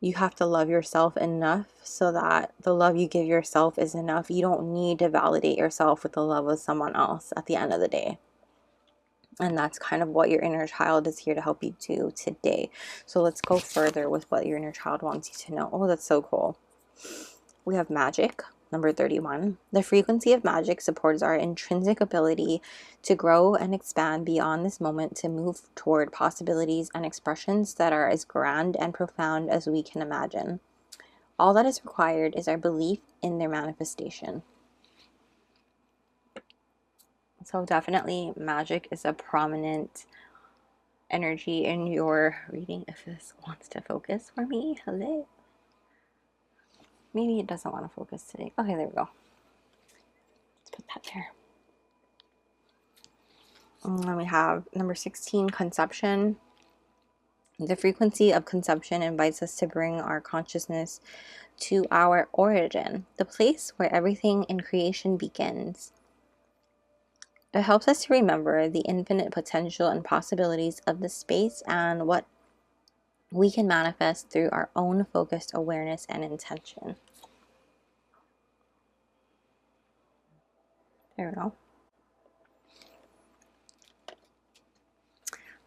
you have to love yourself enough so that the love you give yourself is enough. You don't need to validate yourself with the love of someone else at the end of the day. And that's kind of what your inner child is here to help you do today. So let's go further with what your inner child wants you to know. Oh, that's so cool. We have magic, number 31. The frequency of magic supports our intrinsic ability to grow and expand beyond this moment, to move toward possibilities and expressions that are as grand and profound as we can imagine. All that is required is our belief in their manifestation. So definitely magic is a prominent energy in your reading. If this wants to focus for me, hello. Maybe it doesn't want to focus today. Okay, there we go. Let's put that there. And then we have number 16, conception. The frequency of conception invites us to bring our consciousness to our origin, the place where everything in creation begins. It helps us to remember the infinite potential and possibilities of the space and what we can manifest through our own focused awareness and intention. There we go.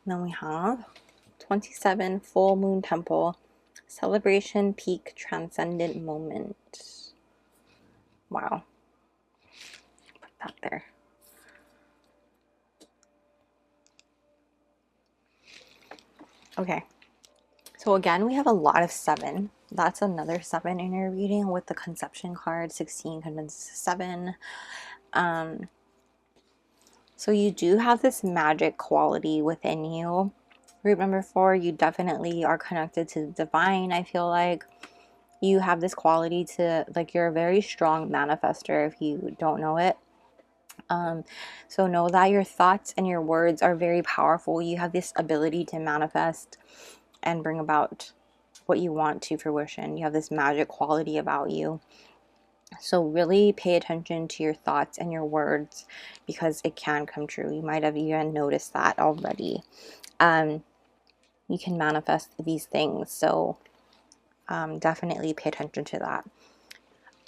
And then we have 27, full moon temple, celebration, peak, transcendent moment. Wow. Put that there. Okay. So again, we have a lot of 7. That's another 7 in your reading with the conception card. 16 condenses to 7. So you do have this magic quality within you. Root number 4, you definitely are connected to the divine. I feel like you have this quality to, like, you're a very strong manifester if you don't know it. So know that your thoughts and your words are very powerful. You have this ability to manifest and bring about what you want to fruition. You have this magic quality about you. So really pay attention to your thoughts and your words, because it can come true. You might have even noticed that already. You can manifest these things. So definitely pay attention to that.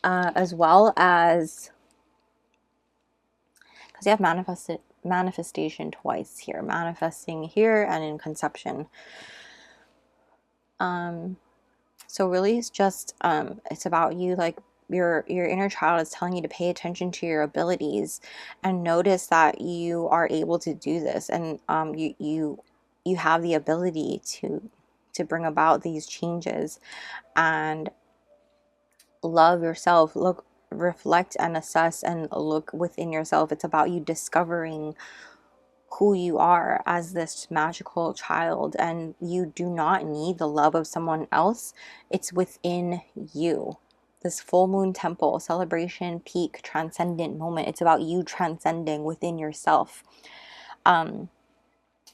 As well as, because you have manifestation twice here, manifesting here and in conception. So really it's just it's about you, like your inner child is telling you to pay attention to your abilities and notice that you are able to do this, and you have the ability to bring about these changes and love yourself. Look, reflect and assess and look within yourself. It's about you discovering who you are as this magical child, and you do not need the love of someone else. It's within you. This full moon temple, celebration, peak, transcendent moment. It's about you transcending within yourself.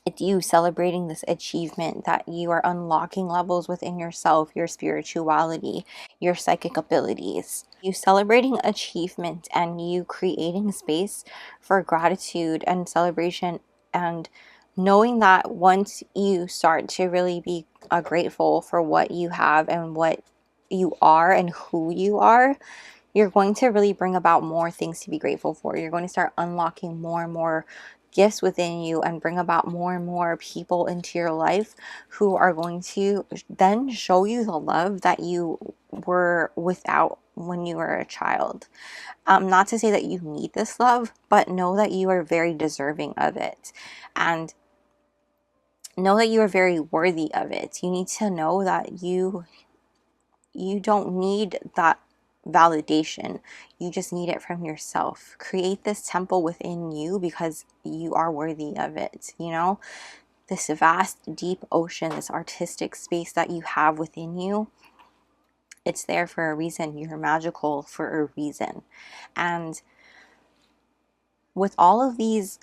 It's you celebrating this achievement, that you are unlocking levels within yourself, your spirituality, your psychic abilities. You celebrating achievement and you creating space for gratitude and celebration, and knowing that once you start to really be grateful for what you have and what you are and who you are, you're going to really bring about more things to be grateful for. You're going to start unlocking more and more gifts within you and bring about more and more people into your life who are going to then show you the love that you were without when you were a child. Not to say that you need this love, but know that you are very deserving of it, and know that you are very worthy of it. You need to know that you don't need that validation. You just need it from yourself. Create this temple within you because you are worthy of it. You know, this vast, deep ocean, this artistic space that you have within you, it's there for a reason. You're magical for a reason. And with all of these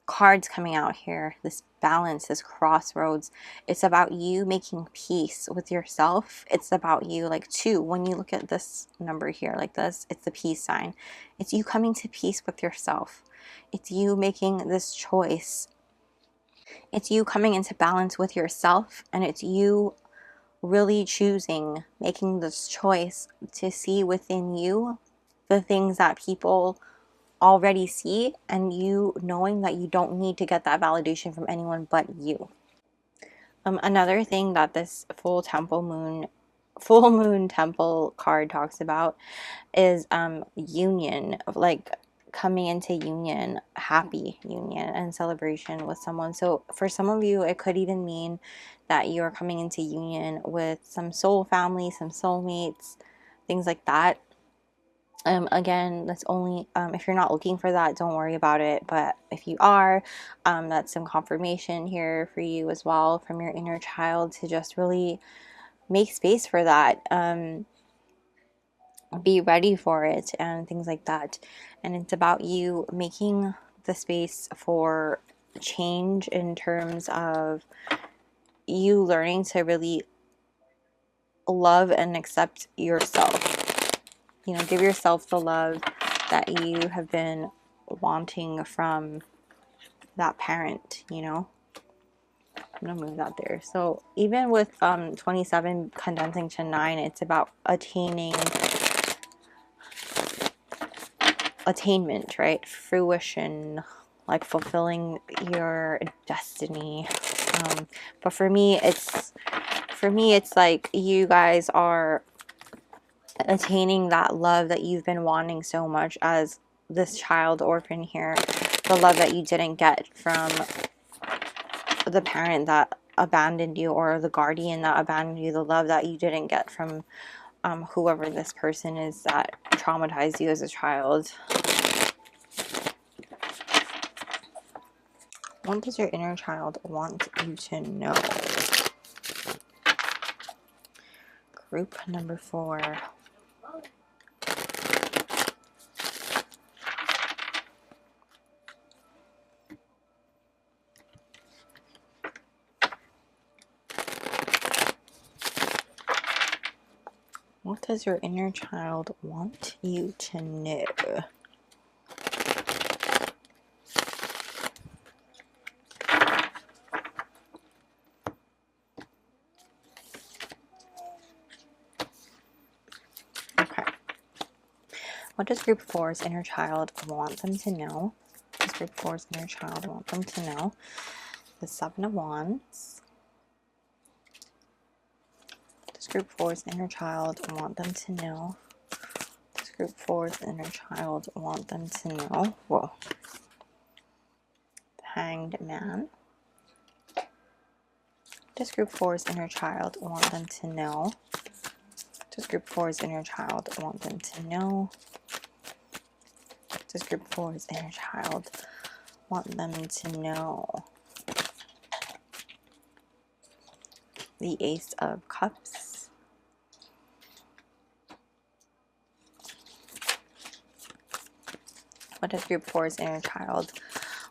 cards coming out here, this balance, this crossroads, it's about you making peace with yourself. It's about you, like 2, when you look at this number here like this, it's the peace sign. It's you coming to peace with yourself. It's you making this choice. It's you coming into balance with yourself, and it's you really choosing, making this choice to see within you the things that people already see, and you knowing that you don't need to get that validation from anyone but you. Another thing that this full moon temple card talks about is union, like coming into union, happy union and celebration with someone. So for some of you, it could even mean that you are coming into union with some soul family, some soulmates, things like that. Again, that's only if you're not looking for that, don't worry about it. But if you are, that's some confirmation here for you as well from your inner child to just really make space for that. Be ready for it and things like that. And it's about you making the space for change in terms of you learning to really love and accept yourself. You know, give yourself the love that you have been wanting from that parent, you know. I'm gonna move that there. So even with 27 condensing to 9, it's about attaining attainment, right? Fruition, like fulfilling your destiny. But for me, it's like you guys are attaining that love that you've been wanting so much as this child orphan here. The love that you didn't get from the parent that abandoned you, or the guardian that abandoned you. The love that you didn't get from whoever this person is that traumatized you as a child. What does your inner child want you to know? Group number 4. What does your inner child want you to know? Okay. What does group 4's inner child want them to know? What does group 4's inner child want them to know? The 7 of Wands. What does group 4's inner child want them to know? What does group 4's inner child want them to know? Whoa. The Hanged Man. What does group 4's inner child want them to know? What does group 4's inner child want them to know? What does group 4's inner child want them to know? The Ace of Cups. What does group 4's inner child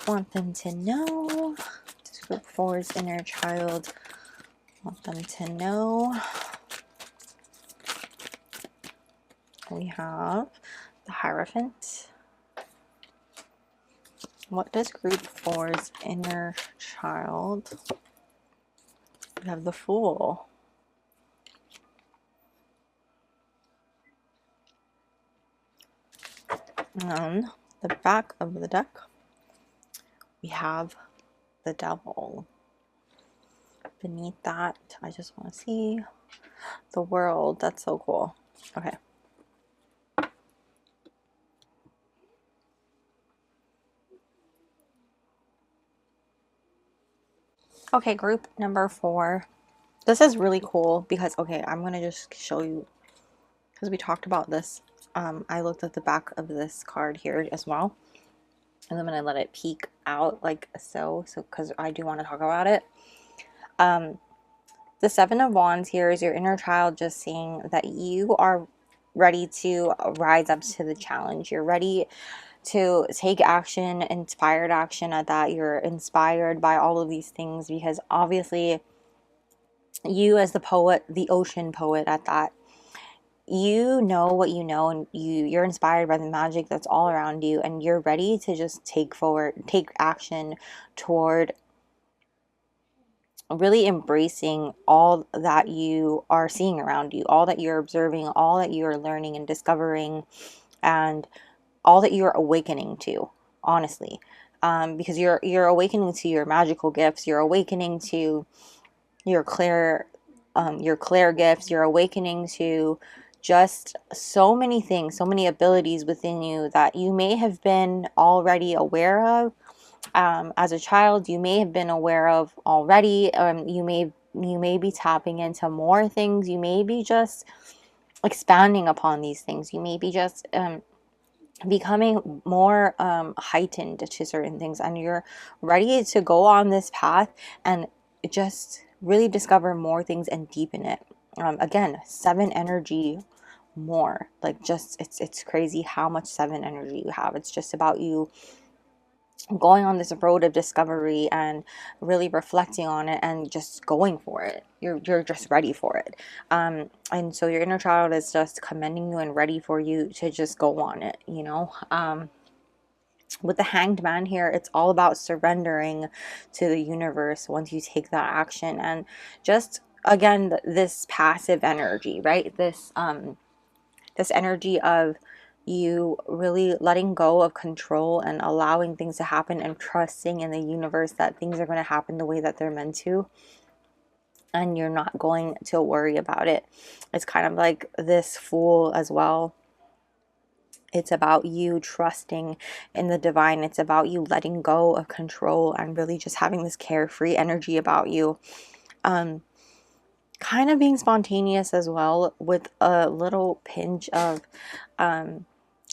want them to know? What does group 4's inner child want them to know? We have the Hierophant. What does group 4's inner child? We have the Fool. And on the back of the deck, we have the Devil. Beneath that, I just want to see the World. That's so cool. Okay. Okay, group number 4. This is really cool because, okay, I'm going to just show you, because we talked about this. I looked at the back of this card here as well. And then I'm going to let it peek out like so because I do want to talk about it. The 7 of Wands here is your inner child just saying that you are ready to rise up to the challenge. You're ready to take action, inspired action at that. You're inspired by all of these things because obviously you as the poet, the ocean poet at that, you know what you know, and you're inspired by the magic that's all around you, and you're ready to just take action toward really embracing all that you are seeing around you, all that you're observing, all that you're learning and discovering, and all that you're awakening to, honestly. Because you're awakening to your magical gifts, you're awakening to your clair gifts, you're awakening to just so many things, so many abilities within you that you may have been already aware of. As a child, you may have been aware of already. You may be tapping into more things. You may be just expanding upon these things. You may be just becoming more heightened to certain things, and you're ready to go on this path and just really discover more things and deepen it. Again, 7 energy more, like, just it's crazy how much 7 energy you have. It's just about you going on this road of discovery and really reflecting on it and just going for it. You're just ready for it. And so your inner child is just commending you and ready for you to just go on it, you know. With the Hanged Man here, it's all about surrendering to the universe once you take that action, and just again this passive energy, right? This energy of you really letting go of control and allowing things to happen and trusting in the universe that things are going to happen the way that they're meant to, and you're not going to worry about it. It's kind of like this Fool as well. It's about you trusting in the divine. It's about you letting go of control and really just having this carefree energy about you. Kind of being spontaneous as well, with a little pinch of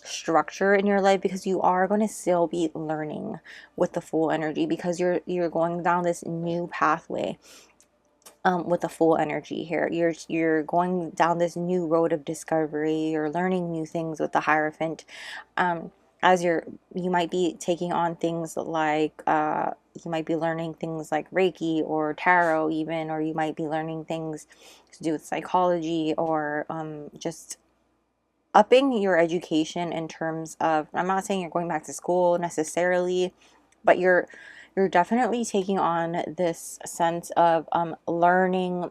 structure in your life, because you are going to still be learning with the Fool energy, because you're going down this new pathway. With the Fool energy here, you're going down this new road of discovery. You're learning new things with the Hierophant. As you might be taking on things like you might be learning things like Reiki or tarot even, or you might be learning things to do with psychology, or just upping your education in terms of, I'm not saying you're going back to school necessarily, but you're definitely taking on this sense of learning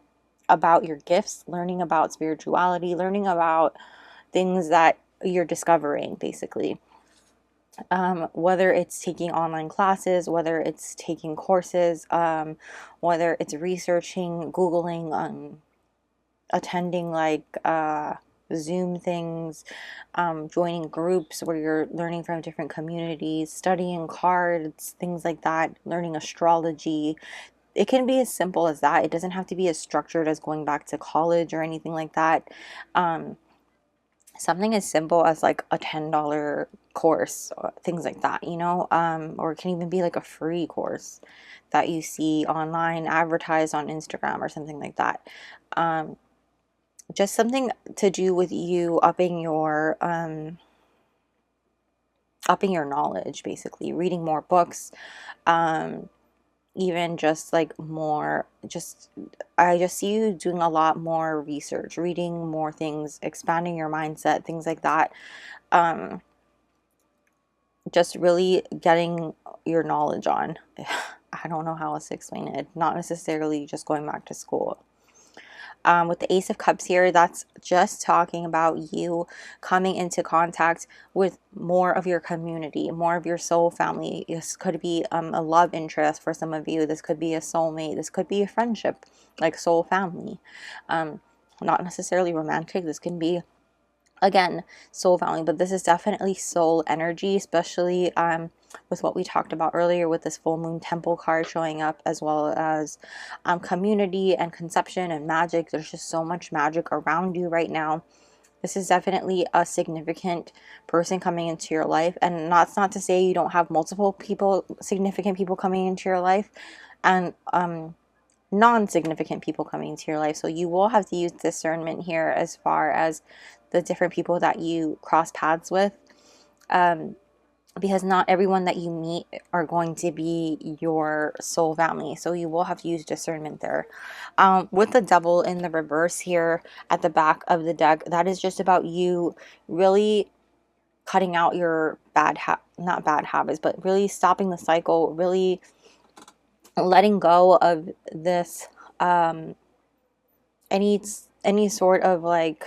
about your gifts, learning about spirituality, learning about things that you're discovering, basically. Whether it's taking online classes, whether it's taking courses, whether it's researching, Googling, attending like Zoom things, joining groups where you're learning from different communities, studying cards, things like that, learning astrology. It can be as simple as that. It doesn't have to be as structured as going back to college or anything like that. Something as simple as like a $10 course, or things like that, or it can even be like a free course that you see online advertised on Instagram or something like that. Just something to do with you upping your knowledge, basically reading more books, even just like more, just I just see you doing a lot more research, reading more things, expanding your mindset, things like that. Just really getting your knowledge on. I don't know how else to explain it. Not necessarily just going back to school. With the Ace of Cups here, that's just talking about you coming into contact with more of your community, more of your soul family. This could be a love interest for some of you. This could be a soulmate. This could be a friendship, like soul family. Not necessarily romantic. This can be, again, soul family, but this is definitely soul energy, especially with what we talked about earlier with this full moon temple card showing up, as well as community and conception and magic. There's just so much magic around you right now. This is definitely a significant person coming into your life, and that's not to say you don't have multiple people, significant people coming into your life, and non-significant people coming into your life. So you will have to use discernment here as far as the different people that you cross paths with, because not everyone that you meet are going to be your soul family. So you will have to use discernment there. With the Devil in the reverse here at the back of the deck, that is just about you really cutting out your not bad habits, but really stopping the cycle, really letting go of this any sort of like,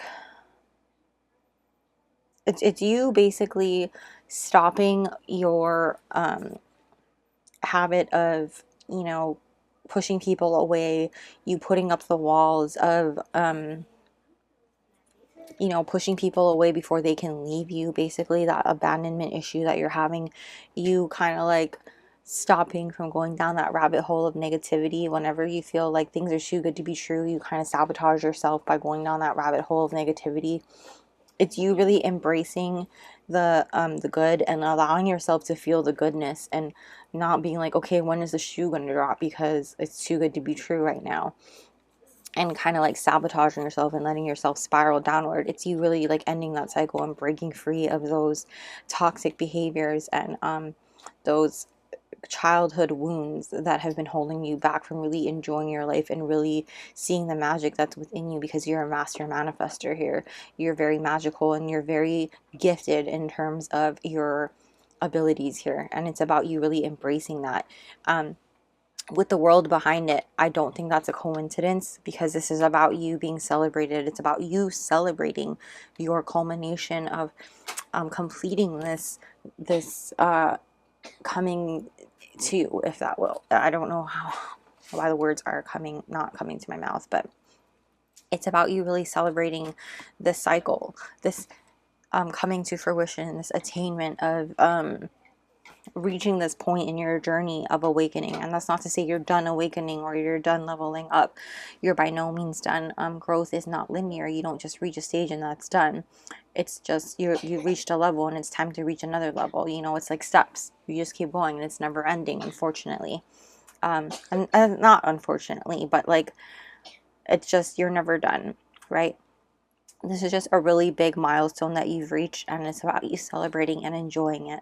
it's you basically stopping your habit of pushing people away, you putting up the walls of pushing people away before they can leave you, basically that abandonment issue that you're having, you kind of like stopping from going down that rabbit hole of negativity. Whenever you feel like things are too good to be true, you kind of sabotage yourself by going down that rabbit hole of negativity. It's you really embracing the good and allowing yourself to feel the goodness, and not being like, okay, when is the shoe going to drop because it's too good to be true right now, and kind of like sabotaging yourself and letting yourself spiral downward. It's you really like ending that cycle and breaking free of those toxic behaviors and those childhood wounds that have been holding you back from really enjoying your life and really seeing the magic that's within you, because you're a master manifester here. You're very magical and you're very gifted in terms of your abilities here, and it's about you really embracing that. with the world behind it, I don't think that's a coincidence, because this is about you being celebrated. It's about you celebrating your culmination of completing this coming to, if that will, I don't know why the words are not coming to my mouth, but it's about you really celebrating this cycle, this coming to fruition, this attainment of reaching this point in your journey of awakening. And that's not to say you're done awakening or you're done leveling up. You're by no means done. Growth is not linear. You don't just reach a stage and that's done. It's just you've reached a level and it's time to reach another level. You know, it's like steps. You just keep going and it's never ending, unfortunately. And not unfortunately, but like, it's just, you're never done, right? This is just a really big milestone that you've reached, and it's about you celebrating and enjoying it.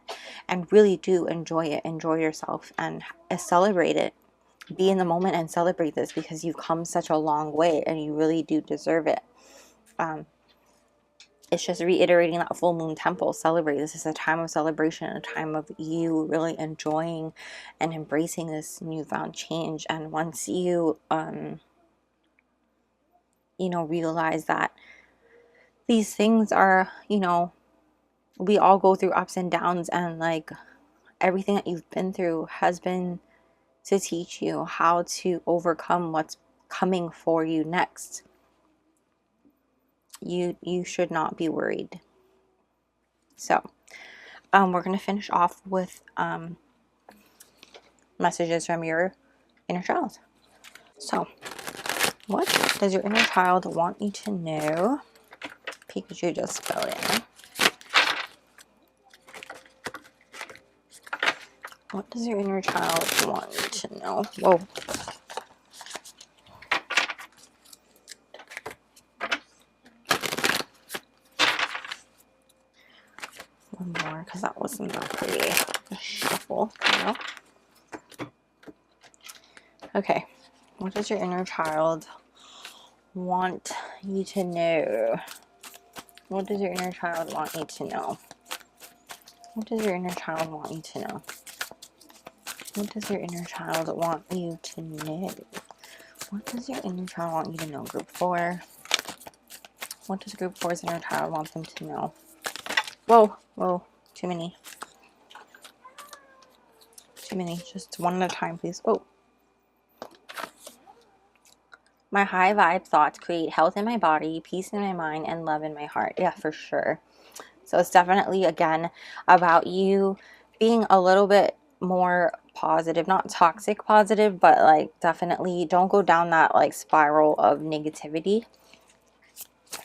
And really do enjoy it. Enjoy yourself and celebrate it. Be in the moment and celebrate this, because you've come such a long way and you really do deserve it. It's just reiterating that full moon temple. Celebrate. This is a time of celebration, a time of you really enjoying and embracing this newfound change. And once you, you know, realize that these things are, you know, we all go through ups and downs, and like everything that you've been through has been to teach you how to overcome what's coming for you next. You should not be worried. So we're going to finish off with messages from your inner child. So what does your inner child want you to know? Pikachu just fell in. What does your inner child want you to know? Whoa. One more, because that wasn't exactly a shuffle, you know? Okay. What does your inner child want you to know? What does your inner child want you to know? What does your inner child want you to know? What does your inner child want you to know? What does your inner child want you to know, group 4? What does group 4's inner child want them to know? Whoa, whoa, too many. Too many, just one at a time, please. Oh. My high vibe thoughts create health in my body, peace in my mind, and love in my heart. Yeah, for sure. So it's definitely, again, about you being a little bit more positive, not toxic positive, but like definitely don't go down that like spiral of negativity.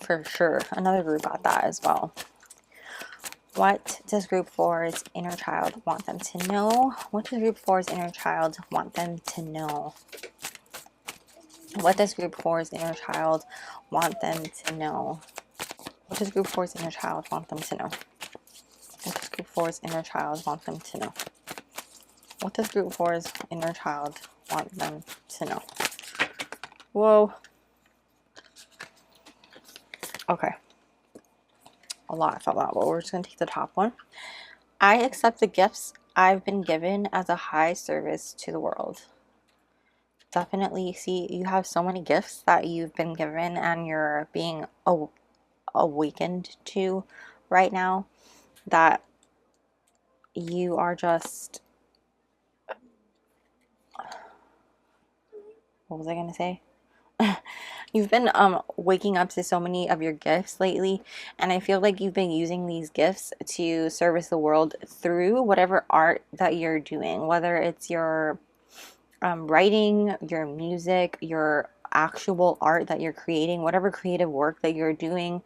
For sure. Another group got that as well. What does group 4's inner child want them to know? What does group 4's inner child want them to know? What does group 4's inner child want them to know? What does group 4's inner child want them to know? What does group 4's inner child want them to know? What does group 4's inner child want them to know? Whoa. Okay. A lot fell out, but we're just going to take the top one. I accept the gifts I've been given as a high service to the world. Definitely see, you have so many gifts that you've been given and you're being awakened to right now, that you are just, what was I going to say? You've been waking up to so many of your gifts lately, and I feel like you've been using these gifts to service the world through whatever art that you're doing, whether it's your writing, your music, your actual art that you're creating, whatever creative work that you're doing.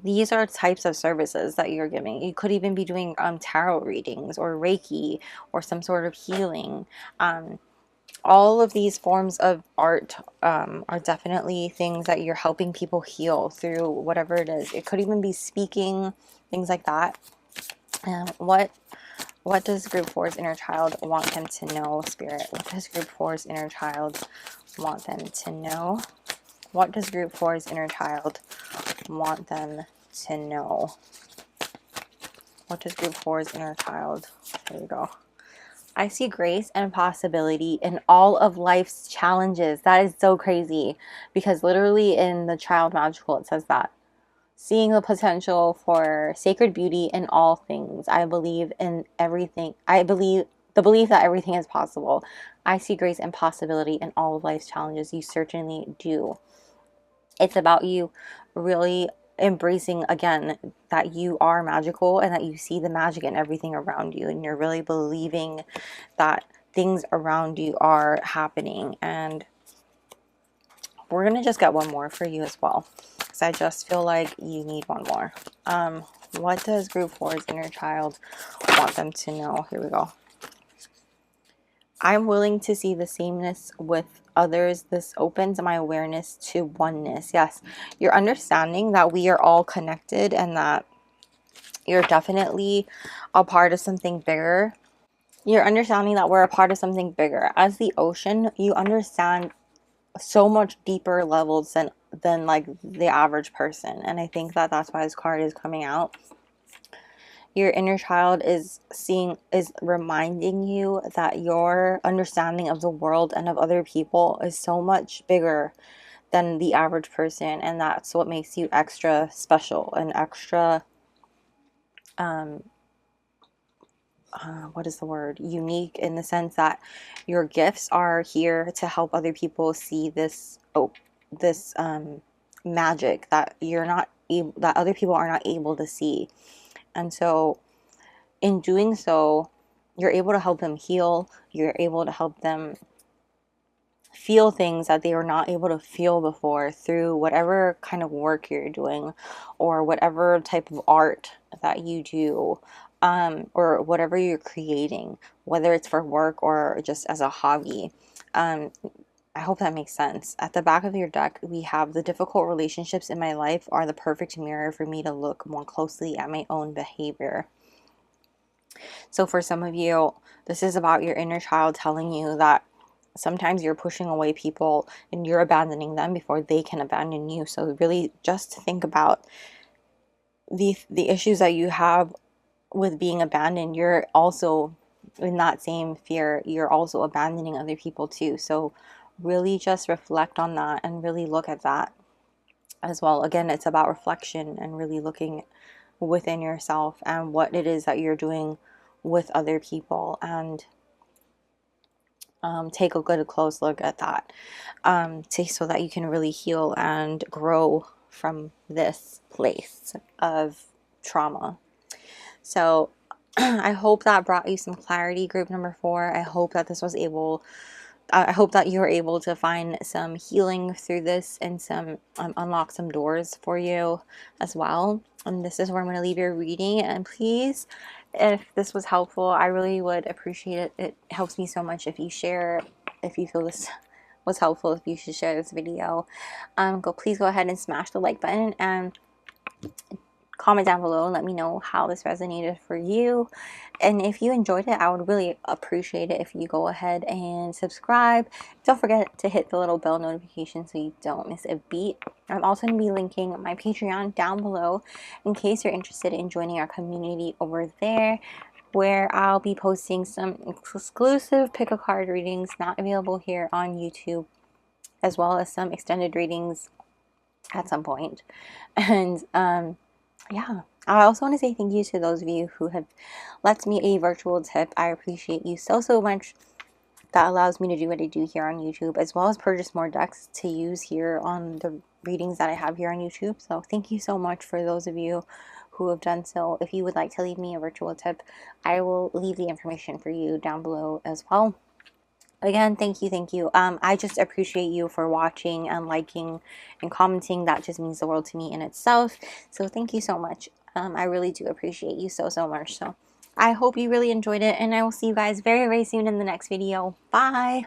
These are types of services that you're giving. You could even be doing tarot readings or Reiki or some sort of healing. All of these forms of art are definitely things that you're helping people heal through, whatever it is. It could even be speaking, things like that. What does group 4's inner child want them to know, Spirit? What does group 4's inner child want them to know? What does group 4's inner child want them to know? What does group 4's inner child, there we go. I see grace and possibility in all of life's challenges. That is so crazy because literally in the Child Magical it says that. Seeing the potential for sacred beauty in all things. I believe in everything. I believe the belief that everything is possible. I see grace and possibility in all of life's challenges. You certainly do. It's about you really embracing again that you are magical and that you see the magic in everything around you, and you're really believing that things around you are happening. And we're gonna just get one more for you as well, because I just feel like you need one more. What does group 4's inner child want them to know? Here we go. I'm willing to see the sameness with others. This opens my awareness to oneness. Yes, you're understanding that we are all connected and that you're definitely a part of something bigger. You're understanding that we're a part of something bigger. As the ocean, you understand so much deeper levels than like the average person. And I think that that's why this card is coming out. Your inner child is reminding you that your understanding of the world and of other people is so much bigger than the average person, and that's what makes you extra special and extra what is the word, unique, in the sense that your gifts are here to help other people see this magic that that other people are not able to see. And so in doing so, you're able to help them heal. You're able to help them feel things that they were not able to feel before through whatever kind of work you're doing, or whatever type of art that you do, or whatever you're creating, whether it's for work or just as a hobby. I hope that makes sense. At the back of your deck, we have the difficult relationships in my life are the perfect mirror for me to look more closely at my own behavior. So for some of you, this is about your inner child telling you that sometimes you're pushing away people and you're abandoning them before they can abandon you. So really just think about the issues that you have with being abandoned. You're also in that same fear. You're also abandoning other people too. So really just reflect on that and really look at that as well. Again, it's about reflection and really looking within yourself and what it is that you're doing with other people, and take a good close look at that, so that you can really heal and grow from this place of trauma. So I hope that brought you some clarity, group number 4. I hope that this was able, I hope that you were able to find some healing through this and some unlock some doors for you as well. And this is where I'm going to leave your reading. And please, if this was helpful, I really would appreciate it. It helps me so much if you share, if you feel this was helpful, if you should share this video. Please go ahead and smash the like button and comment down below and let me know how this resonated for you. And if you enjoyed it, I would really appreciate it if you go ahead and subscribe. Don't forget to hit the little bell notification so you don't miss a beat. I'm also going to be linking my Patreon down below in case you're interested in joining our community over there, where I'll be posting some exclusive pick a card readings not available here on YouTube, as well as some extended readings at some point. And yeah, I also want to say thank you to those of you who have left me a virtual tip. I appreciate you so much. That allows me to do what I do here on YouTube, as well as purchase more decks to use here on the readings that I have here on YouTube. So thank you so much for those of you who have done so. If you would like to leave me a virtual tip, I will leave the information for you down below as well. Again, thank you. I just appreciate you for watching and liking and commenting. That just means the world to me in itself. So thank you so much. I really do appreciate you so much. So I hope you really enjoyed it, and I will see you guys very soon in the next video. Bye!